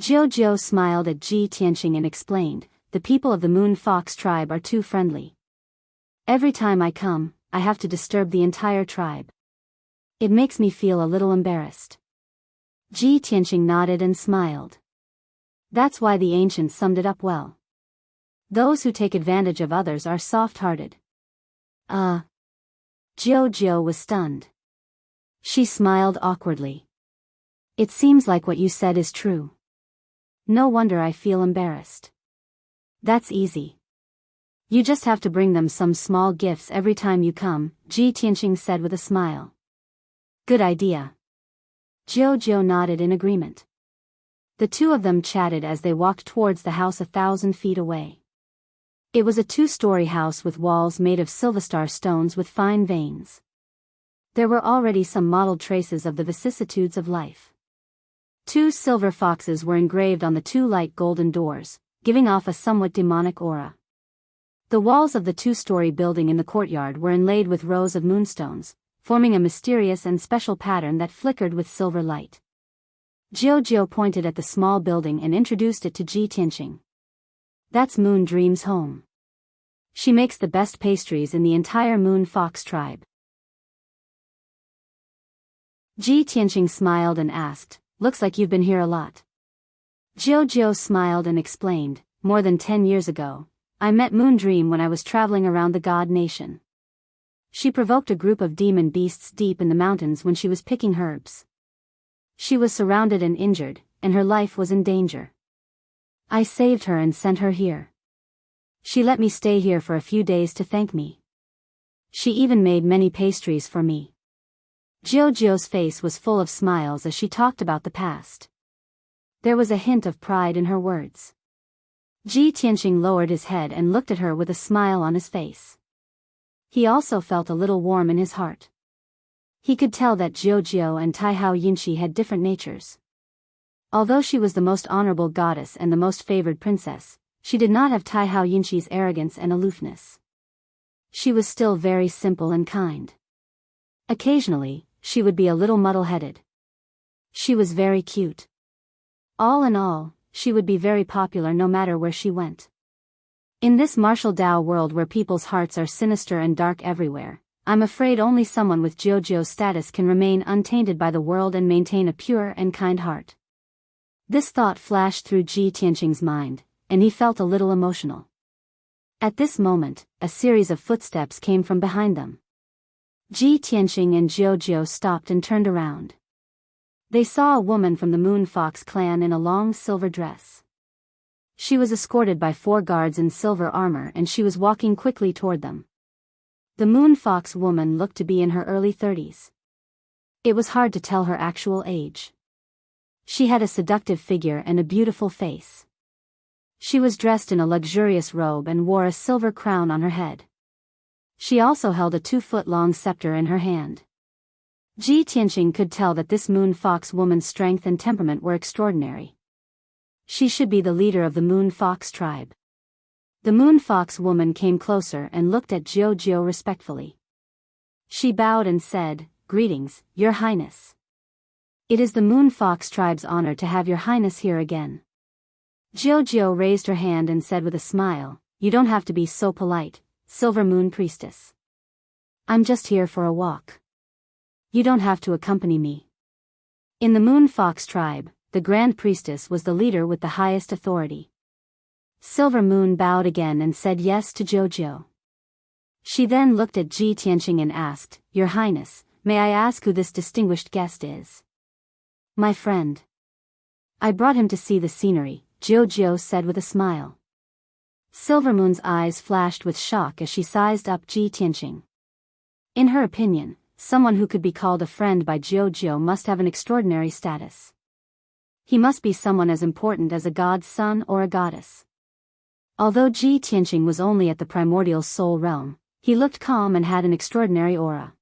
Jiao smiled at Ji Tianqing and explained, "The people of the Moon Fox tribe are too friendly. Every time I come, I have to disturb the entire tribe. It makes me feel a little embarrassed." Ji Tianqing nodded and smiled. That's why the ancients summed it up well. Those who take advantage of others are soft-hearted. Jiao was stunned. She smiled awkwardly. "It seems like what you said is true. No wonder I feel embarrassed." "That's easy. You just have to bring them some small gifts every time you come," Ji Tianqing said with a smile. "Good idea." Jiao nodded in agreement. The two of them chatted as they walked towards the house 1,000 feet away. It was a 2-story house with walls made of silverstar stones with fine veins. There were already some mottled traces of the vicissitudes of life. 2 silver foxes were engraved on the 2 light golden doors, giving off a somewhat demonic aura. The walls of the 2-story building in the courtyard were inlaid with rows of moonstones, forming a mysterious and special pattern that flickered with silver light. Jiao pointed at the small building and introduced it to Ji Tianqing. "That's Moon Dream's home. She makes the best pastries in the entire Moon Fox tribe." Ji Tianqing smiled and asked, "Looks like you've been here a lot." Jiao smiled and explained, "More than 10 years ago, I met Moon Dream when I was traveling around the God Nation. She provoked a group of demon beasts deep in the mountains when she was picking herbs. She was surrounded and injured, and her life was in danger. I saved her and sent her here. She let me stay here for a few days to thank me. She even made many pastries for me." Jiao's face was full of smiles as she talked about the past. There was a hint of pride in her words. Ji Tianqing lowered his head and looked at her with a smile on his face. He also felt a little warm in his heart. He could tell that Jiao and Taihao Yinshi had different natures. Although she was the most honorable goddess and the most favored princess, she did not have Taihao Yinshi's arrogance and aloofness. She was still very simple and kind. Occasionally, she would be a little muddle-headed. She was very cute. All in all, she would be very popular no matter where she went. In this martial Tao world where people's hearts are sinister and dark everywhere, I'm afraid only someone with Jiujiu's status can remain untainted by the world and maintain a pure and kind heart. This thought flashed through Ji Tianqing's mind, and he felt a little emotional. At this moment, a series of footsteps came from behind them. Ji Tianqing and Jiujiu stopped and turned around. They saw a woman from the Moon Fox clan in a long silver dress. She was escorted by 4 guards in silver armor and she was walking quickly toward them. The Moon Fox woman looked to be in her early 30s. It was hard to tell her actual age. She had a seductive figure and a beautiful face. She was dressed in a luxurious robe and wore a silver crown on her head. She also held a 2-foot-long scepter in her hand. Ji Tianqing could tell that this Moon Fox woman's strength and temperament were extraordinary. She should be the leader of the Moon Fox tribe. The Moon Fox woman came closer and looked at Jiujiu respectfully. She bowed and said, "Greetings, Your Highness. It is the Moon Fox tribe's honor to have Your Highness here again." Jiujiu raised her hand and said with a smile, "You don't have to be so polite, Silver Moon Priestess. I'm just here for a walk. You don't have to accompany me." In the Moon Fox tribe, the Grand Priestess was the leader with the highest authority. Silver Moon bowed again and said yes to Jiujiu. She then looked at Ji Tianqing and asked, "Your Highness, may I ask who this distinguished guest is?" "My friend. I brought him to see the scenery," Jiujiu said with a smile. Silver Moon's eyes flashed with shock as she sized up Ji Tianqing. In her opinion, someone who could be called a friend by Jiujiu must have an extraordinary status. He must be someone as important as a god's son or a goddess. Although Ji Tianqing was only at the primordial soul realm, he looked calm and had an extraordinary aura.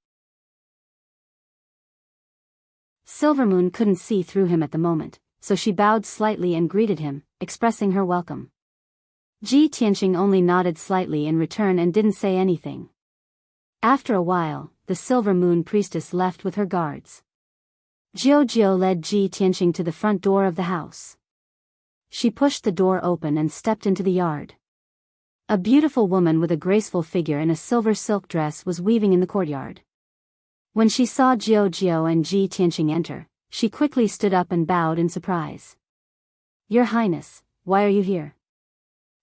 Silver Moon couldn't see through him at the moment, so she bowed slightly and greeted him, expressing her welcome. Ji Tianqing only nodded slightly in return and didn't say anything. After a while, the Silver Moon Priestess left with her guards. Jiujiu led Ji Tianqing to the front door of the house. She pushed the door open and stepped into the yard. A beautiful woman with a graceful figure in a silver silk dress was weaving in the courtyard. When she saw Jiujiu and Ji Tianqing enter, she quickly stood up and bowed in surprise. "Your Highness, why are you here?"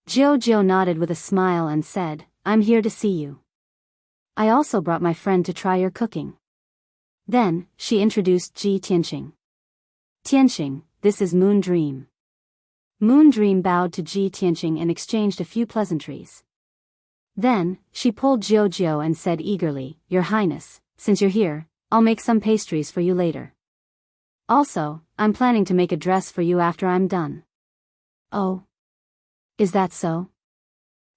Jiujiu nodded with a smile and said, "I'm here to see you. I also brought my friend to try your cooking." Then, she introduced Ji Tianqing. "Tianqing, this is Moon Dream." Moon Dream bowed to Ji Tianqing and exchanged a few pleasantries. Then, she pulled Jiujiu and said eagerly, "Your Highness, since you're here, I'll make some pastries for you later. Also, I'm planning to make a dress for you after I'm done." "Oh? Is that so?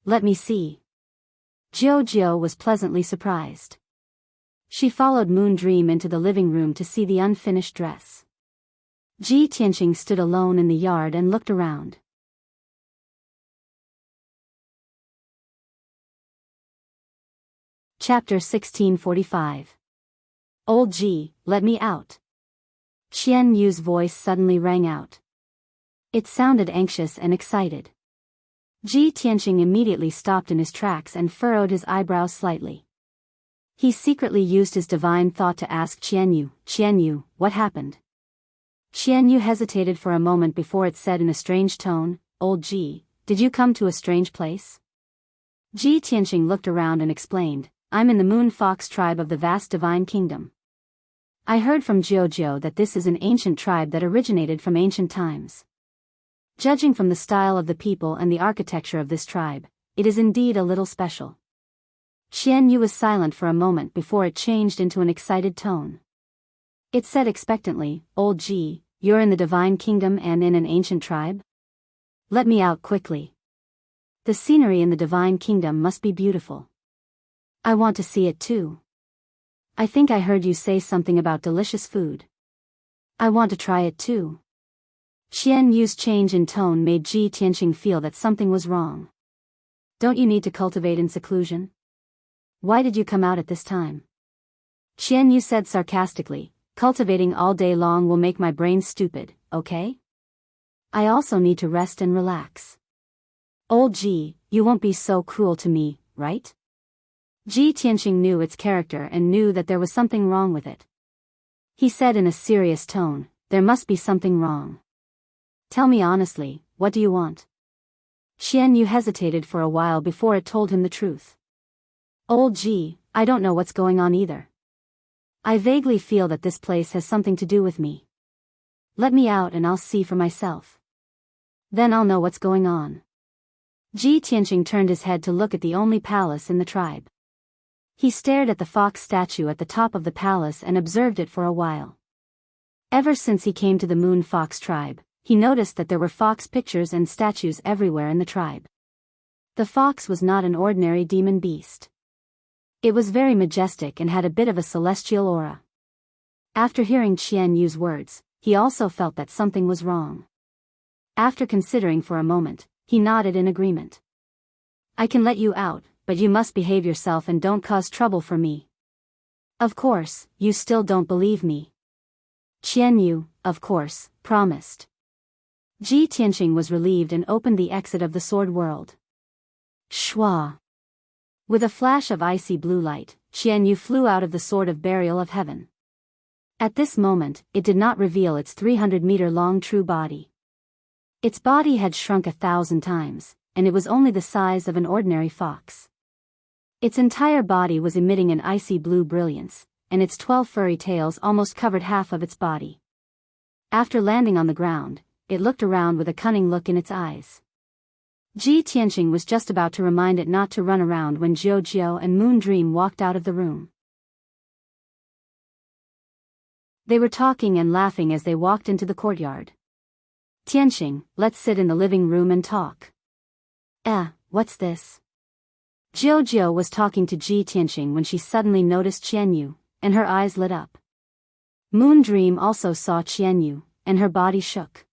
Let me see." Jiujiu was pleasantly surprised. She followed Moon Dream into the living room to see the unfinished dress. Ji Tianqing stood alone in the yard and looked around. Chapter 1645. "Old Ji, let me out." Qian Yu's voice suddenly rang out. It sounded anxious and excited. Ji Tianqing immediately stopped in his tracks and furrowed his eyebrows slightly. He secretly used his divine thought to ask Qian Yu, what happened? Qian Yu hesitated for a moment before it said in a strange tone, "Old Ji, did you come to a strange place?" Ji Tianqing looked around and explained, "I'm in the Moon Fox tribe of the vast divine kingdom. I heard from Jiujiu that this is an ancient tribe that originated from ancient times. Judging from the style of the people and the architecture of this tribe, it is indeed a little special." Qian Yu was silent for a moment before it changed into an excited tone. It said expectantly, "Old Ji, you're in the divine kingdom and in an ancient tribe? Let me out quickly. The scenery in the divine kingdom must be beautiful. I want to see it too. I think I heard you say something about delicious food. I want to try it too." Qian Yu's change in tone made Ji Tianqing feel that something was wrong. "Don't you need to cultivate in seclusion? Why did you come out at this time?" Qian Yu said sarcastically, "Cultivating all day long will make my brain stupid, okay? I also need to rest and relax. Old Ji, you won't be so cruel to me, right? Ji Tianqing knew its character and knew that there was something wrong with it. He said in a serious tone, there must be something wrong. Tell me honestly, what do you want? Xian Yu hesitated for a while before it told him the truth. Old Ji, I don't know what's going on either. I vaguely feel that this place has something to do with me. Let me out and I'll see for myself. Then I'll know what's going on. Ji Tianqing turned his head to look at the only palace in the tribe. He stared at the fox statue at the top of the palace and observed it for a while. Ever since he came to the Moon Fox tribe, he noticed that there were fox pictures and statues everywhere in the tribe. The fox was not an ordinary demon beast. It was very majestic and had a bit of a celestial aura. After hearing Qian Yu's words, he also felt that something was wrong. After considering for a moment, he nodded in agreement. I can let you out, but you must behave yourself and don't cause trouble for me. Of course, you still don't believe me. Qian Yu, of course, promised. Ji Tianqing was relieved and opened the exit of the sword world. Shwa. With a flash of icy blue light, Qian Yu flew out of the sword of burial of heaven. At this moment, it did not reveal its 300-meter-long true body. Its body had shrunk 1,000 times, and it was only the size of an ordinary fox. Its entire body was emitting an icy blue brilliance, and its 12 furry tails almost covered half of its body. After landing on the ground, it looked around with a cunning look in its eyes. Ji Tianqing was just about to remind it not to run around when Jiao and Moon Dream walked out of the room. They were talking and laughing as they walked into the courtyard. Tianqing, let's sit in the living room and talk. What's this? Jiao was talking to Ji Tianqing when she suddenly noticed Qian Yu, and her eyes lit up. Moon Dream also saw Qian Yu, and her body shook.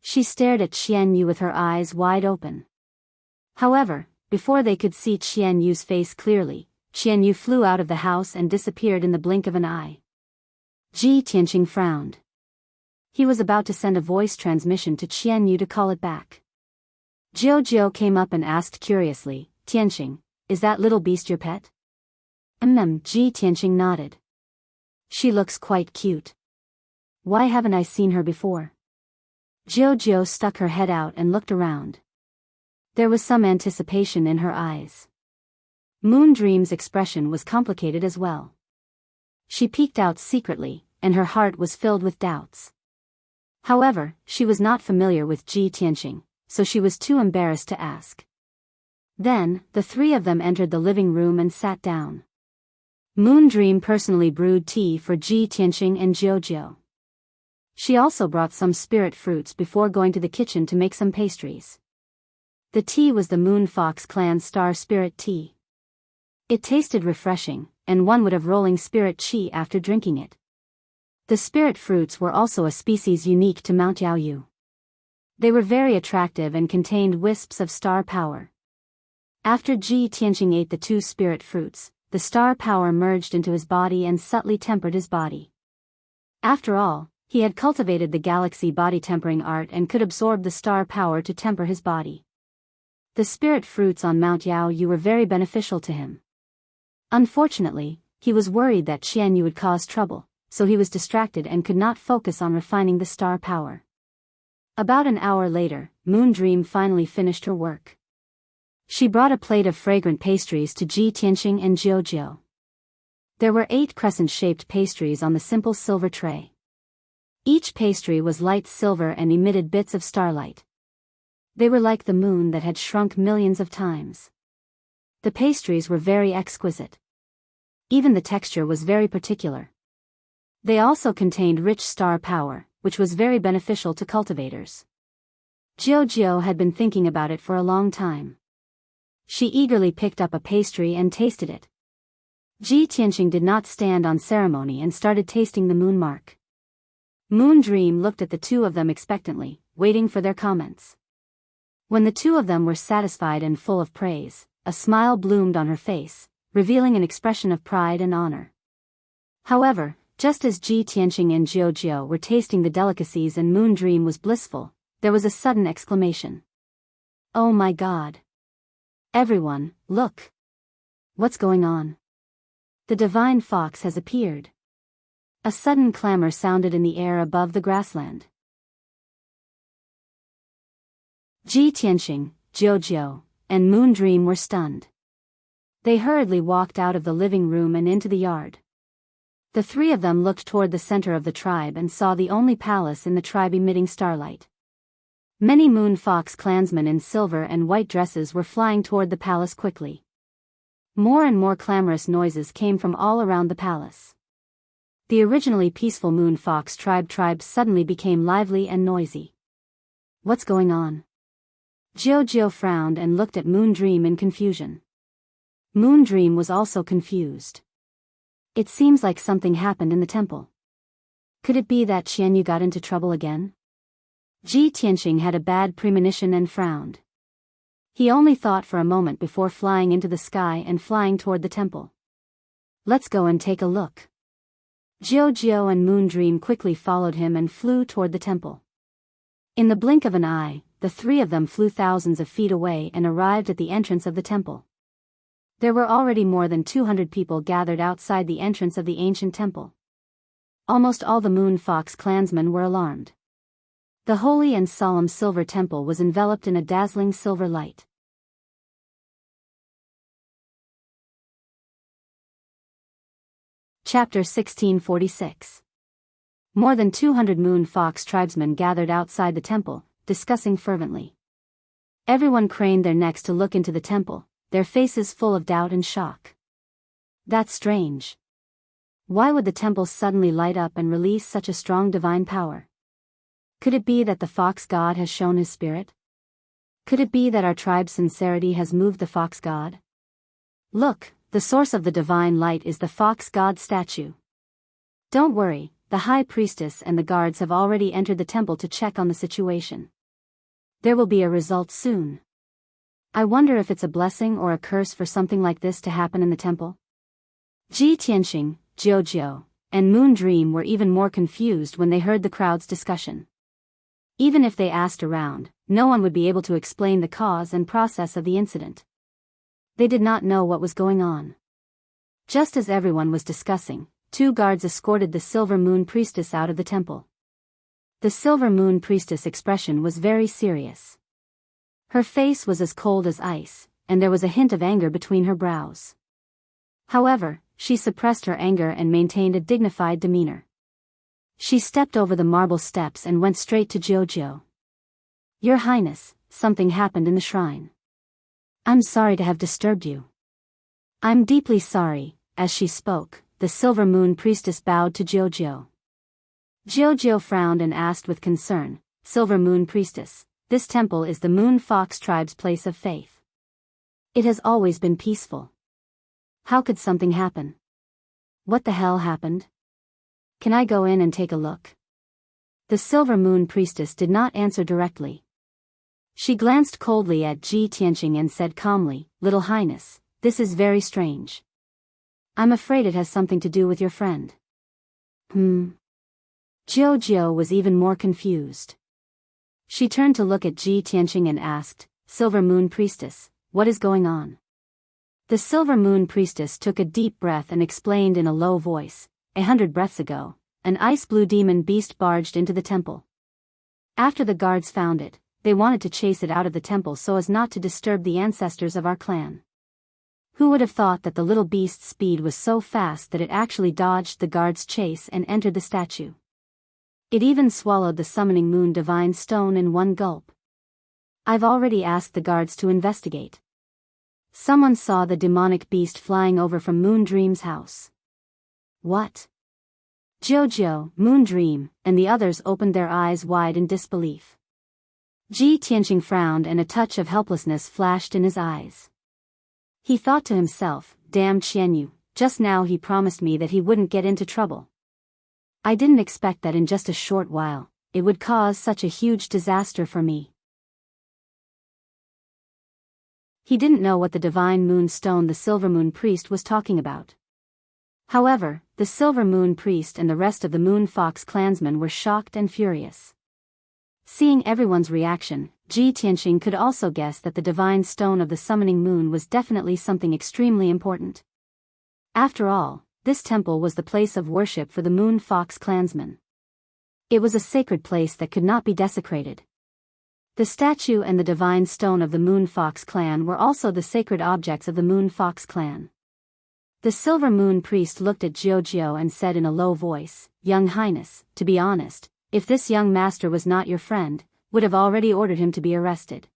She stared at Qian Yu with her eyes wide open. However, before they could see Qian Yu's face clearly, Qian Yu flew out of the house and disappeared in the blink of an eye. Ji Tianqing frowned. He was about to send a voice transmission to Qian Yu to call it back. Jiao came up and asked curiously, Tianqing, is that little beast your pet? Ji Tianqing nodded. She looks quite cute. Why haven't I seen her before? Jiao stuck her head out and looked around. There was some anticipation in her eyes. Moon Dream's expression was complicated as well. She peeked out secretly, and her heart was filled with doubts. However, she was not familiar with Ji Tianqing, so she was too embarrassed to ask. Then, the three of them entered the living room and sat down. Moon Dream personally brewed tea for Ji Tianqing and Jiao. She also brought some spirit fruits before going to the kitchen to make some pastries. The tea was the Moon Fox Clan Star Spirit Tea. It tasted refreshing, and one would have rolling spirit chi after drinking it. The spirit fruits were also a species unique to Mount Yaoyu. They were very attractive and contained wisps of star power. After Ji Tianqing ate the 2 spirit fruits, the star power merged into his body and subtly tempered his body. After all, he had cultivated the galaxy body tempering art and could absorb the star power to temper his body. The spirit fruits on Mount Yaoyu were very beneficial to him. Unfortunately, he was worried that Qian Yu would cause trouble, so he was distracted and could not focus on refining the star power. About an hour later, Moon Dream finally finished her work. She brought a plate of fragrant pastries to Ji Tianqing and Jiao. There were 8 crescent-shaped pastries on the simple silver tray. Each pastry was light silver and emitted bits of starlight. They were like the moon that had shrunk millions of times. The pastries were very exquisite. Even the texture was very particular. They also contained rich star power, which was very beneficial to cultivators. Jiao had been thinking about it for a long time. She eagerly picked up a pastry and tasted it. Ji Tianqing did not stand on ceremony and started tasting the moon mark. Moon Dream looked at the 2 of them expectantly, waiting for their comments. When the 2 of them were satisfied and full of praise, a smile bloomed on her face, revealing an expression of pride and honor. However, just as Ji Tianqing and Jiao were tasting the delicacies and Moon Dream was blissful, there was a sudden exclamation. Oh my God! Everyone, look! What's going on? The divine fox has appeared. A sudden clamor sounded in the air above the grassland. Ji Tianxing, Jiao, and Moon Dream were stunned. They hurriedly walked out of the living room and into the yard. The three of them looked toward the center of the tribe and saw the only palace in the tribe emitting starlight. Many Moon Fox clansmen in silver and white dresses were flying toward the palace quickly. More and more clamorous noises came from all around the palace. The originally peaceful Moon Fox tribe suddenly became lively and noisy. What's going on? Jiao frowned and looked at Moon Dream in confusion. Moon Dream was also confused. It seems like something happened in the temple. Could it be that Qianyu got into trouble again? Ji Tianxing had a bad premonition and frowned. He only thought for a moment before flying into the sky and flying toward the temple. Let's go and take a look. Jiao and Moon Dream quickly followed him and flew toward the temple. In the blink of an eye, the three of them flew thousands of feet away and arrived at the entrance of the temple. There were already more than 200 people gathered outside the entrance of the ancient temple. Almost all the Moon Fox clansmen were alarmed. The holy and solemn silver temple was enveloped in a dazzling silver light. Chapter 1646. More than 200 Moon Fox tribesmen gathered outside the temple, discussing fervently. Everyone craned their necks to look into the temple, their faces full of doubt and shock. That's strange. Why would the temple suddenly light up and release such a strong divine power? Could it be that the fox god has shown his spirit? Could it be that our tribe's sincerity has moved the fox god? Look, the source of the divine light is the fox god statue. Don't worry, the high priestess and the guards have already entered the temple to check on the situation. There will be a result soon. I wonder if it's a blessing or a curse for something like this to happen in the temple? Ji Tianxing, Jiao, and Moon Dream were even more confused when they heard the crowd's discussion. Even if they asked around, no one would be able to explain the cause and process of the incident. They did not know what was going on. Just as everyone was discussing, two guards escorted the Silver Moon Priestess out of the temple. The Silver Moon Priestess' expression was very serious. Her face was as cold as ice, and there was a hint of anger between her brows. However, she suppressed her anger and maintained a dignified demeanor. She stepped over the marble steps and went straight to Jiao. Your Highness, something happened in the shrine. I'm sorry to have disturbed you. I'm deeply sorry. As she spoke, the Silver Moon Priestess bowed to Jiao. Jiao frowned and asked with concern, Silver Moon Priestess, this temple is the Moon Fox tribe's place of faith. It has always been peaceful. How could something happen? What the hell happened? Can I go in and take a look? The Silver Moon Priestess did not answer directly. She glanced coldly at Ji Tianxing and said calmly, Little Highness, this is very strange. I'm afraid it has something to do with your friend. Jiao was even more confused. She turned to look at Ji Tianxing and asked, Silver Moon Priestess, what is going on? The Silver Moon Priestess took a deep breath and explained in a low voice, 100 breaths ago, an ice-blue demon beast barged into the temple. After the guards found it, they wanted to chase it out of the temple so as not to disturb the ancestors of our clan. Who would have thought that the little beast's speed was so fast that it actually dodged the guards' chase and entered the statue? It even swallowed the summoning moon divine stone in one gulp. I've already asked the guards to investigate. Someone saw the demonic beast flying over from Moon Dream's house. What? Jiao, Moon Dream, and the others opened their eyes wide in disbelief. Ji Tianxing frowned and a touch of helplessness flashed in his eyes. He thought to himself, damn Qianyu, just now he promised me that he wouldn't get into trouble. I didn't expect that in just a short while, it would cause such a huge disaster for me. He didn't know what the divine moon stone the Silver Moon Priest was talking about. However, the Silver Moon Priest and the rest of the Moon Fox clansmen were shocked and furious. Seeing everyone's reaction, Ji Tianqing could also guess that the divine stone of the summoning moon was definitely something extremely important. After all, this temple was the place of worship for the Moon Fox clansmen. It was a sacred place that could not be desecrated. The statue and the divine stone of the Moon Fox clan were also the sacred objects of the Moon Fox clan. The Silver Moon priest looked at Jiao and said in a low voice, "Young Highness, to be honest, if this young master was not your friend, would have already ordered him to be arrested.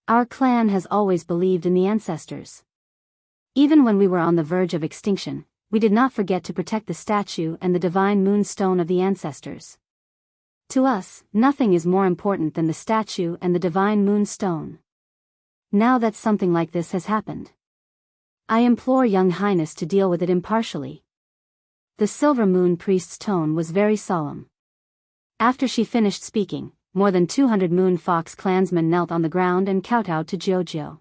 Our clan has always believed in the ancestors. Even when we were on the verge of extinction, we did not forget to protect the statue and the divine moonstone of the ancestors. To us, nothing is more important than the statue and the divine moonstone. Now that something like this has happened, I implore Young Highness to deal with it impartially." The Silver Moon priest's tone was very solemn. After she finished speaking, more than 200 Moon Fox clansmen knelt on the ground and kowtowed to Jiao.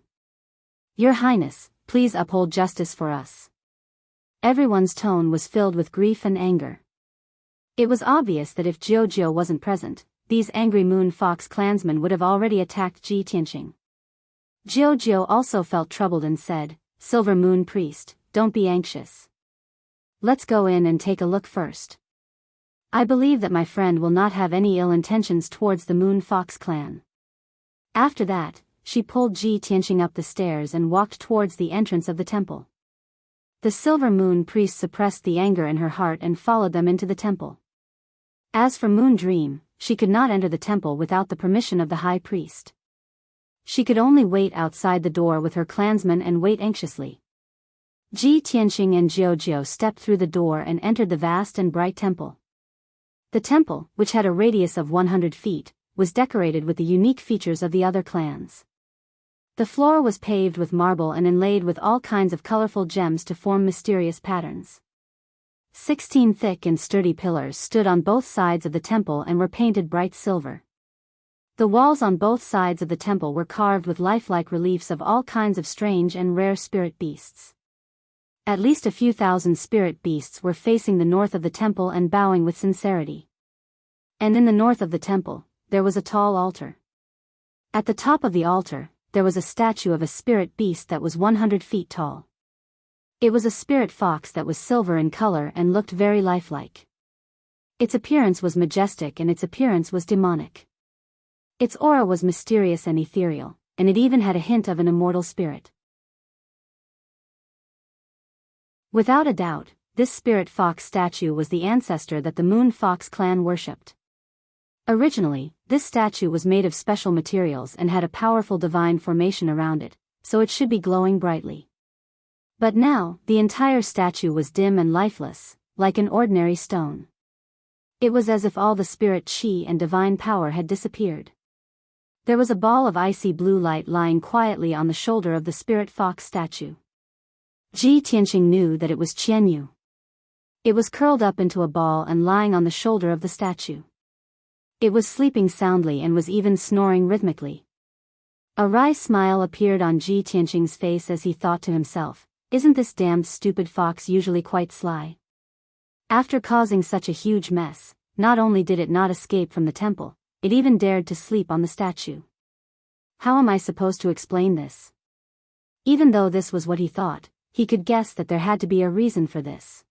"Your Highness, please uphold justice for us." Everyone's tone was filled with grief and anger. It was obvious that if Jiao wasn't present, these angry Moon Fox clansmen would have already attacked Ji Tianqing. Jiao also felt troubled and said, "Silver Moon priest, don't be anxious. Let's go in and take a look first. I believe that my friend will not have any ill intentions towards the Moon Fox clan." After that, she pulled Ji Tianqing up the stairs and walked towards the entrance of the temple. The Silver Moon priest suppressed the anger in her heart and followed them into the temple. As for Moon Dream, she could not enter the temple without the permission of the high priest. She could only wait outside the door with her clansmen and wait anxiously. Ji Tianqing and Jiao stepped through the door and entered the vast and bright temple. The temple, which had a radius of 100 feet, was decorated with the unique features of the other clans. The floor was paved with marble and inlaid with all kinds of colorful gems to form mysterious patterns. 16 thick and sturdy pillars stood on both sides of the temple and were painted bright silver. The walls on both sides of the temple were carved with lifelike reliefs of all kinds of strange and rare spirit beasts. At least a few thousand spirit beasts were facing the north of the temple and bowing with sincerity. And in the north of the temple, there was a tall altar. At the top of the altar, there was a statue of a spirit beast that was 100 feet tall. It was a spirit fox that was silver in color and looked very lifelike. Its appearance was majestic and its appearance was demonic. Its aura was mysterious and ethereal, and it even had a hint of an immortal spirit. Without a doubt, this spirit fox statue was the ancestor that the Moon Fox clan worshipped. Originally, this statue was made of special materials and had a powerful divine formation around it, so it should be glowing brightly. But now, the entire statue was dim and lifeless, like an ordinary stone. It was as if all the spirit chi and divine power had disappeared. There was a ball of icy blue light lying quietly on the shoulder of the spirit fox statue. Ji Tianqing knew that it was Qianyu. It was curled up into a ball and lying on the shoulder of the statue. It was sleeping soundly and was even snoring rhythmically. A wry smile appeared on Ji Tianqing's face as he thought to himself, "Isn't this damned stupid fox usually quite sly? After causing such a huge mess, not only did it not escape from the temple, it even dared to sleep on the statue. How am I supposed to explain this?" Even though this was what he thought, he could guess that there had to be a reason for this.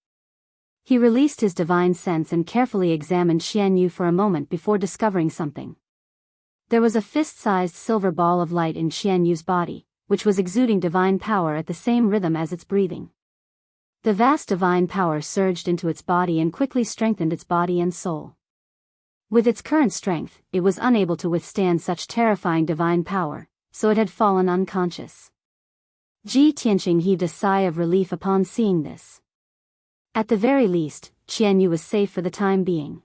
He released his divine sense and carefully examined Qianyu for a moment before discovering something. There was a fist-sized silver ball of light in Qianyu's body, which was exuding divine power at the same rhythm as its breathing. The vast divine power surged into its body and quickly strengthened its body and soul. With its current strength, it was unable to withstand such terrifying divine power, so it had fallen unconscious. Ji Tianqing heaved a sigh of relief upon seeing this. At the very least, Qianyu was safe for the time being.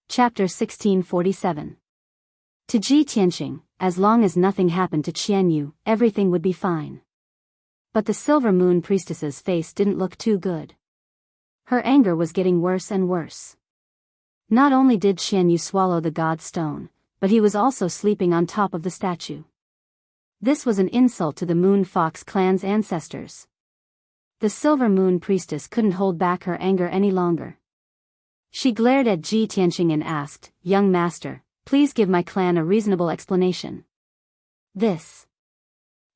Chapter 1647. To Ji Tianqing, as long as nothing happened to Qianyu, everything would be fine. But the Silver Moon priestess's face didn't look too good. Her anger was getting worse and worse. Not only did Qianyu swallow the god stone, but he was also sleeping on top of the statue. This was an insult to the Moon Fox clan's ancestors. The Silver Moon priestess couldn't hold back her anger any longer. She glared at Ji Tianqing and asked, "Young master, please give my clan a reasonable explanation." This.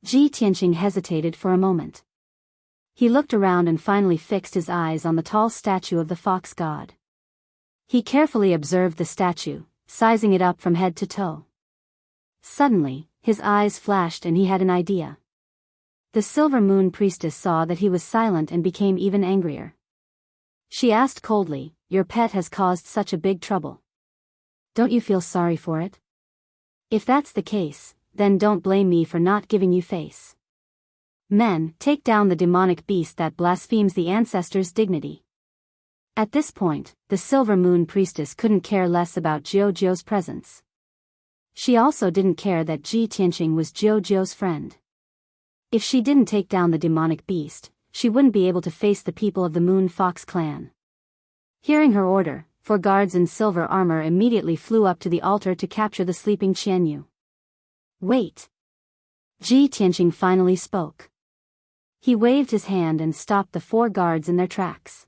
Ji Tianqing hesitated for a moment. He looked around and finally fixed his eyes on the tall statue of the fox god. He carefully observed the statue, sizing it up from head to toe. Suddenly, his eyes flashed and he had an idea. The Silver Moon Priestess saw that he was silent and became even angrier. She asked coldly, "Your pet has caused such a big trouble. Don't you feel sorry for it? If that's the case, then don't blame me for not giving you face. Men, take down the demonic beast that blasphemes the ancestors' dignity." At this point, the Silver Moon Priestess couldn't care less about Jiujiu's presence. She also didn't care that Ji Tianqing was Jiujiu's friend. If she didn't take down the demonic beast, she wouldn't be able to face the people of the Moon Fox clan. Hearing her order, 4 guards in silver armor immediately flew up to the altar to capture the sleeping Qianyu. "Wait." Ji Tianqing finally spoke. He waved his hand and stopped the 4 guards in their tracks.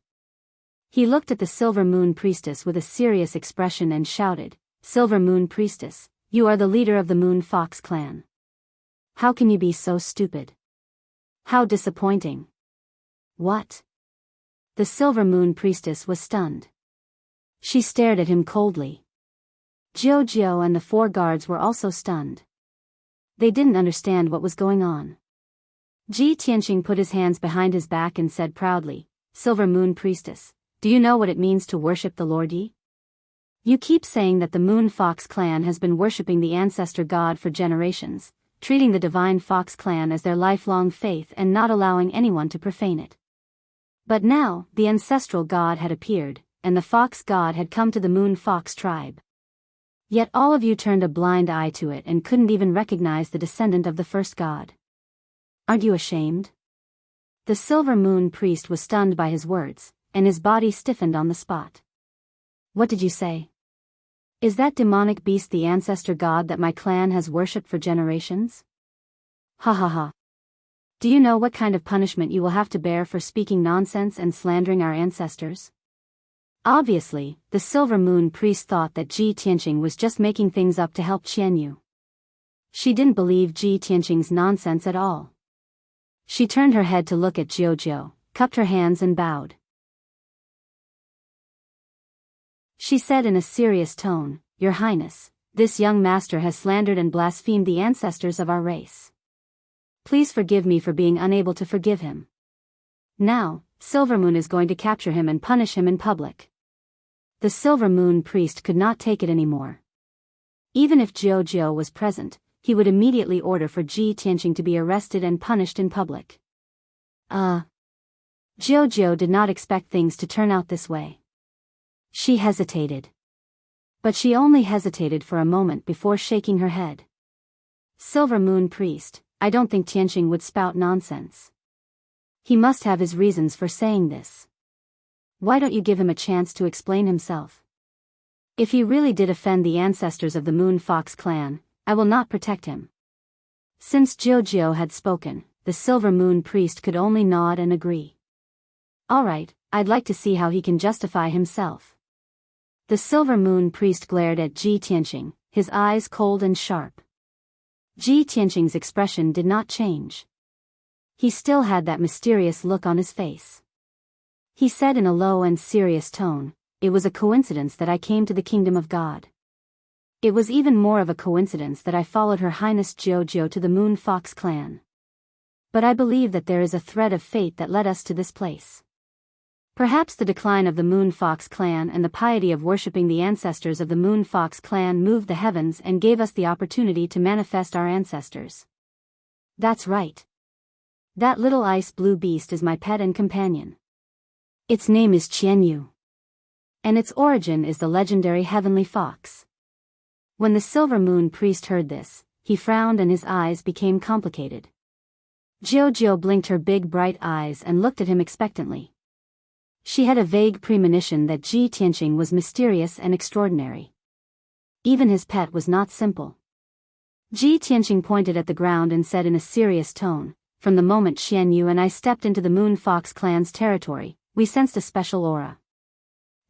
He looked at the Silver Moon Priestess with a serious expression and shouted, "Silver Moon Priestess, you are the leader of the Moon Fox clan. How can you be so stupid? How disappointing." "What?" The Silver Moon Priestess was stunned. She stared at him coldly. Jiujiu and the 4 guards were also stunned. They didn't understand what was going on. Ji Tianqing put his hands behind his back and said proudly, "Silver Moon Priestess, do you know what it means to worship the Lord Yi? You keep saying that the Moon Fox clan has been worshipping the ancestor god for generations, treating the divine Fox clan as their lifelong faith and not allowing anyone to profane it. But now, the ancestral god had appeared, and the Fox god had come to the Moon Fox tribe. Yet all of you turned a blind eye to it and couldn't even recognize the descendant of the first god. Aren't you ashamed?" The Silver Moon Priest was stunned by his words, and his body stiffened on the spot. "What did you say? Is that demonic beast the ancestor god that my clan has worshipped for generations? Ha ha ha. Do you know what kind of punishment you will have to bear for speaking nonsense and slandering our ancestors?" Obviously, the Silver Moon Priest thought that Ji Tianqing was just making things up to help Qianyu. She didn't believe Ji Tianqing's nonsense at all. She turned her head to look at Jiujiu, cupped her hands and bowed. She said in a serious tone, "Your Highness, this young master has slandered and blasphemed the ancestors of our race. Please forgive me for being unable to forgive him. Now, Silver Moon is going to capture him and punish him in public." The Silver Moon Priest could not take it anymore. Even if Jiujiu was present, he would immediately order for Ji Tianqing to be arrested and punished in public. Jiujiu did not expect things to turn out this way. She hesitated. But she only hesitated for a moment before shaking her head. "Silver Moon Priest, I don't think Tianqing would spout nonsense. He must have his reasons for saying this. Why don't you give him a chance to explain himself? If he really did offend the ancestors of the Moon Fox clan, I will not protect him." Since Jiujiu had spoken, the Silver Moon Priest could only nod and agree. "All right, I'd like to see how he can justify himself." The Silver Moon Priest glared at Ji Tianqing, his eyes cold and sharp. Ji Tianqing's expression did not change. He still had that mysterious look on his face. He said in a low and serious tone, "It was a coincidence that I came to the kingdom of God. It was even more of a coincidence that I followed Her Highness Jiujiu to the Moon Fox clan. But I believe that there is a thread of fate that led us to this place. Perhaps the decline of the Moon Fox clan and the piety of worshipping the ancestors of the Moon Fox clan moved the heavens and gave us the opportunity to manifest our ancestors. That's right. That little ice blue beast is my pet and companion. Its name is Qianyu. And its origin is the legendary heavenly fox." When the Silver Moon Priest heard this, he frowned and his eyes became complicated. Jiujiu blinked her big bright eyes and looked at him expectantly. She had a vague premonition that Ji Tianqing was mysterious and extraordinary. Even his pet was not simple. Ji Tianqing pointed at the ground and said in a serious tone, "From the moment Qianyu and I stepped into the Moon Fox clan's territory, we sensed a special aura.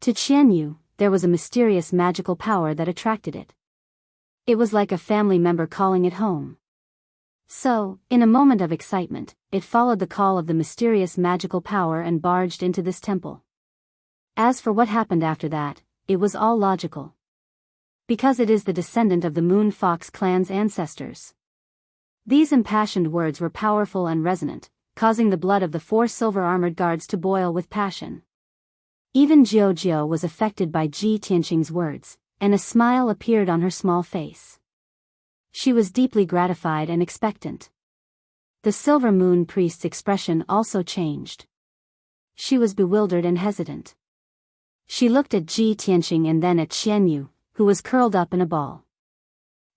To Qianyu, there was a mysterious magical power that attracted it. It was like a family member calling it home. So, in a moment of excitement, it followed the call of the mysterious magical power and barged into this temple. As for what happened after that, it was all logical. Because it is the descendant of the Moon Fox clan's ancestors. These impassioned words were powerful and resonant, causing the blood of the 4 silver-armored guards to boil with passion. Even Jiao was affected by Ji Tianqing's words, and a smile appeared on her small face. She was deeply gratified and expectant. The Silver Moon Priest's expression also changed. She was bewildered and hesitant. She looked at Ji Tianqing and then at Qianyu, who was curled up in a ball.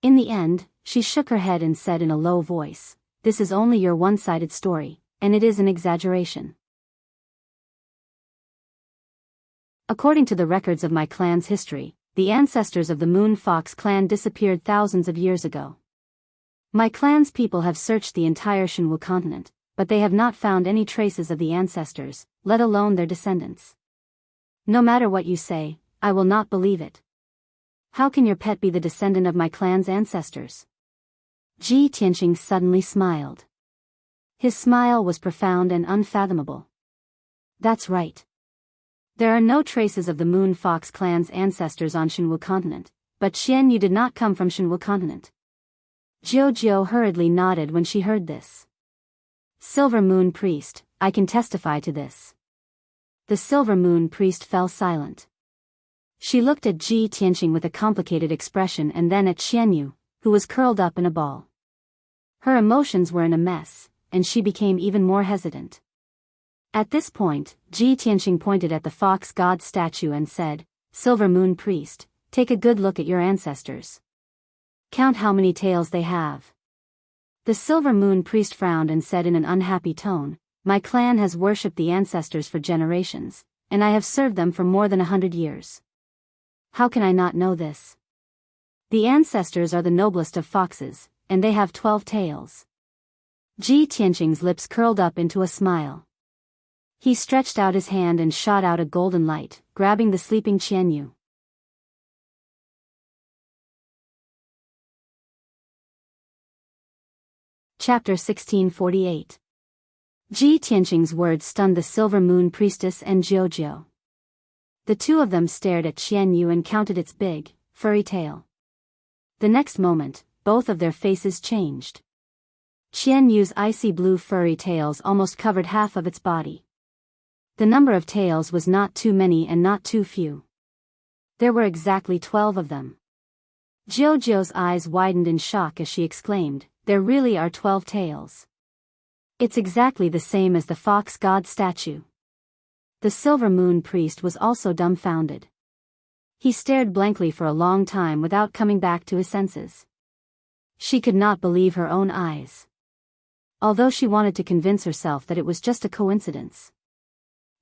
In the end, she shook her head and said in a low voice, "This is only your one-sided story, and it is an exaggeration. According to the records of my clan's history, the ancestors of the Moon Fox clan disappeared thousands of years ago. My clan's people have searched the entire Shenwu continent, but they have not found any traces of the ancestors, let alone their descendants. No matter what you say, I will not believe it. How can your pet be the descendant of my clan's ancestors?" Ji Tianqing suddenly smiled. His smile was profound and unfathomable. "That's right. There are no traces of the Moon Fox clan's ancestors on Shenwu continent, but Qianyu did not come from Shenwu continent." Jiao hurriedly nodded when she heard this. "Silver Moon Priest, I can testify to this." The Silver Moon Priest fell silent. She looked at Ji Tianqing with a complicated expression and then at Qianyu, who was curled up in a ball. Her emotions were in a mess, and she became even more hesitant. At this point, Ji Tianqing pointed at the fox god statue and said, "Silver Moon Priest, take a good look at your ancestors. Count how many tails they have." The Silver Moon Priest frowned and said in an unhappy tone, "My clan has worshipped the ancestors for generations, and I have served them for more than 100 years. How can I not know this? The ancestors are the noblest of foxes, and they have 12 tails." Ji Tianqing's lips curled up into a smile. He stretched out his hand and shot out a golden light, grabbing the sleeping Qianyu. Chapter 1648. Ji Tianqing's words stunned the Silver Moon Priestess and Jiao. The two of them stared at Qianyu and counted its big, furry tail. The next moment, both of their faces changed. Qianyu's icy blue furry tails almost covered half of its body. The number of tails was not too many and not too few. There were exactly 12 of them. Jiao's eyes widened in shock as she exclaimed, "There really are 12 tails. It's exactly the same as the fox god statue." The Silver Moon Priest was also dumbfounded. He stared blankly for a long time without coming back to his senses. She could not believe her own eyes. Although she wanted to convince herself that it was just a coincidence.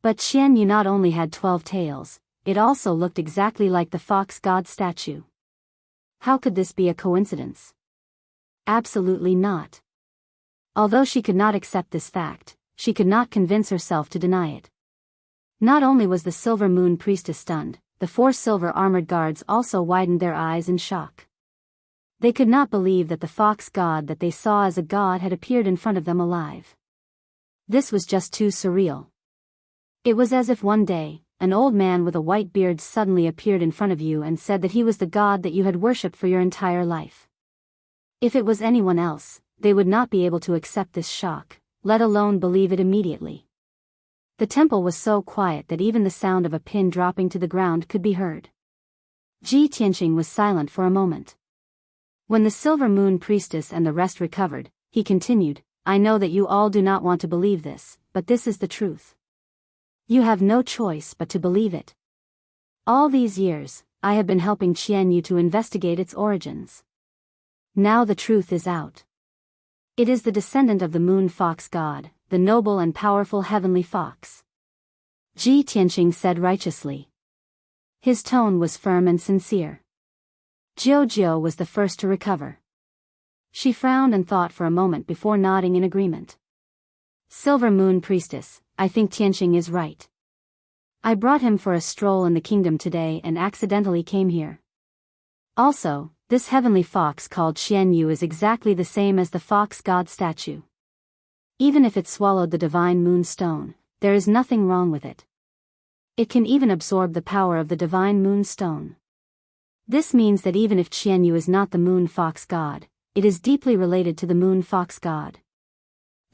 But Qianyu not only had 12 tails, it also looked exactly like the fox god statue. How could this be a coincidence? Absolutely not. Although she could not accept this fact, she could not convince herself to deny it. Not only was the Silver Moon Priestess stunned, the 4 silver-armored guards also widened their eyes in shock. They could not believe that the fox god that they saw as a god had appeared in front of them alive. This was just too surreal. It was as if one day, an old man with a white beard suddenly appeared in front of you and said that he was the god that you had worshipped for your entire life. If it was anyone else, they would not be able to accept this shock, let alone believe it immediately. The temple was so quiet that even the sound of a pin dropping to the ground could be heard. Ji Tianqing was silent for a moment. When the Silver Moon Priestess and the rest recovered, he continued, "I know that you all do not want to believe this, but this is the truth. You have no choice but to believe it. All these years, I have been helping Qianyu to investigate its origins. Now the truth is out. It is the descendant of the Moon Fox god, the noble and powerful heavenly fox." Ji Tianqing said righteously. His tone was firm and sincere. Jiao was the first to recover. She frowned and thought for a moment before nodding in agreement. "Silver Moon Priestess, I think Tianqing is right. I brought him for a stroll in the kingdom today and accidentally came here. Also, this heavenly fox called Qianyu is exactly the same as the fox god statue. Even if it swallowed the divine moonstone, there is nothing wrong with it. It can even absorb the power of the divine moonstone. This means that even if Qianyu is not the moon fox god, it is deeply related to the moon fox god.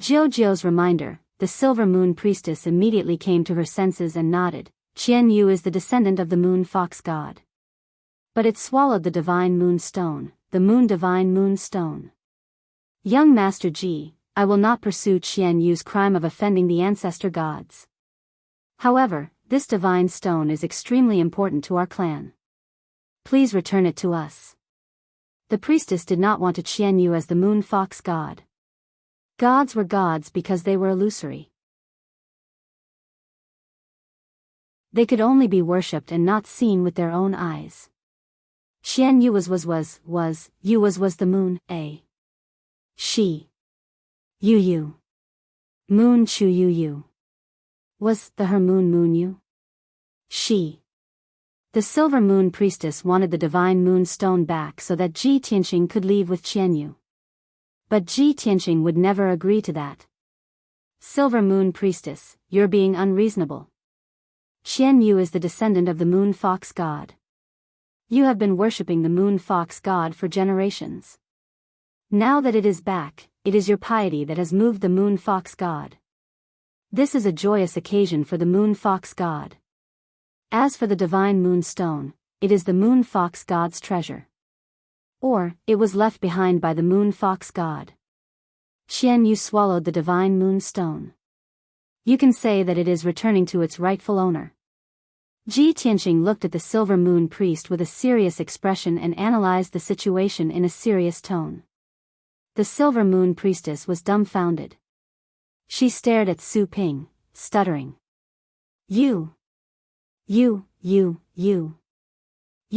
Jiao's reminder, the silver moon priestess immediately came to her senses and nodded. Qianyu is the descendant of the moon fox god. But it swallowed the divine moonstone, the moon divine moonstone. Young Master Ji, I will not pursue Qianyu's crime of offending the ancestor gods. However, this divine stone is extremely important to our clan. Please return it to us. The priestess did not want to Qianyu as the moon fox god. Gods were gods because they were illusory. They could only be worshipped and not seen with their own eyes. Qianyu was the moon, she. Yu. Moon Chu Yu. Was the her moon Yu? She. The silver moon priestess wanted the divine moonstone back so that Ji Tianqing could leave with Qianyu. But Ji Tianqing would never agree to that. Silver moon priestess, you're being unreasonable. Qianyu is the descendant of the moon fox god. You have been worshipping the moon fox god for generations. Now that it is back, it is your piety that has moved the moon fox god. This is a joyous occasion for the moon fox god. As for the divine moonstone, it is the moon fox god's treasure. Or, it was left behind by the moon fox god. Qianyu swallowed the divine moonstone. You can say that it is returning to its rightful owner. Ji Tianqing looked at the silver moon priest with a serious expression and analyzed the situation in a serious tone. The silver moon priestess was dumbfounded. She stared at Su Ping, stuttering. You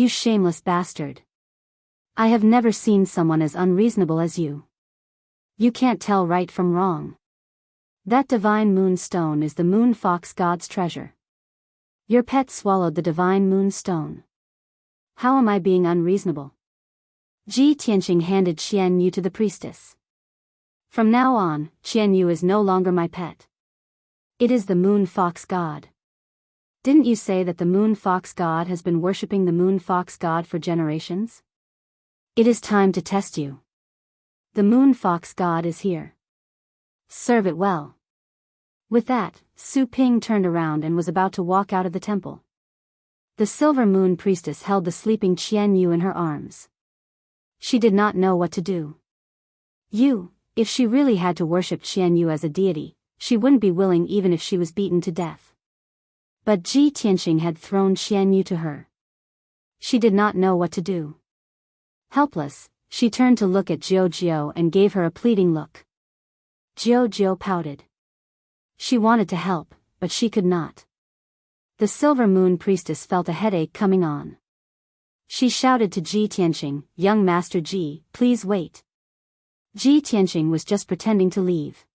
shameless bastard. I have never seen someone as unreasonable as you. You can't tell right from wrong. That divine moonstone is the moon fox god's treasure. Your pet swallowed the divine moonstone. How am I being unreasonable? Ji Tianqing handed Qianyu to the priestess. From now on, Qianyu is no longer my pet. It is the moon fox god. Didn't you say that the moon fox god has been worshipping the moon fox god for generations? It is time to test you. The moon fox god is here. Serve it well. With that, Su Ping turned around and was about to walk out of the temple. The silver moon priestess held the sleeping Qianyu in her arms. She did not know what to do. If she really had to worship Qianyu as a deity, she wouldn't be willing even if she was beaten to death. But Ji Tianqing had thrown Qianyu to her. She did not know what to do. Helpless, she turned to look at Jiao and gave her a pleading look. Jiao pouted. She wanted to help, but she could not. The silver moon priestess felt a headache coming on. She shouted to Ji Tianqing, "Young Master Ji, please wait." Ji Tianqing was just pretending to leave.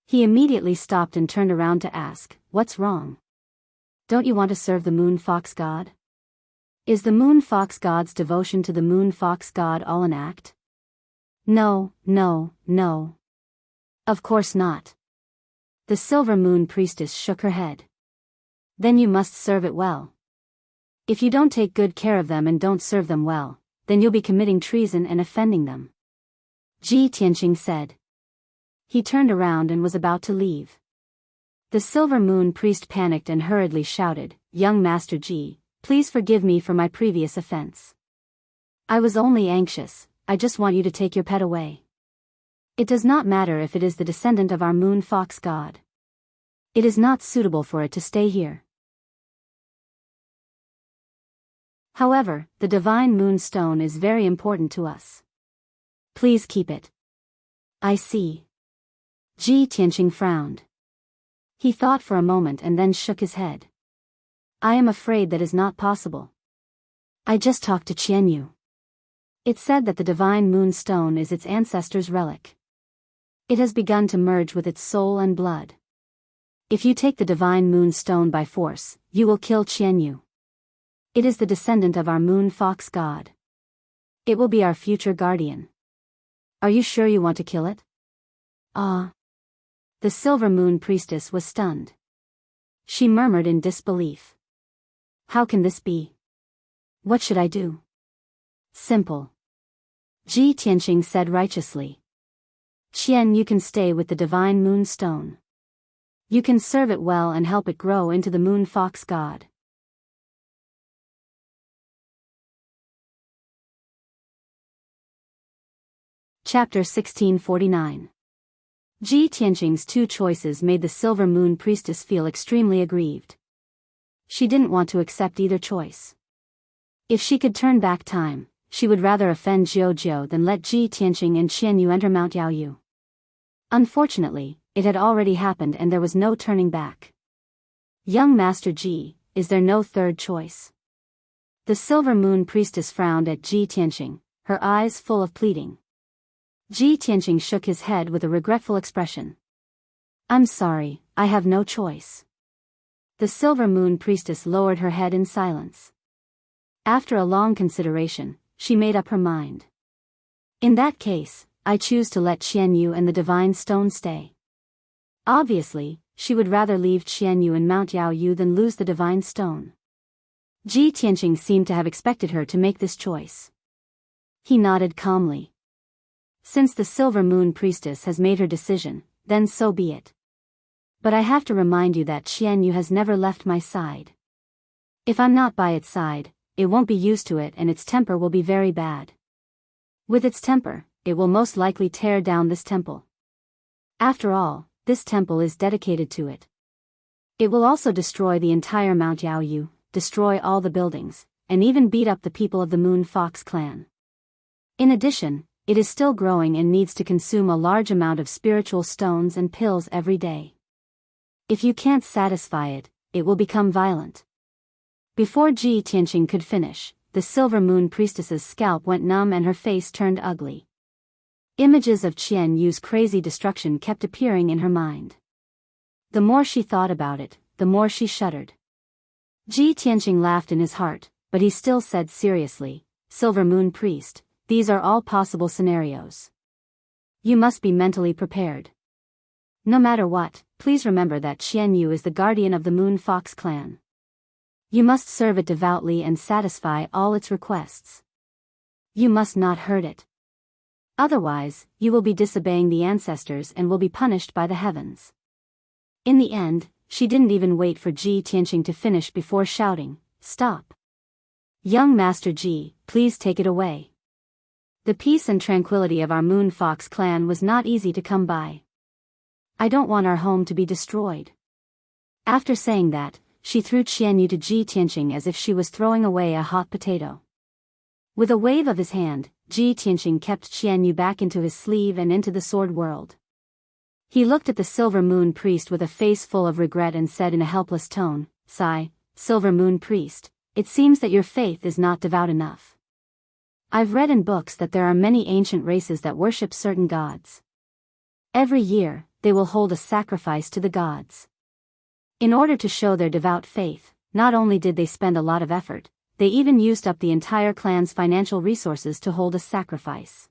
He immediately stopped and turned around to ask, "What's wrong? Don't you want to serve the moon fox god? Is the moon fox god's devotion to the moon fox god all an act?" No. Of course not. The silver moon priestess shook her head. Then you must serve it well. If you don't take good care of them and don't serve them well, then you'll be committing treason and offending them. Ji Tianqing said. He turned around and was about to leave. The silver moon priest panicked and hurriedly shouted, "Young Master Ji, please forgive me for my previous offense. I was only anxious, I just want you to take your pet away. It does not matter if it is the descendant of our moon fox god. It is not suitable for it to stay here. However, the divine moonstone is very important to us. Please keep it." I see. Ji Tianqing frowned. He thought for a moment and then shook his head. I am afraid that is not possible. I just talked to Qianyu. It said that the divine moonstone is its ancestor's relic. It has begun to merge with its soul and blood. If you take the divine moon stone by force, you will kill Qianyu. It is the descendant of our moon fox god. It will be our future guardian. Are you sure you want to kill it? Ah. The silver moon priestess was stunned. She murmured in disbelief. How can this be? What should I do? Simple. Ji Tianqing said righteously. Qian, you can stay with the divine moon stone. You can serve it well and help it grow into the moon fox god. Chapter 1649. Ji Tianqing's two choices made the silver moon priestess feel extremely aggrieved. She didn't want to accept either choice. If she could turn back time, she would rather offend Jiao than let Ji Tianqing and Qianyu enter Mount Yaoyu. Unfortunately, it had already happened and there was no turning back. Young Master Ji, is there no third choice? The silver moon priestess frowned at Ji Tianqing, her eyes full of pleading. Ji Tianqing shook his head with a regretful expression. I'm sorry, I have no choice. The silver moon priestess lowered her head in silence. After a long consideration, she made up her mind. In that case, I choose to let Qianyu and the divine stone stay. Obviously, she would rather leave Qianyu in Mount Yaoyu than lose the divine stone. Ji Tianqing seemed to have expected her to make this choice. He nodded calmly. Since the silver moon priestess has made her decision, then so be it. But I have to remind you that Qianyu has never left my side. If I'm not by its side, it won't be used to it and its temper will be very bad. With its temper, it will most likely tear down this temple. After all, this temple is dedicated to it. It will also destroy the entire Mount Yaoyu, destroy all the buildings, and even beat up the people of the Moon Fox clan. In addition, it is still growing and needs to consume a large amount of spiritual stones and pills every day. If you can't satisfy it, it will become violent. Before Ji Tianqing could finish, the silver moon priestess's scalp went numb and her face turned ugly. Images of Qianyu's crazy destruction kept appearing in her mind. The more she thought about it, the more she shuddered. Ji Tianqing laughed in his heart, but he still said seriously, Silver Moon Priest, these are all possible scenarios. You must be mentally prepared. No matter what, please remember that Qianyu is the guardian of the Moon Fox clan. You must serve it devoutly and satisfy all its requests. You must not hurt it. Otherwise, you will be disobeying the ancestors and will be punished by the heavens. In the end, she didn't even wait for Ji Tianqing to finish before shouting, Stop! Young Master Ji, please take it away. The peace and tranquility of our Moon Fox clan was not easy to come by. I don't want our home to be destroyed. After saying that, she threw Qianyu to Ji Tianqing as if she was throwing away a hot potato. With a wave of his hand, Ji Tianqing kept Qianyu back into his sleeve and into the sword world. He looked at the Silver Moon Priest with a face full of regret and said in a helpless tone, Sigh, Silver Moon Priest, it seems that your faith is not devout enough. I've read in books that there are many ancient races that worship certain gods. Every year, they will hold a sacrifice to the gods. In order to show their devout faith, not only did they spend a lot of effort, they even used up the entire clan's financial resources to hold a sacrifice.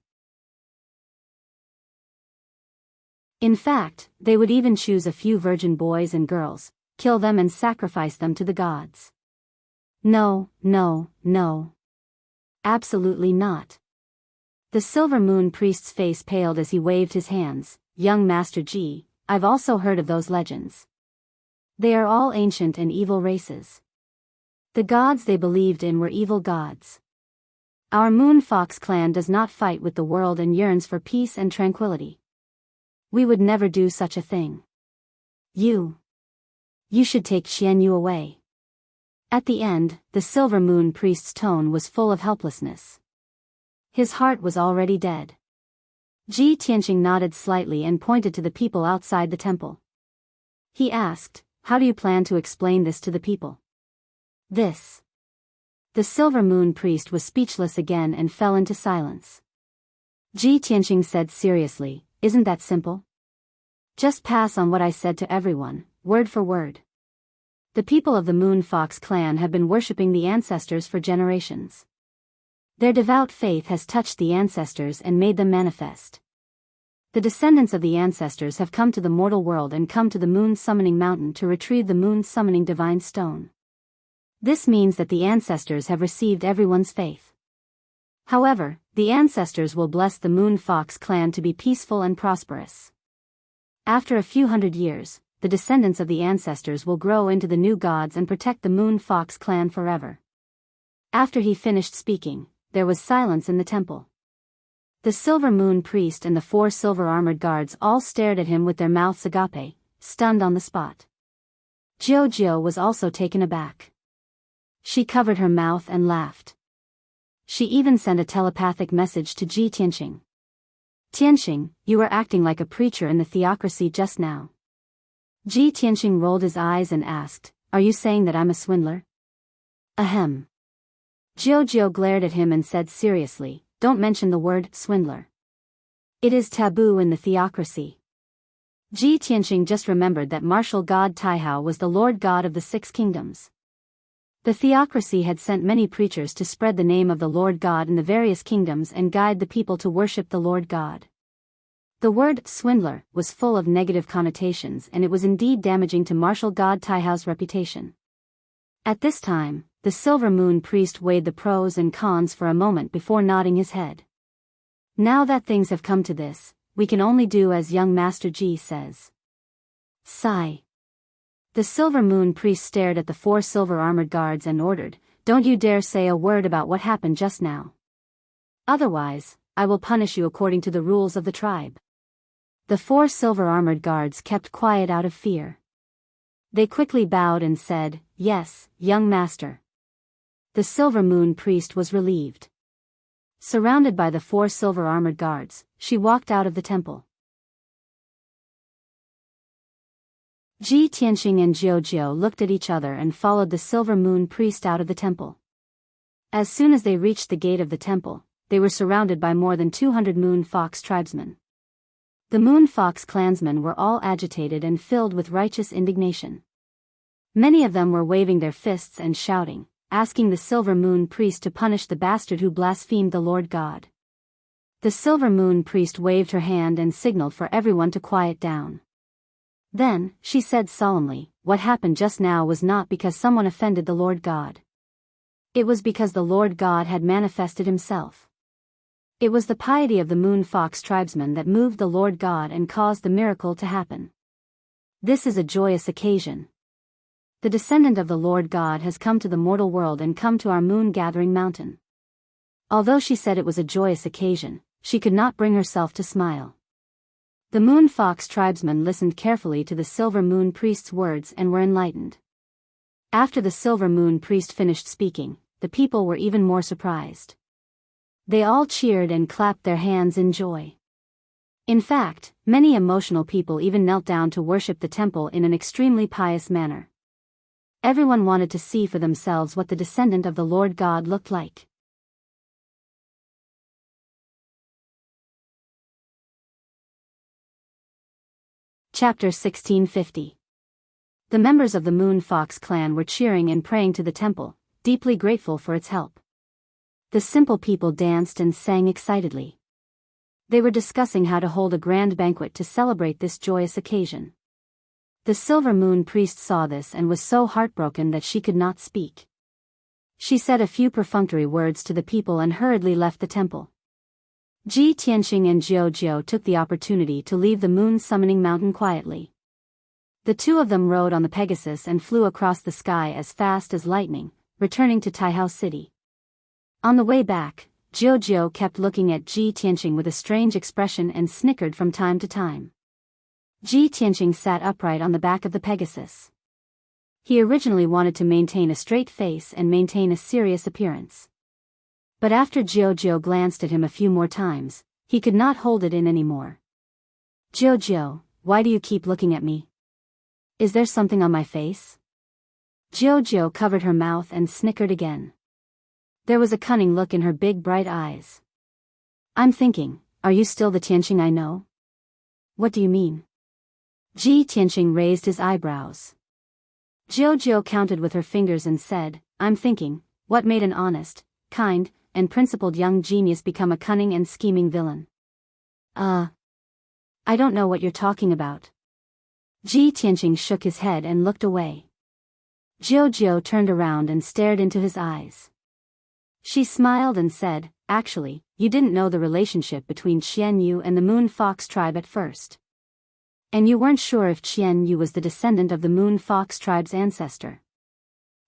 In fact, they would even choose a few virgin boys and girls, kill them and sacrifice them to the gods. No, no, no. Absolutely not. The Silver Moon Priest's face paled as he waved his hands. Young Master Ji, I've also heard of those legends. They are all ancient and evil races. The gods they believed in were evil gods. Our Moon Fox clan does not fight with the world and yearns for peace and tranquility. We would never do such a thing. You should take Qianyu away. At the end, the Silver Moon Priest's tone was full of helplessness. His heart was already dead. Ji Tianqing nodded slightly and pointed to the people outside the temple. He asked, How do you plan to explain this to the people? This. The Silver Moon Priest was speechless again and fell into silence. Ji Tianqing said seriously, Isn't that simple? Just pass on what I said to everyone, word for word. The people of the Moon Fox clan have been worshipping the ancestors for generations. Their devout faith has touched the ancestors and made them manifest. The descendants of the ancestors have come to the mortal world and come to the Moon Summoning Mountain to retrieve the Moon Summoning Divine Stone. This means that the ancestors have received everyone's faith. However, the ancestors will bless the Moon Fox clan to be peaceful and prosperous. After a few hundred years, the descendants of the ancestors will grow into the new gods and protect the Moon Fox clan forever. After he finished speaking, there was silence in the temple. The Silver Moon Priest and the 4 silver-armored guards all stared at him with their mouths agape, stunned on the spot. Jiao was also taken aback. She covered her mouth and laughed. She even sent a telepathic message to Ji Tianqing. Tianqing, you were acting like a preacher in the theocracy just now. Ji Tianqing rolled his eyes and asked, are you saying that I'm a swindler? Ahem. Jiao glared at him and said seriously, don't mention the word swindler. It is taboo in the theocracy. Ji Tianqing just remembered that martial god Taihao was the lord god of the 6 kingdoms. The theocracy had sent many preachers to spread the name of the Lord God in the various kingdoms and guide the people to worship the Lord God. The word swindler was full of negative connotations, and it was indeed damaging to martial god Taihao's reputation. At this time, the Silver Moon Priest weighed the pros and cons for a moment before nodding his head. Now that things have come to this, we can only do as young Master Ji says. Sigh. The Silver Moon Priest stared at the 4 silver-armored guards and ordered, don't you dare say a word about what happened just now. Otherwise, I will punish you according to the rules of the tribe. The 4 silver-armored guards kept quiet out of fear. They quickly bowed and said, yes, young master. The Silver Moon Priest was relieved. Surrounded by the 4 silver-armored guards, she walked out of the temple. Ji Tianqing and Jiao looked at each other and followed the Silver Moon Priest out of the temple. As soon as they reached the gate of the temple, they were surrounded by more than 200 Moon Fox tribesmen. The Moon Fox clansmen were all agitated and filled with righteous indignation. Many of them were waving their fists and shouting, asking the Silver Moon Priest to punish the bastard who blasphemed the Lord God. The Silver Moon Priest waved her hand and signaled for everyone to quiet down. Then, she said solemnly, what happened just now was not because someone offended the Lord God. It was because the Lord God had manifested himself. It was the piety of the Moon Fox tribesmen that moved the Lord God and caused the miracle to happen. This is a joyous occasion. The descendant of the Lord God has come to the mortal world and come to our moon gathering mountain. Although she said it was a joyous occasion, she could not bring herself to smile. The Moon Fox tribesmen listened carefully to the Silver Moon Priest's words and were enlightened. After the Silver Moon Priest finished speaking, the people were even more surprised. They all cheered and clapped their hands in joy. In fact, many emotional people even knelt down to worship the temple in an extremely pious manner. Everyone wanted to see for themselves what the descendant of the Lord God looked like. Chapter 1650. The members of the Moon Fox clan were cheering and praying to the temple, deeply grateful for its help. The simple people danced and sang excitedly. They were discussing how to hold a grand banquet to celebrate this joyous occasion. The Silver Moon Priest saw this and was so heartbroken that she could not speak. She said a few perfunctory words to the people and hurriedly left the temple. Ji Tianqing and Jiao took the opportunity to leave the Moon Summoning Mountain quietly. The two of them rode on the Pegasus and flew across the sky as fast as lightning, returning to Taihao City. On the way back, Jiao kept looking at Ji Tianqing with a strange expression and snickered from time to time. Ji Tianqing sat upright on the back of the Pegasus. He originally wanted to maintain a straight face and maintain a serious appearance. But after Jiao glanced at him a few more times, he could not hold it in anymore. Jiao, why do you keep looking at me? Is there something on my face? Jiao covered her mouth and snickered again. There was a cunning look in her big bright eyes. I'm thinking, are you still the Tianqing I know? What do you mean? Ji Tianqing raised his eyebrows. Jiao counted with her fingers and said, I'm thinking, what made an honest, kind, and principled young genius become a cunning and scheming villain? I don't know what you're talking about. Ji Tianqing shook his head and looked away. Jiao turned around and stared into his eyes. She smiled and said, actually, you didn't know the relationship between Qian Yu and the Moon Fox tribe at first. And you weren't sure if Qian Yu was the descendant of the Moon Fox tribe's ancestor.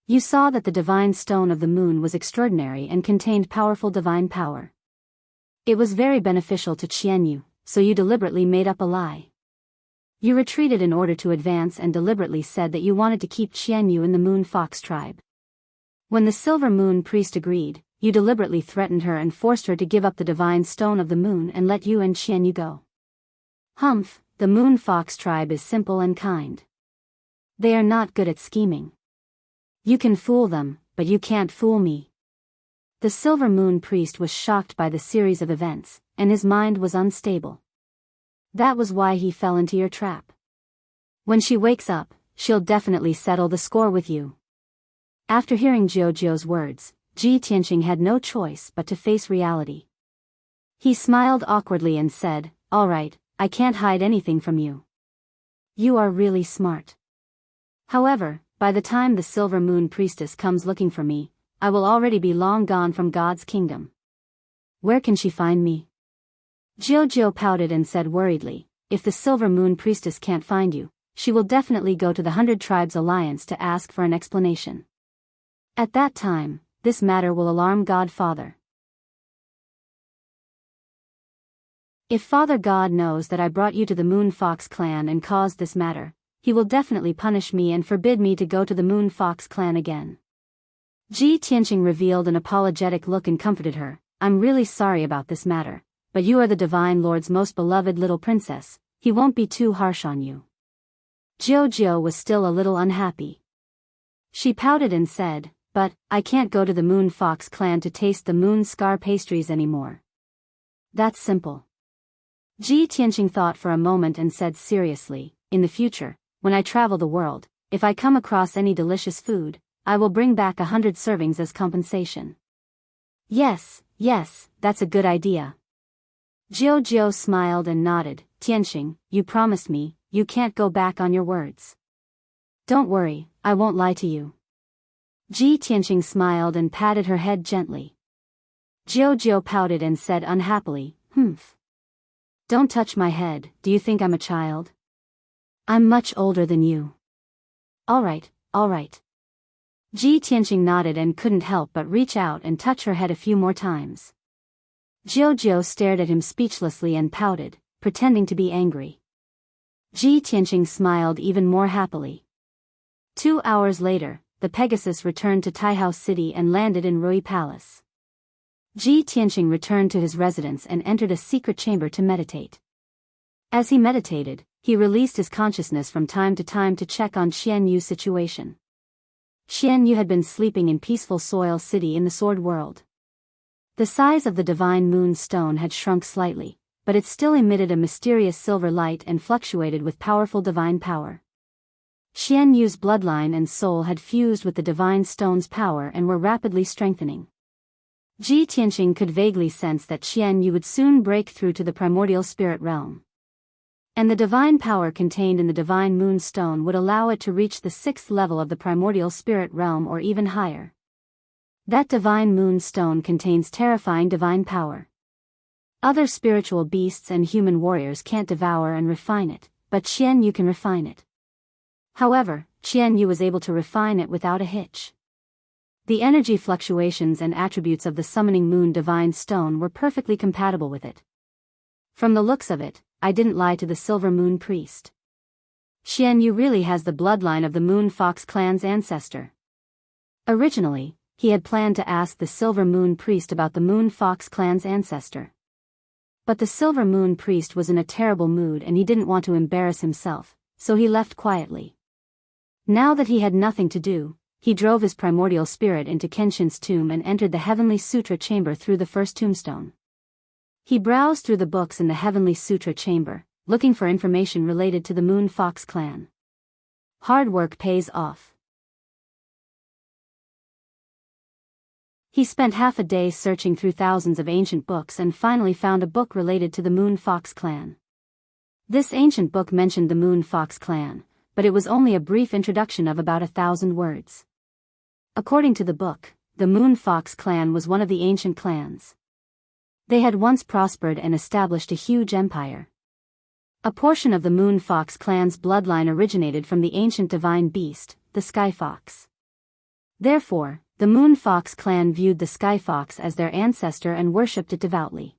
You saw that the divine stone of the moon was extraordinary and contained powerful divine power. It was very beneficial to Qian Yu, so you deliberately made up a lie. You retreated in order to advance and deliberately said that you wanted to keep Qian Yu in the Moon Fox tribe. When the Silver Moon priest agreed, you deliberately threatened her and forced her to give up the divine stone of the moon and let you and Qian Yu go. Humph, the Moon Fox tribe is simple and kind. They are not good at scheming. You can fool them, but you can't fool me. The Silver Moon priest was shocked by the series of events, and his mind was unstable. That was why he fell into your trap. When she wakes up, she'll definitely settle the score with you. After hearing Jiao's words, Ji Tianqing had no choice but to face reality. He smiled awkwardly and said, all right, I can't hide anything from you. You are really smart. However, by the time the Silver Moon priestess comes looking for me, I will already be long gone from God's kingdom. Where can she find me? Jiao pouted and said worriedly, if the Silver Moon priestess can't find you, she will definitely go to the 100 Tribes Alliance to ask for an explanation. At that time, this matter will alarm God Father. If Father God knows that I brought you to the Moon Fox clan and caused this matter, he will definitely punish me and forbid me to go to the Moon Fox clan again. Ji Tianqing revealed an apologetic look and comforted her, I'm really sorry about this matter, but you are the Divine Lord's most beloved little princess, he won't be too harsh on you. Jiao was still a little unhappy. She pouted and said, but, I can't go to the Moon Fox clan to taste the moon scar pastries anymore. That's simple. Ji Tianqing thought for a moment and said seriously, in the future, when I travel the world, if I come across any delicious food, I will bring back 100 servings as compensation. Yes, that's a good idea. Jiao smiled and nodded, Tianqing, you promised me, you can't go back on your words. Don't worry, I won't lie to you. Ji Tianqing smiled and patted her head gently. Jiao pouted and said unhappily, humph. Don't touch my head, do you think I'm a child? I'm much older than you. All right. Ji Tianqing nodded and couldn't help but reach out and touch her head a few more times. Jiao stared at him speechlessly and pouted, pretending to be angry. Ji Tianqing smiled even more happily. 2 hours later, the Pegasus returned to Taihao City and landed in Rui Palace. Ji Tianqing returned to his residence and entered a secret chamber to meditate. As he meditated, he released his consciousness from time to time to check on Qian Yu's situation. Qian Yu had been sleeping in peaceful Soil City in the Sword World. The size of the divine moon stone had shrunk slightly, but it still emitted a mysterious silver light and fluctuated with powerful divine power. Qian Yu's bloodline and soul had fused with the divine stone's power and were rapidly strengthening. Ji Tianqing could vaguely sense that Qian Yu would soon break through to the primordial spirit realm. And the divine power contained in the divine moon stone would allow it to reach the 6th level of the primordial spirit realm or even higher. That divine moon stone contains terrifying divine power. Other spiritual beasts and human warriors can't devour and refine it, but Qian Yu can refine it. However, Qian Yu was able to refine it without a hitch. The energy fluctuations and attributes of the summoning moon divine stone were perfectly compatible with it. From the looks of it, I didn't lie to the Silver Moon priest. Qian Yu really has the bloodline of the Moon Fox clan's ancestor. Originally, he had planned to ask the Silver Moon priest about the Moon Fox clan's ancestor. But the Silver Moon priest was in a terrible mood and he didn't want to embarrass himself, so he left quietly. Now that he had nothing to do, he drove his primordial spirit into Kenshin's tomb and entered the Heavenly Sutra chamber through the first tombstone. He browsed through the books in the Heavenly Sutra chamber, looking for information related to the Moon Fox clan. Hard work pays off. He spent half a day searching through thousands of ancient books and finally found a book related to the Moon Fox clan. This ancient book mentioned the Moon Fox clan, but it was only a brief introduction of about 1,000 words. According to the book, the Moon Fox clan was one of the ancient clans. They had once prospered and established a huge empire. A portion of the Moon Fox clan's bloodline originated from the ancient divine beast, the Sky Fox. Therefore, the Moon Fox clan viewed the Sky Fox as their ancestor and worshipped it devoutly.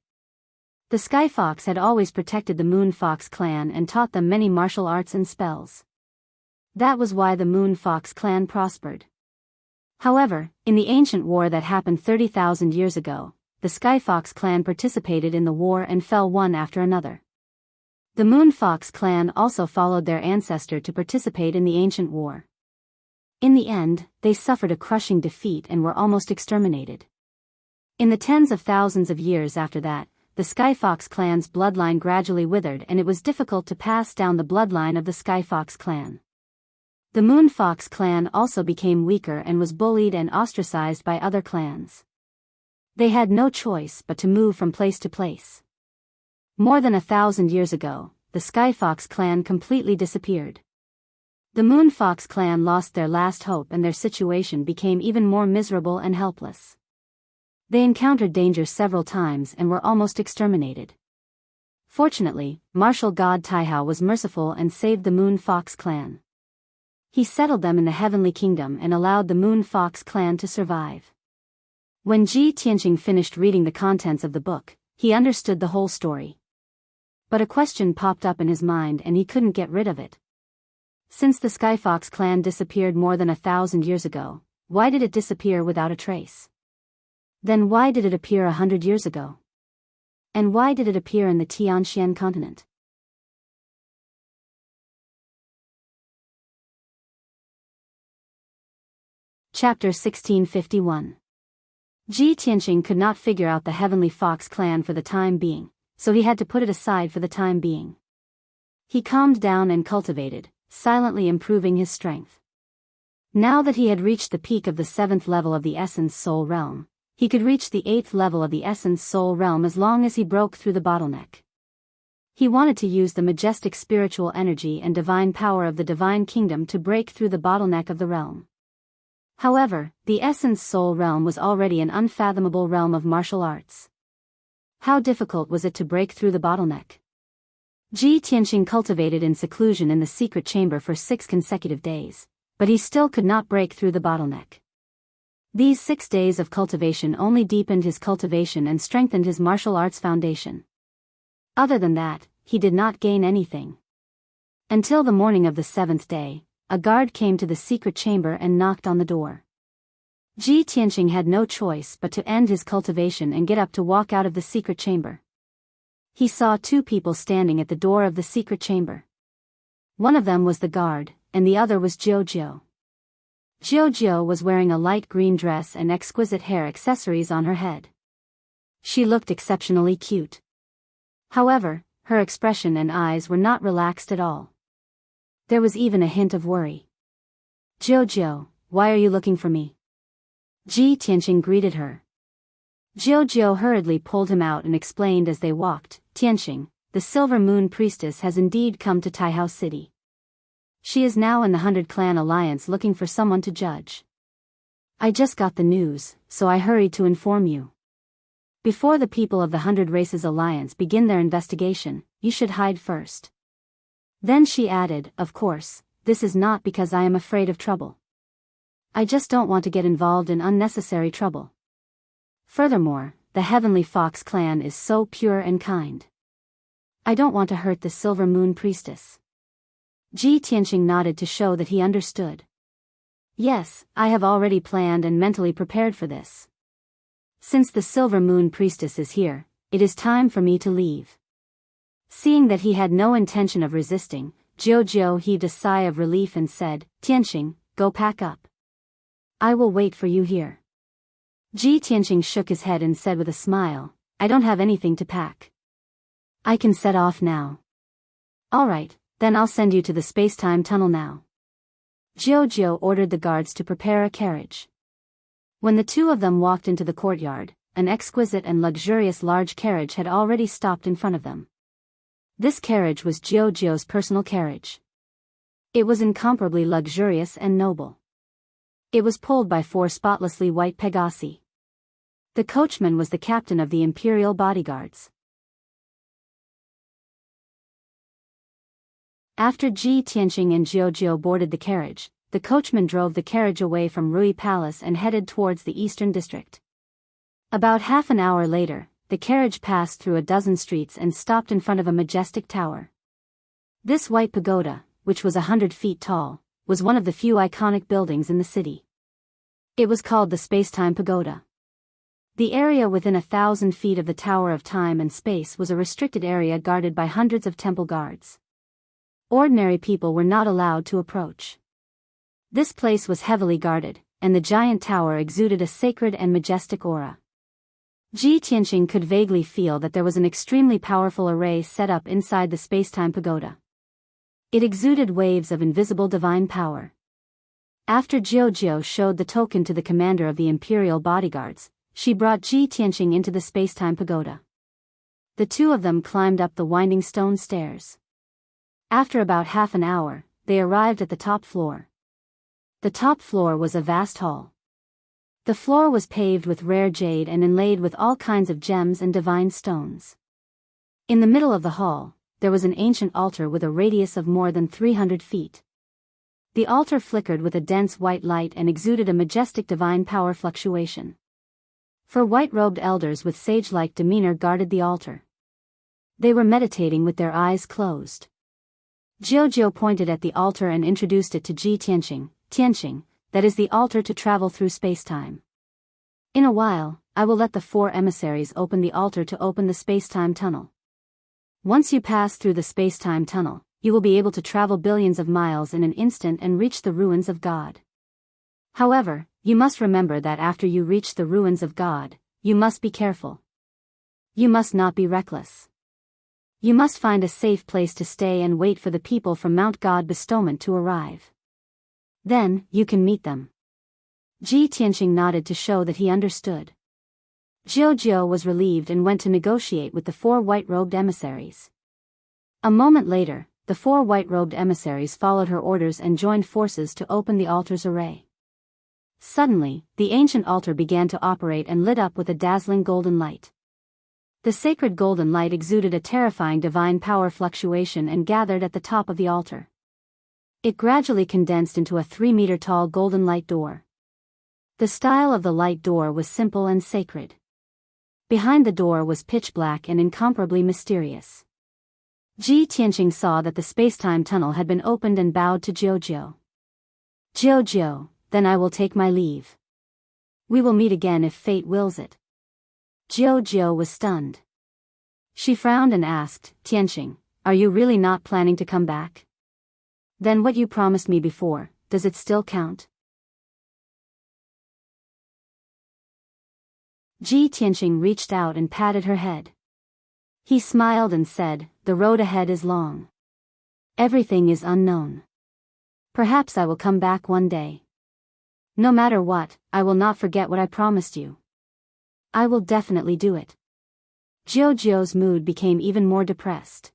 The Sky Fox had always protected the Moon Fox clan and taught them many martial arts and spells. That was why the Moon Fox clan prospered. However, in the ancient war that happened 30,000 years ago, the Sky Fox clan participated in the war and fell one after another. The Moon Fox clan also followed their ancestor to participate in the ancient war. In the end, they suffered a crushing defeat and were almost exterminated. In the tens of thousands of years after that, the Sky Fox clan's bloodline gradually withered and it was difficult to pass down the bloodline of the Sky Fox clan. The Moon Fox clan also became weaker and was bullied and ostracized by other clans. They had no choice but to move from place to place. More than 1,000 years ago, the Sky Fox clan completely disappeared. The Moon Fox clan lost their last hope and their situation became even more miserable and helpless. They encountered danger several times and were almost exterminated. Fortunately, martial god Taihao was merciful and saved the Moon Fox clan. He settled them in the Heavenly Kingdom and allowed the Moon Fox clan to survive. When Ji Tianqing finished reading the contents of the book, he understood the whole story. But a question popped up in his mind and he couldn't get rid of it. Since the Sky Fox clan disappeared more than 1,000 years ago, why did it disappear without a trace? Then why did it appear 100 years ago? And why did it appear in the Tianxian continent? Chapter 1651. Ji Tianqing could not figure out the Heavenly Fox clan for the time being, so he had to put it aside for the time being. He calmed down and cultivated, silently improving his strength. Now that he had reached the peak of the 7th level of the Essence Soul Realm, he could reach the 8th level of the Essence Soul Realm as long as he broke through the bottleneck. He wanted to use the majestic spiritual energy and divine power of the Divine Kingdom to break through the bottleneck of the realm. However, the Essence Soul Realm was already an unfathomable realm of martial arts. How difficult was it to break through the bottleneck? Ji Tianqing cultivated in seclusion in the secret chamber for 6 consecutive days, but he still could not break through the bottleneck. These 6 days of cultivation only deepened his cultivation and strengthened his martial arts foundation. Other than that, he did not gain anything. Until the morning of the 7th day, a guard came to the secret chamber and knocked on the door. Ji Tianqing had no choice but to end his cultivation and get up to walk out of the secret chamber. He saw 2 people standing at the door of the secret chamber. One of them was the guard, and the other was Jiao. Jiao was wearing a light green dress and exquisite hair accessories on her head. She looked exceptionally cute. However, her expression and eyes were not relaxed at all. There was even a hint of worry. Jiao, why are you looking for me? Ji Tianqing greeted her. Jiao hurriedly pulled him out and explained as they walked, Tianqing, the Silver Moon Priestess has indeed come to Taihao City. She is now in the 100 Clan Alliance looking for someone to judge. I just got the news, so I hurried to inform you. Before the people of the 100 Races Alliance begin their investigation, you should hide first. Then she added, of course, this is not because I am afraid of trouble. I just don't want to get involved in unnecessary trouble. Furthermore, the Heavenly Fox clan is so pure and kind. I don't want to hurt the Silver Moon Priestess. Ji Tianqing nodded to show that he understood. Yes, I have already planned and mentally prepared for this. Since the Silver Moon Priestess is here, it is time for me to leave. Seeing that he had no intention of resisting, Jiao heaved a sigh of relief and said, Tianqing, go pack up. I will wait for you here. Ji Tianqing shook his head and said with a smile, I don't have anything to pack. I can set off now. Alright, then I'll send you to the space-time tunnel now. Jiao ordered the guards to prepare a carriage. When the two of them walked into the courtyard, an exquisite and luxurious large carriage had already stopped in front of them. This carriage was Jiao's personal carriage. It was incomparably luxurious and noble. It was pulled by 4 spotlessly white Pegasi. The coachman was the captain of the imperial bodyguards. After Ji Tianqing and Jiao boarded the carriage, the coachman drove the carriage away from Rui Palace and headed towards the eastern district. About half an hour later, the carriage passed through a dozen streets and stopped in front of a majestic tower. This white pagoda, which was 100 feet tall, was one of the few iconic buildings in the city. It was called the Space-Time Pagoda. The area within 1,000 feet of the Tower of Time and Space was a restricted area guarded by hundreds of temple guards. Ordinary people were not allowed to approach. This place was heavily guarded, and the giant tower exuded a sacred and majestic aura. Ji Tianqing could vaguely feel that there was an extremely powerful array set up inside the space-time pagoda. It exuded waves of invisible divine power. After Jiao showed the token to the commander of the imperial bodyguards, she brought Ji Tianqing into the space-time pagoda. The two of them climbed up the winding stone stairs. After about half an hour, they arrived at the top floor. The top floor was a vast hall. The floor was paved with rare jade and inlaid with all kinds of gems and divine stones. In the middle of the hall, there was an ancient altar with a radius of more than 300 feet. The altar flickered with a dense white light and exuded a majestic divine power fluctuation. 4 white-robed elders with sage-like demeanor guarded the altar. They were meditating with their eyes closed. Jiao pointed at the altar and introduced it to Ji Tianqing. Tianqing, that is the altar to travel through space-time. In a while, I will let the 4 emissaries open the altar to open the space-time tunnel. Once you pass through the space-time tunnel, you will be able to travel billions of miles in an instant and reach the ruins of God. However, you must remember that after you reach the ruins of God, you must be careful. You must not be reckless. You must find a safe place to stay and wait for the people from Mount God Bestowment to arrive. Then, you can meet them. Ji Tianqing nodded to show that he understood. Jiao was relieved and went to negotiate with the 4 white-robed emissaries. A moment later, the 4 white-robed emissaries followed her orders and joined forces to open the altar's array. Suddenly, the ancient altar began to operate and lit up with a dazzling golden light. The sacred golden light exuded a terrifying divine power fluctuation and gathered at the top of the altar. It gradually condensed into a 3-meter-tall golden light door. The style of the light door was simple and sacred. Behind the door was pitch black and incomparably mysterious. Ji Tianqing saw that the space-time tunnel had been opened and bowed to Jiao. Jiao, then I will take my leave. We will meet again if fate wills it. Jiao was stunned. She frowned and asked, Tianqing, are you really not planning to come back? Then what you promised me before, does it still count? Ji Tianqing reached out and patted her head. He smiled and said, the road ahead is long. Everything is unknown. Perhaps I will come back one day. No matter what, I will not forget what I promised you. I will definitely do it. Jiao's mood became even more depressed.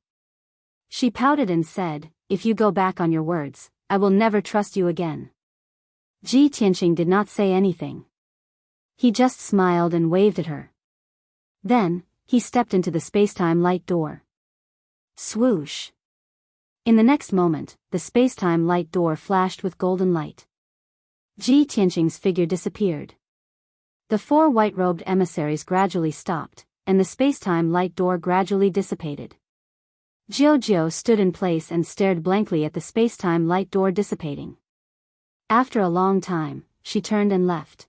She pouted and said, if you go back on your words, I will never trust you again. Ji Tianqing did not say anything. He just smiled and waved at her. Then, he stepped into the space-time light door. Swoosh! In the next moment, the space-time light door flashed with golden light. Ji Tianqing's figure disappeared. The 4 white-robed emissaries gradually stopped, and the space-time light door gradually dissipated. Jiao stood in place and stared blankly at the space-time light door dissipating. After a long time, she turned and left.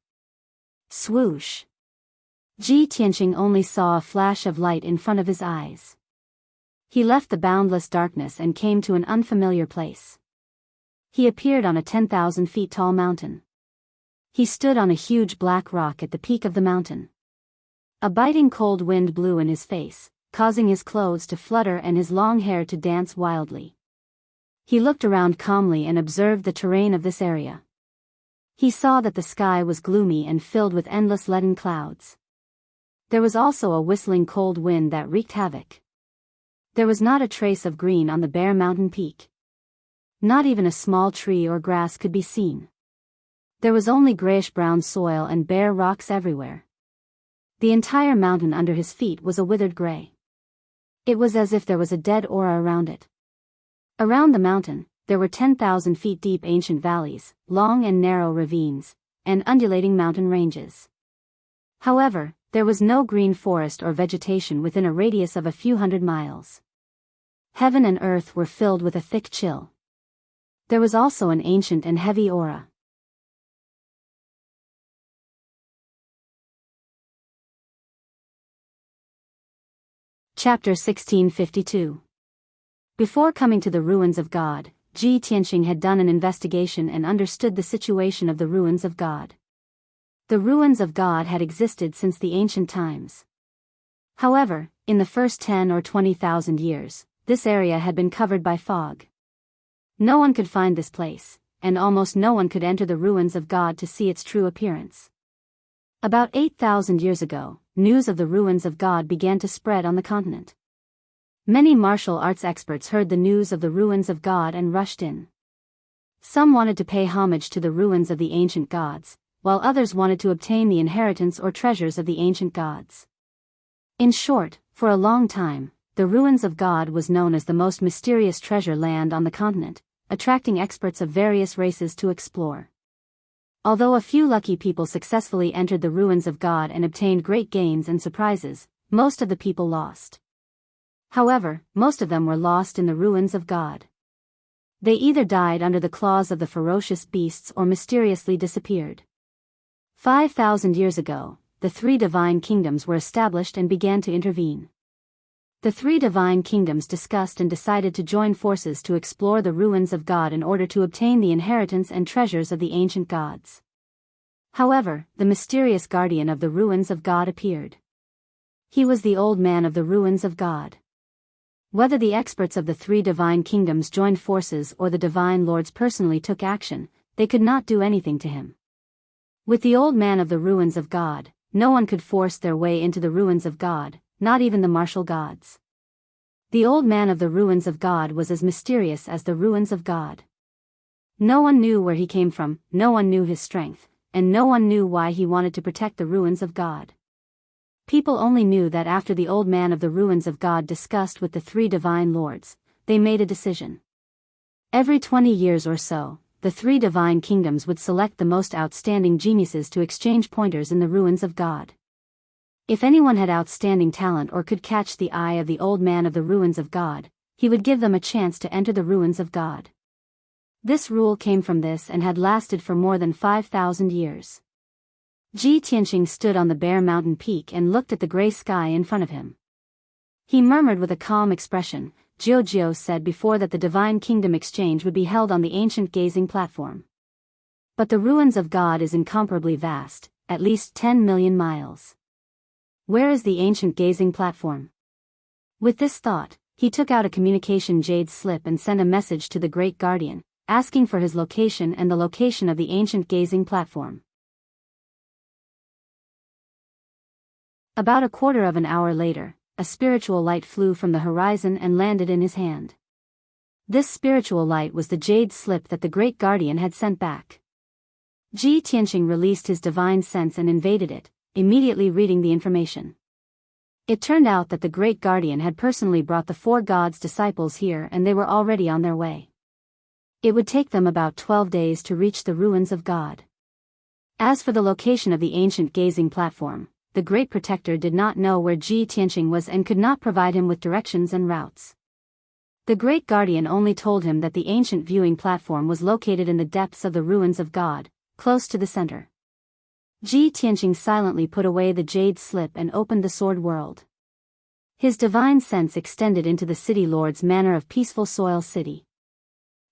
Swoosh! Ji Tianqing only saw a flash of light in front of his eyes. He left the boundless darkness and came to an unfamiliar place. He appeared on a 10,000 feet tall mountain. He stood on a huge black rock at the peak of the mountain. A biting cold wind blew in his face, causing his clothes to flutter and his long hair to dance wildly. He looked around calmly and observed the terrain of this area. He saw that the sky was gloomy and filled with endless leaden clouds. There was also a whistling cold wind that wreaked havoc. There was not a trace of green on the bare mountain peak. Not even a small tree or grass could be seen. There was only grayish-brown soil and bare rocks everywhere. The entire mountain under his feet was a withered gray. It was as if there was a dead aura around it. Around the mountain, there were 10,000 feet deep ancient valleys, long and narrow ravines, and undulating mountain ranges. However, there was no green forest or vegetation within a radius of a few hundred miles. Heaven and earth were filled with a thick chill. There was also an ancient and heavy aura. Chapter 1652. Before coming to the ruins of God, Ji Tianqing had done an investigation and understood the situation of the ruins of God. The ruins of God had existed since the ancient times. However, in the first 10 or 20,000 years, this area had been covered by fog. No one could find this place, and almost no one could enter the ruins of God to see its true appearance. About 8,000 years ago, news of the ruins of God began to spread on the continent. Many martial arts experts heard the news of the ruins of God and rushed in. Some wanted to pay homage to the ruins of the ancient gods, while others wanted to obtain the inheritance or treasures of the ancient gods. In short, for a long time, the ruins of God was known as the most mysterious treasure land on the continent, attracting experts of various races to explore. Although a few lucky people successfully entered the ruins of God and obtained great gains and surprises, most of the people lost. However, most of them were lost in the ruins of God. They either died under the claws of the ferocious beasts or mysteriously disappeared. 5,000 years ago, the three divine kingdoms were established and began to intervene. The three divine kingdoms discussed and decided to join forces to explore the ruins of God in order to obtain the inheritance and treasures of the ancient gods. However, the mysterious guardian of the ruins of God appeared. He was the old man of the ruins of God. Whether the experts of the three divine kingdoms joined forces or the divine lords personally took action, they could not do anything to him. With the old man of the ruins of God, no one could force their way into the ruins of God, not even the martial gods. The old man of the ruins of God was as mysterious as the ruins of God. No one knew where he came from, no one knew his strength, and no one knew why he wanted to protect the ruins of God. People only knew that after the old man of the ruins of God discussed with the three divine lords, they made a decision. Every 20 years or so, the three divine kingdoms would select the most outstanding geniuses to exchange pointers in the ruins of God. If anyone had outstanding talent or could catch the eye of the old man of the ruins of God, he would give them a chance to enter the ruins of God. This rule came from this and had lasted for more than 5,000 years. Ji Tianqing stood on the bare mountain peak and looked at the gray sky in front of him. He murmured with a calm expression, "Jiao said before that the divine kingdom exchange would be held on the ancient gazing platform. But the ruins of God is incomparably vast, at least 10 million miles. Where is the ancient gazing platform?" With this thought, he took out a communication jade slip and sent a message to the great guardian, asking for his location and the location of the ancient gazing platform. About a quarter of an hour later, a spiritual light flew from the horizon and landed in his hand. This spiritual light was the jade slip that the great guardian had sent back. Ji Tianqing released his divine sense and invaded it, immediately reading the information. It turned out that the great guardian had personally brought the four gods' disciples here and they were already on their way. It would take them about 12 days to reach the ruins of God. As for the location of the ancient gazing platform, the great protector did not know where Ji Tianqing was and could not provide him with directions and routes. The great guardian only told him that the ancient viewing platform was located in the depths of the ruins of God, close to the center. Ji Tianqing silently put away the jade slip and opened the sword world. His divine sense extended into the city lord's manor of peaceful soil city.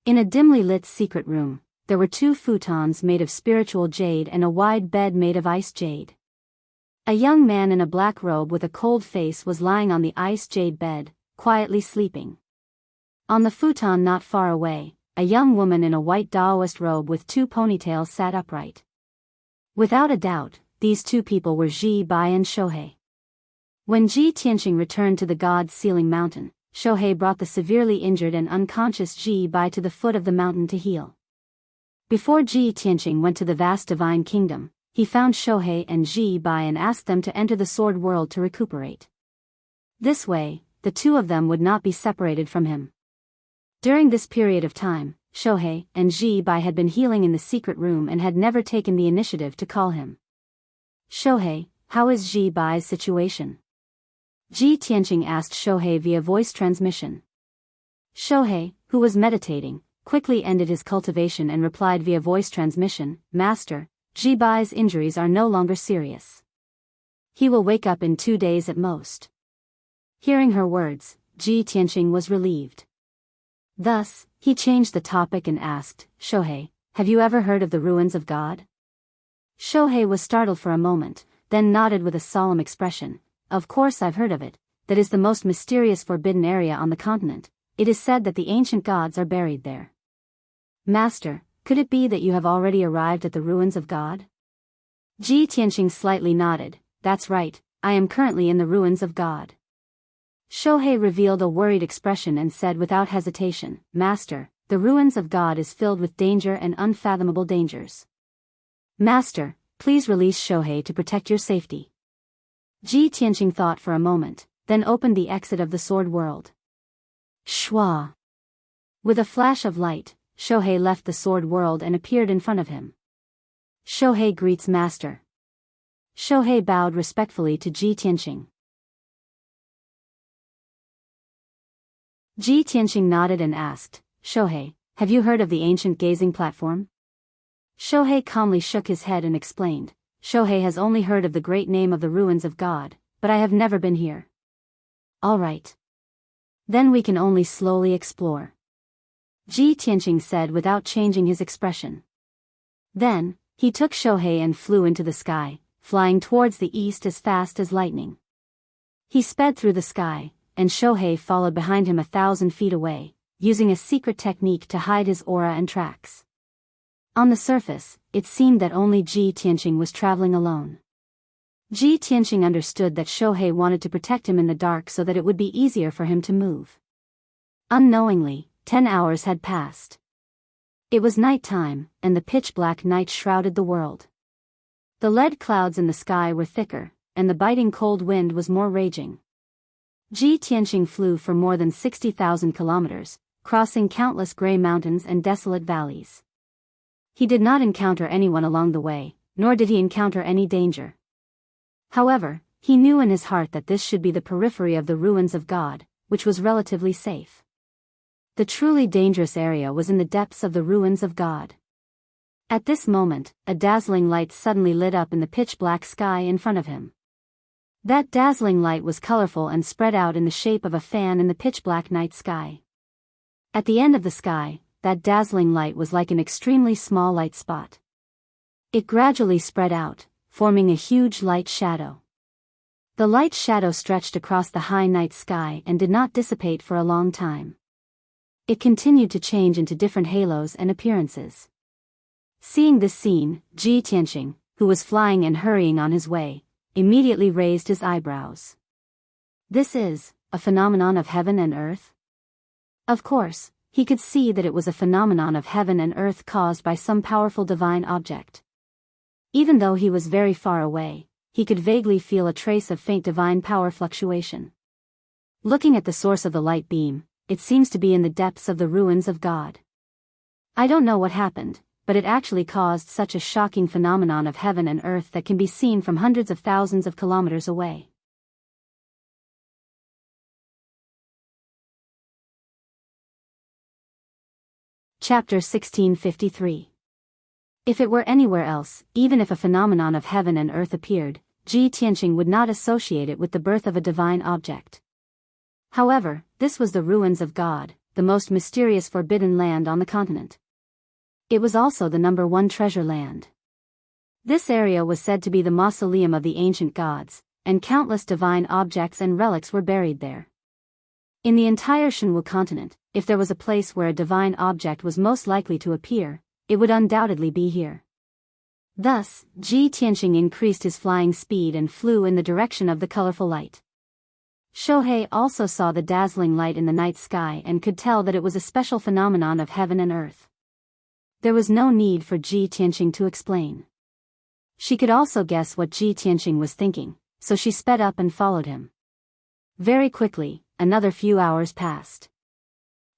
In a dimly lit secret room, there were 2 futons made of spiritual jade and a wide bed made of ice jade. A young man in a black robe with a cold face was lying on the ice jade bed, quietly sleeping. On the futon not far away, a young woman in a white Taoist robe with two ponytails sat upright. Without a doubt, these two people were Ji Bai and Shohei. When Ji Tianqing returned to the god's sealing mountain, Shohei brought the severely injured and unconscious Ji Bai to the foot of the mountain to heal. Before Ji Tianqing went to the vast divine kingdom, he found Shohei and Ji Bai and asked them to enter the sword world to recuperate. This way, the two of them would not be separated from him. During this period of time, Shohei and Ji Bai had been healing in the secret room and had never taken the initiative to call him. Shohei, how is Ji Bai's situation? Ji Tianqing asked Shohei via voice transmission. Shohei, who was meditating, quickly ended his cultivation and replied via voice transmission, Master, Ji Bai's injuries are no longer serious. He will wake up in 2 days at most. Hearing her words, Ji Tianqing was relieved. Thus, he changed the topic and asked, Shohei, have you ever heard of the ruins of God? Shohei was startled for a moment, then nodded with a solemn expression. Of course I've heard of it. That is the most mysterious forbidden area on the continent. It is said that the ancient gods are buried there. Master, could it be that you have already arrived at the ruins of God? Ji Tianqing slightly nodded. That's right, I am currently in the ruins of God. Shohei revealed a worried expression and said without hesitation, Master, the ruins of God is filled with danger and unfathomable dangers. Master, please release Shohei to protect your safety. Ji Tianqing thought for a moment, then opened the exit of the sword world. Shwa! With a flash of light, Shohei left the sword world and appeared in front of him. Shohei greets Master. Shohei bowed respectfully to Ji Tianqing. Ji Tianqing nodded and asked, Shohei, have you heard of the ancient gazing platform? Shohei calmly shook his head and explained, Shohei has only heard of the great name of the ruins of God, but I have never been here. All right. Then we can only slowly explore. Ji Tianqing said without changing his expression. Then, he took Shohei and flew into the sky, flying towards the east as fast as lightning. He sped through the sky, and Shohei followed behind him 1,000 feet away, using a secret technique to hide his aura and tracks. On the surface, it seemed that only Ji Tianqing was traveling alone. Ji Tianqing understood that Shohei wanted to protect him in the dark so that it would be easier for him to move. Unknowingly, 10 hours had passed. It was night time, and the pitch-black night shrouded the world. The lead clouds in the sky were thicker, and the biting cold wind was more raging. Ji Tianqing flew for more than 60,000 kilometers, crossing countless gray mountains and desolate valleys. He did not encounter anyone along the way, nor did he encounter any danger. However, he knew in his heart that this should be the periphery of the ruins of God, which was relatively safe. The truly dangerous area was in the depths of the ruins of God. At this moment, a dazzling light suddenly lit up in the pitch-black sky in front of him. That dazzling light was colorful and spread out in the shape of a fan in the pitch-black night sky. At the end of the sky, that dazzling light was like an extremely small light spot. It gradually spread out, forming a huge light shadow. The light shadow stretched across the high night sky and did not dissipate for a long time. It continued to change into different halos and appearances. Seeing this scene, Ji Tianqing, who was flying and hurrying on his way, immediately raised his eyebrows. This is a phenomenon of heaven and earth? Of course, he could see that it was a phenomenon of heaven and earth caused by some powerful divine object. Even though he was very far away, he could vaguely feel a trace of faint divine power fluctuation. Looking at the source of the light beam, it seems to be in the depths of the ruins of God. I don't know what happened, but it actually caused such a shocking phenomenon of heaven and earth that can be seen from hundreds of thousands of kilometers away. Chapter 1653. If it were anywhere else, even if a phenomenon of heaven and earth appeared, Ji Tianqing would not associate it with the birth of a divine object. However, this was the ruins of God, the most mysterious forbidden land on the continent. It was also the #1 treasure land. This area was said to be the mausoleum of the ancient gods, and countless divine objects and relics were buried there. In the entire Jianghu continent, if there was a place where a divine object was most likely to appear, it would undoubtedly be here. Thus, Ji Tianqing increased his flying speed and flew in the direction of the colorful light. Shohei also saw the dazzling light in the night sky and could tell that it was a special phenomenon of heaven and earth. There was no need for Ji Tianqing to explain. She could also guess what Ji Tianqing was thinking, so she sped up and followed him. Very quickly, another few hours passed.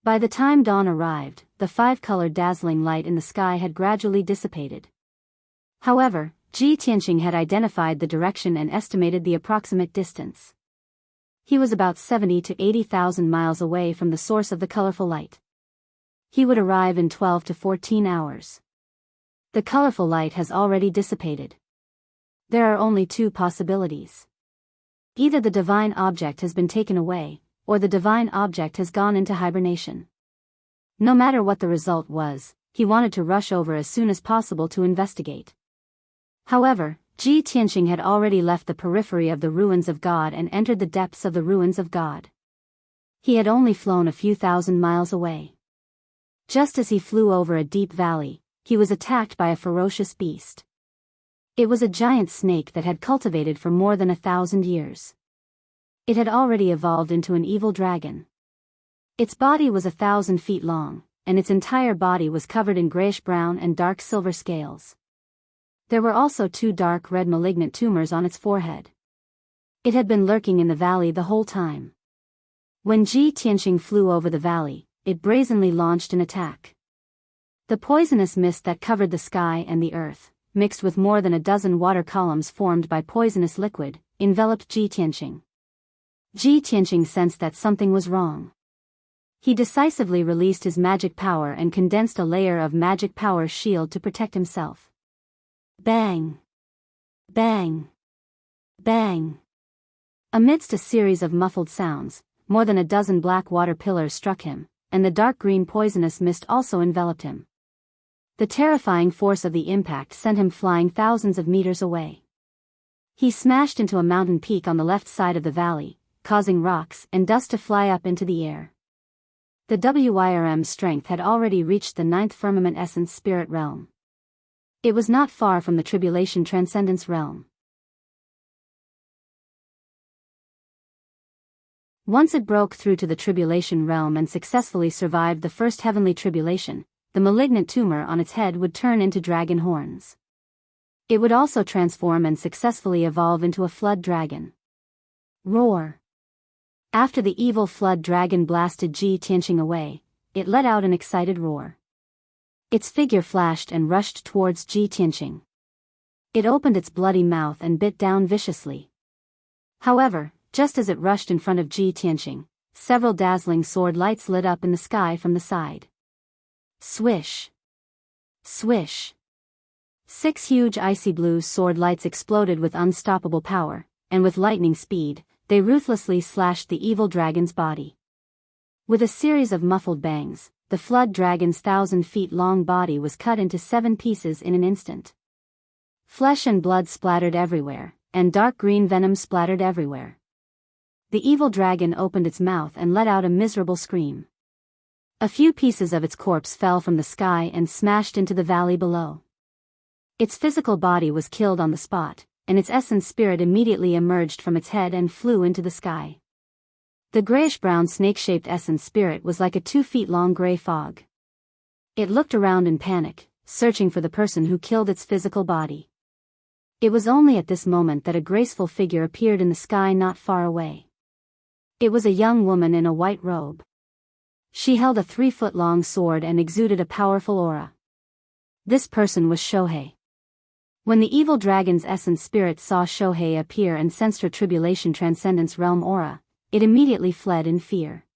By the time dawn arrived, the five-colored dazzling light in the sky had gradually dissipated. However, Ji Tianqing had identified the direction and estimated the approximate distance. He was about 70 to 80,000 miles away from the source of the colorful light. He would arrive in 12 to 14 hours. The colorful light has already dissipated. There are only two possibilities. Either the divine object has been taken away, or the divine object has gone into hibernation. No matter what the result was, he wanted to rush over as soon as possible to investigate. However, Ji Tianqing had already left the periphery of the ruins of God and entered the depths of the ruins of God. He had only flown a few thousand miles away. Just as he flew over a deep valley, he was attacked by a ferocious beast. It was a giant snake that had cultivated for more than 1,000 years. It had already evolved into an evil dragon. Its body was 1,000 feet long, and its entire body was covered in grayish-brown and dark silver scales. There were also two dark red malignant tumors on its forehead. It had been lurking in the valley the whole time. When Ji Tianqing flew over the valley, it brazenly launched an attack. The poisonous mist that covered the sky and the earth, mixed with more than a dozen water columns formed by poisonous liquid, enveloped Ji Tianqing. Ji Tianqing sensed that something was wrong. He decisively released his magic power and condensed a layer of magic power shield to protect himself. Bang! Bang! Bang! Amidst a series of muffled sounds, more than a dozen black water pillars struck him, and the dark green poisonous mist also enveloped him. The terrifying force of the impact sent him flying thousands of meters away. He smashed into a mountain peak on the left side of the valley, causing rocks and dust to fly up into the air. The WYRM's strength had already reached the 9th firmament essence spirit realm. It was not far from the tribulation transcendence realm. Once it broke through to the tribulation realm and successfully survived the first heavenly tribulation, the malignant tumor on its head would turn into dragon horns. It would also transform and successfully evolve into a flood dragon. Roar! After the evil flood dragon blasted Ji Tianqing away, it let out an excited roar. Its figure flashed and rushed towards Ji Tianqing. It opened its bloody mouth and bit down viciously. However, just as it rushed in front of Ji Tianqing, several dazzling sword lights lit up in the sky from the side. Swish! Swish! 6 huge icy blue sword lights exploded with unstoppable power, and with lightning speed, they ruthlessly slashed the evil dragon's body. With a series of muffled bangs, the flood dragon's 1,000 feet long body was cut into 7 pieces in an instant. Flesh and blood splattered everywhere, and dark green venom splattered everywhere. The evil dragon opened its mouth and let out a miserable scream. A few pieces of its corpse fell from the sky and smashed into the valley below. Its physical body was killed on the spot, and its essence spirit immediately emerged from its head and flew into the sky. The grayish-brown snake-shaped essence spirit was like a 2-feet-long gray fog. It looked around in panic, searching for the person who killed its physical body. It was only at this moment that a graceful figure appeared in the sky not far away. It was a young woman in a white robe. She held a 3-foot-long sword and exuded a powerful aura. This person was Shohei. When the evil dragon's essence spirit saw Shohei appear and sensed her tribulation transcendence realm aura, it immediately fled in fear.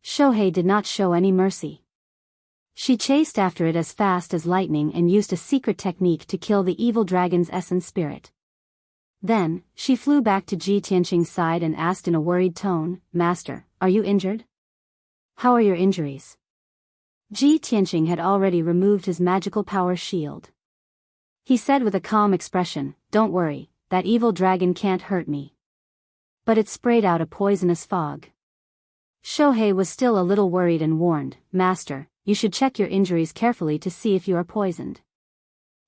Shohei did not show any mercy. She chased after it as fast as lightning and used a secret technique to kill the evil dragon's essence spirit. Then, she flew back to Ji Tianqing's side and asked in a worried tone, "Master, are you injured? How are your injuries?" Ji Tianqing had already removed his magical power shield. He said with a calm expression, "Don't worry, that evil dragon can't hurt me." But it sprayed out a poisonous fog. Shohei was still a little worried and warned, "Master, you should check your injuries carefully to see if you are poisoned."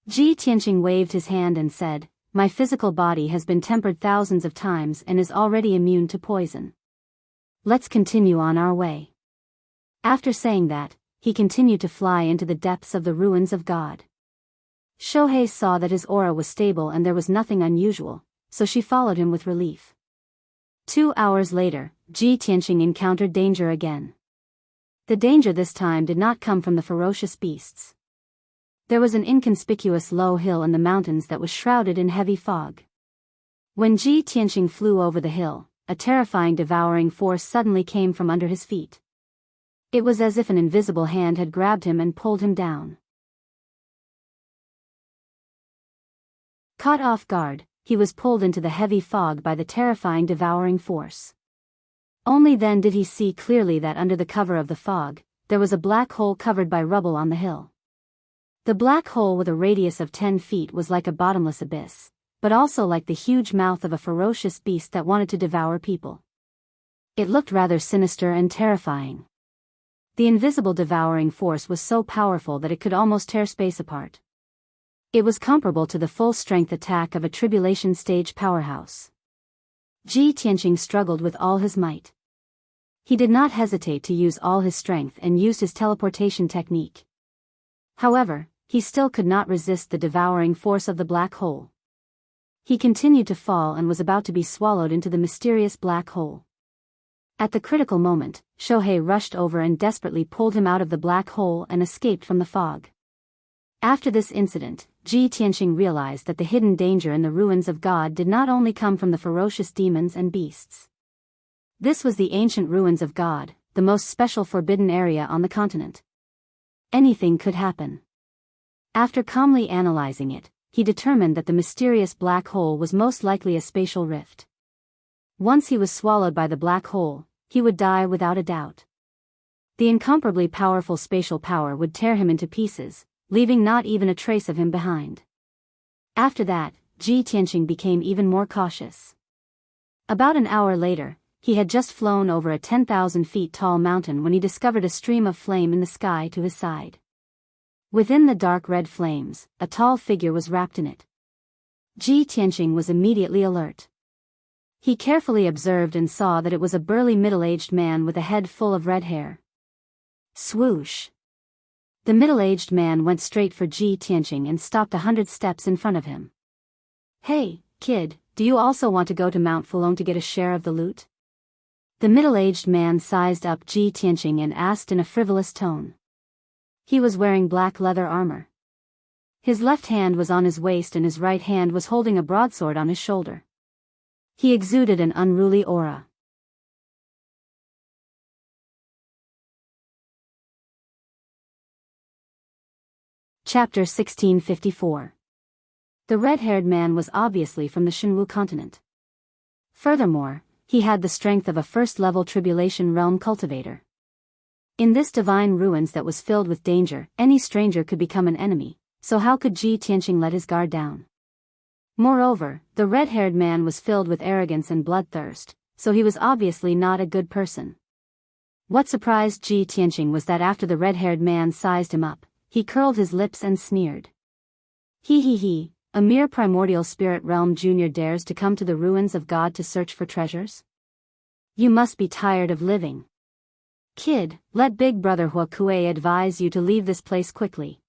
Ji Tianqing waved his hand and said, "My physical body has been tempered thousands of times and is already immune to poison. Let's continue on our way." After saying that, he continued to fly into the depths of the ruins of God. Shohei saw that his aura was stable and there was nothing unusual, so she followed him with relief. 2 hours later, Ji Tianqing encountered danger again. The danger this time did not come from the ferocious beasts. There was an inconspicuous low hill in the mountains that was shrouded in heavy fog. When Ji Tianqing flew over the hill, a terrifying devouring force suddenly came from under his feet. It was as if an invisible hand had grabbed him and pulled him down. Caught off guard, he was pulled into the heavy fog by the terrifying devouring force. Only then did he see clearly that under the cover of the fog, there was a black hole covered by rubble on the hill. The black hole with a radius of 10 feet was like a bottomless abyss, but also like the huge mouth of a ferocious beast that wanted to devour people. It looked rather sinister and terrifying. The invisible devouring force was so powerful that it could almost tear space apart. It was comparable to the full-strength attack of a tribulation stage powerhouse. Ji Tianqing struggled with all his might. He did not hesitate to use all his strength and used his teleportation technique. However, he still could not resist the devouring force of the black hole. He continued to fall and was about to be swallowed into the mysterious black hole. At the critical moment, Shohei rushed over and desperately pulled him out of the black hole and escaped from the fog. After this incident, Ji Tianqing realized that the hidden danger in the ruins of God did not only come from the ferocious demons and beasts. This was the ancient ruins of God, the most special forbidden area on the continent. Anything could happen. After calmly analyzing it, he determined that the mysterious black hole was most likely a spatial rift. Once he was swallowed by the black hole, he would die without a doubt. The incomparably powerful spatial power would tear him into pieces, leaving not even a trace of him behind. After that, Ji Tianqing became even more cautious. About an hour later, he had just flown over a 10,000 feet tall mountain when he discovered a stream of flame in the sky to his side. Within the dark red flames, a tall figure was wrapped in it. Ji Tianqing was immediately alert. He carefully observed and saw that it was a burly middle-aged man with a head full of red hair. Swoosh! The middle-aged man went straight for Ji Tianqing and stopped 100 steps in front of him. "Hey, kid, do you also want to go to Mount Fulong to get a share of the loot?" The middle-aged man sized up Ji Tianqing and asked in a frivolous tone. He was wearing black leather armor. His left hand was on his waist and his right hand was holding a broadsword on his shoulder. He exuded an unruly aura. Chapter 1654. The red-haired man was obviously from the Shenwu continent. Furthermore, he had the strength of a first-level tribulation realm cultivator. In this divine ruins that was filled with danger, any stranger could become an enemy, so how could Ji Tianqing let his guard down? Moreover, the red-haired man was filled with arrogance and bloodthirst, so he was obviously not a good person. What surprised Ji Tianqing was that after the red-haired man sized him up, he curled his lips and sneered. He, a mere primordial spirit realm junior dares to come to the ruins of God to search for treasures? You must be tired of living. Kid, let Big Brother Huokue advise you to leave this place quickly.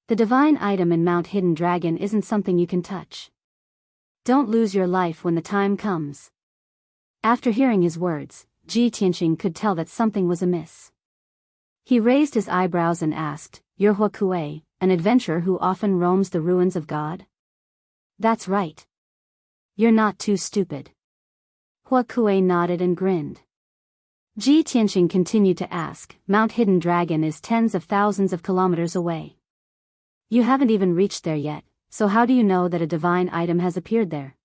The divine item in Mount Hidden Dragon isn't something you can touch. Don't lose your life when the time comes. After hearing his words, Ji Tianqing could tell that something was amiss. He raised his eyebrows and asked, "You're Huokue, an adventurer who often roams the ruins of God?" "That's right. You're not too stupid." Huokue nodded and grinned. Ji Tianqing continued to ask, "Mount Hidden Dragon is tens of thousands of kilometers away. You haven't even reached there yet, so how do you know that a divine item has appeared there?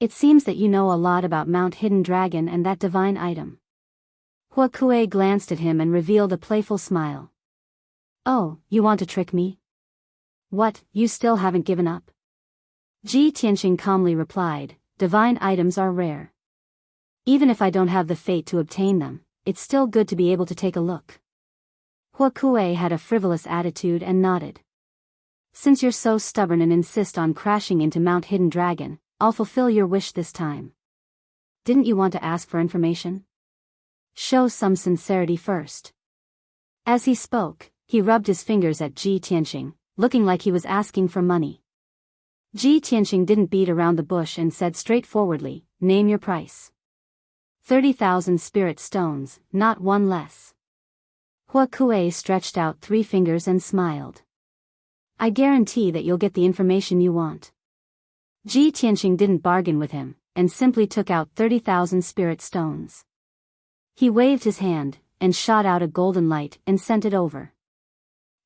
It seems that you know a lot about Mount Hidden Dragon and that divine item." Huokue glanced at him and revealed a playful smile. "Oh, you want to trick me? What, you still haven't given up? Ji Tianqing calmly replied, divine items are rare. Even if I don't have the fate to obtain them, it's still good to be able to take a look. Hua Kuei had a frivolous attitude and nodded. Since you're so stubborn and insist on crashing into Mount Hidden Dragon, I'll fulfill your wish this time. Didn't you want to ask for information? Show some sincerity first. As he spoke, he rubbed his fingers at Ji Tianqing, looking like he was asking for money. Ji Tianqing didn't beat around the bush and said straightforwardly, name your price. 30,000 spirit stones, not one less. Hua Kuei stretched out 3 fingers and smiled. I guarantee that you'll get the information you want. Ji Tianqing didn't bargain with him, and simply took out 30,000 spirit stones. He waved his hand, and shot out a golden light and sent it over.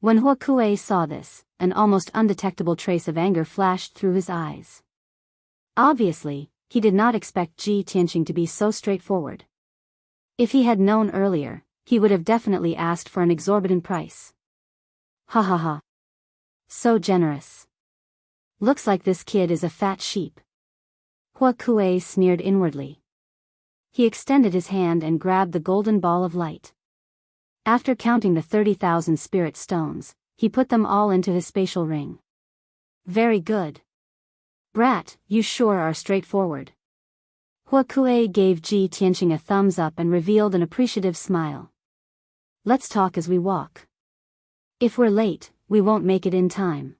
When Hua Kuei saw this, an almost undetectable trace of anger flashed through his eyes. Obviously, he did not expect Ji Tianqing to be so straightforward. If he had known earlier, he would have definitely asked for an exorbitant price. Ha ha ha. So generous. Looks like this kid is a fat sheep. Hua Kuei sneered inwardly. He extended his hand and grabbed the golden ball of light. After counting the 30,000 spirit stones, he put them all into his spatial ring. Very good. Brat, you sure are straightforward. Hua Kuei gave Ji Tianqing a thumbs up and revealed an appreciative smile. Let's talk as we walk. If we're late, we won't make it in time.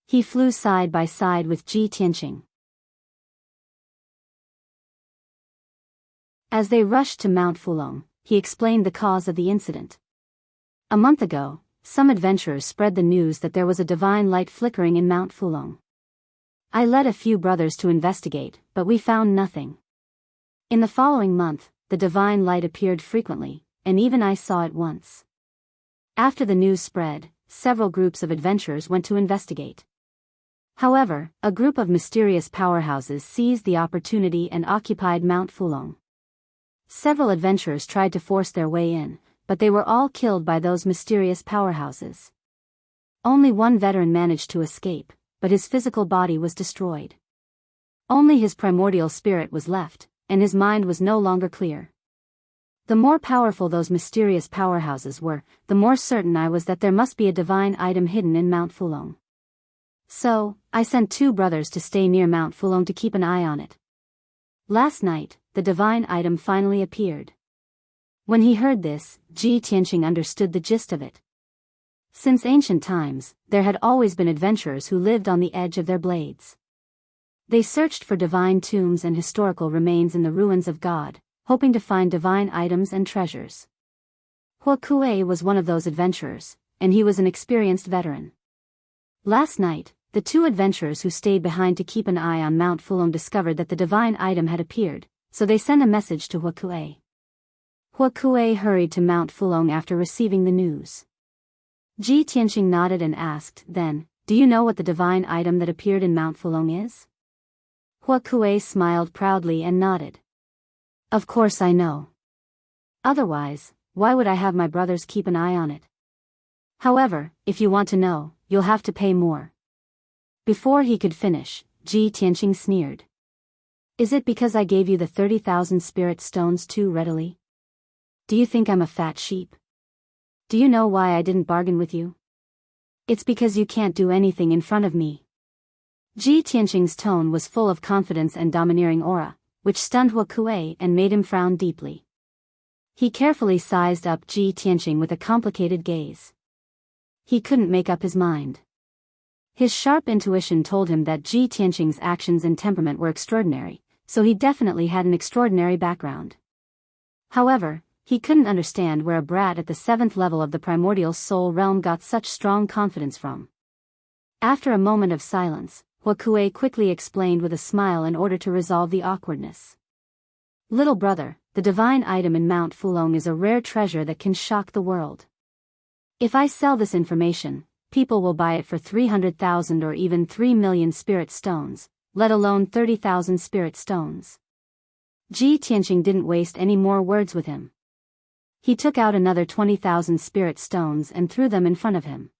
He flew side by side with Ji Tianqing. As they rushed to Mount Fulong, he explained the cause of the incident. A month ago, some adventurers spread the news that there was a divine light flickering in Mount Fulong. I led a few brothers to investigate, but we found nothing. In the following month, the divine light appeared frequently, and even I saw it once. After the news spread, several groups of adventurers went to investigate. However, a group of mysterious powerhouses seized the opportunity and occupied Mount Fulong. Several adventurers tried to force their way in, but they were all killed by those mysterious powerhouses. Only one veteran managed to escape, but his physical body was destroyed. Only his primordial spirit was left, and his mind was no longer clear. The more powerful those mysterious powerhouses were, the more certain I was that there must be a divine item hidden in Mount Fulong. So, I sent 2 brothers to stay near Mount Fulong to keep an eye on it. Last night, the divine item finally appeared. When he heard this, Ji Tianqing understood the gist of it. Since ancient times, there had always been adventurers who lived on the edge of their blades. They searched for divine tombs and historical remains in the ruins of God, hoping to find divine items and treasures. Hua Kuei was one of those adventurers, and he was an experienced veteran. Last night, the 2 adventurers who stayed behind to keep an eye on Mount Fulong discovered that the divine item had appeared, so they sent a message to Hua Kuei. Hua Kuei hurried to Mount Fulong after receiving the news. Ji Tianqing nodded and asked, then, do you know what the divine item that appeared in Mount Fulong is? Hua Kuei smiled proudly and nodded. Of course I know. Otherwise, why would I have my brothers keep an eye on it? However, if you want to know, you'll have to pay more. Before he could finish, Ji Tianqing sneered. Is it because I gave you the 30,000 spirit stones too readily? Do you think I'm a fat sheep? Do you know why I didn't bargain with you? It's because you can't do anything in front of me. Ji Tianqing's tone was full of confidence and domineering aura, which stunned Hua Kuei and made him frown deeply. He carefully sized up Ji Tianqing with a complicated gaze. He couldn't make up his mind. His sharp intuition told him that Ji Tianqing's actions and temperament were extraordinary, so he definitely had an extraordinary background. However, he couldn't understand where a brat at the 7th level of the primordial soul realm got such strong confidence from. After a moment of silence, Hua Kuei quickly explained with a smile in order to resolve the awkwardness. Little brother, the divine item in Mount Fulong is a rare treasure that can shock the world. If I sell this information, people will buy it for 300,000 or even 3 million spirit stones, let alone 30,000 spirit stones. Ji Tianqing didn't waste any more words with him. He took out another 20,000 spirit stones and threw them in front of him.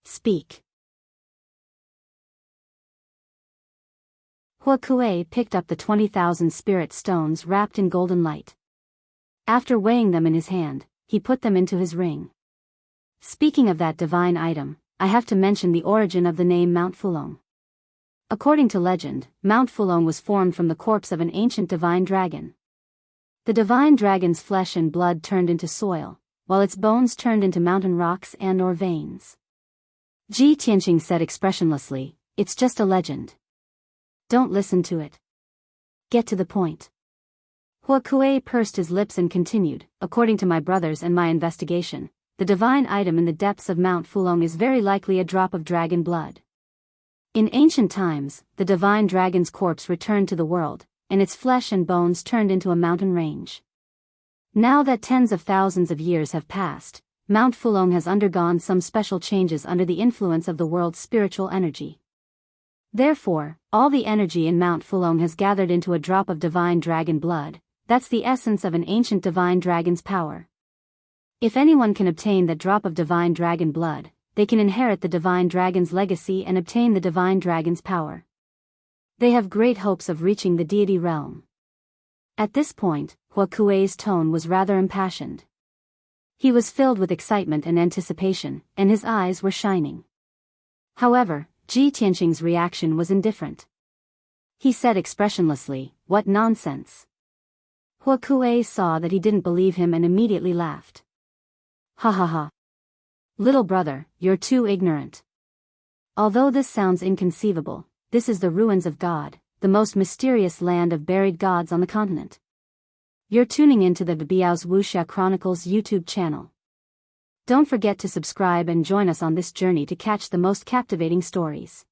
Speak. Huokue picked up the 20,000 spirit stones wrapped in golden light. After weighing them in his hand, he put them into his ring. Speaking of that divine item, I have to mention the origin of the name Mount Fulong. According to legend, Mount Fulong was formed from the corpse of an ancient divine dragon. The divine dragon's flesh and blood turned into soil, while its bones turned into mountain rocks and/or veins. Ji Tianqing said expressionlessly, "It's just a legend. Don't listen to it. Get to the point." Huokue pursed his lips and continued, "According to my brothers and my investigation, the divine item in the depths of Mount Fulong is very likely a drop of dragon blood. In ancient times, the divine dragon's corpse returned to the world, and its flesh and bones turned into a mountain range. Now that tens of thousands of years have passed, Mount Fulong has undergone some special changes under the influence of the world's spiritual energy. Therefore, all the energy in Mount Fulong has gathered into a drop of divine dragon blood. That's the essence of an ancient divine dragon's power. If anyone can obtain that drop of divine dragon blood, they can inherit the divine dragon's legacy and obtain the divine dragon's power. They have great hopes of reaching the deity realm." At this point, Huokue's tone was rather impassioned. He was filled with excitement and anticipation, and his eyes were shining. However, Ji Tianqing's reaction was indifferent. He said expressionlessly, "What nonsense." Huokue saw that he didn't believe him and immediately laughed. "Ha ha ha. Little brother, you're too ignorant. Although this sounds inconceivable, this is the ruins of God, the most mysterious land of buried gods on the continent. You're tuning into the Biyao's Wuxia Chronicles YouTube channel. Don't forget to subscribe and join us on this journey to catch the most captivating stories.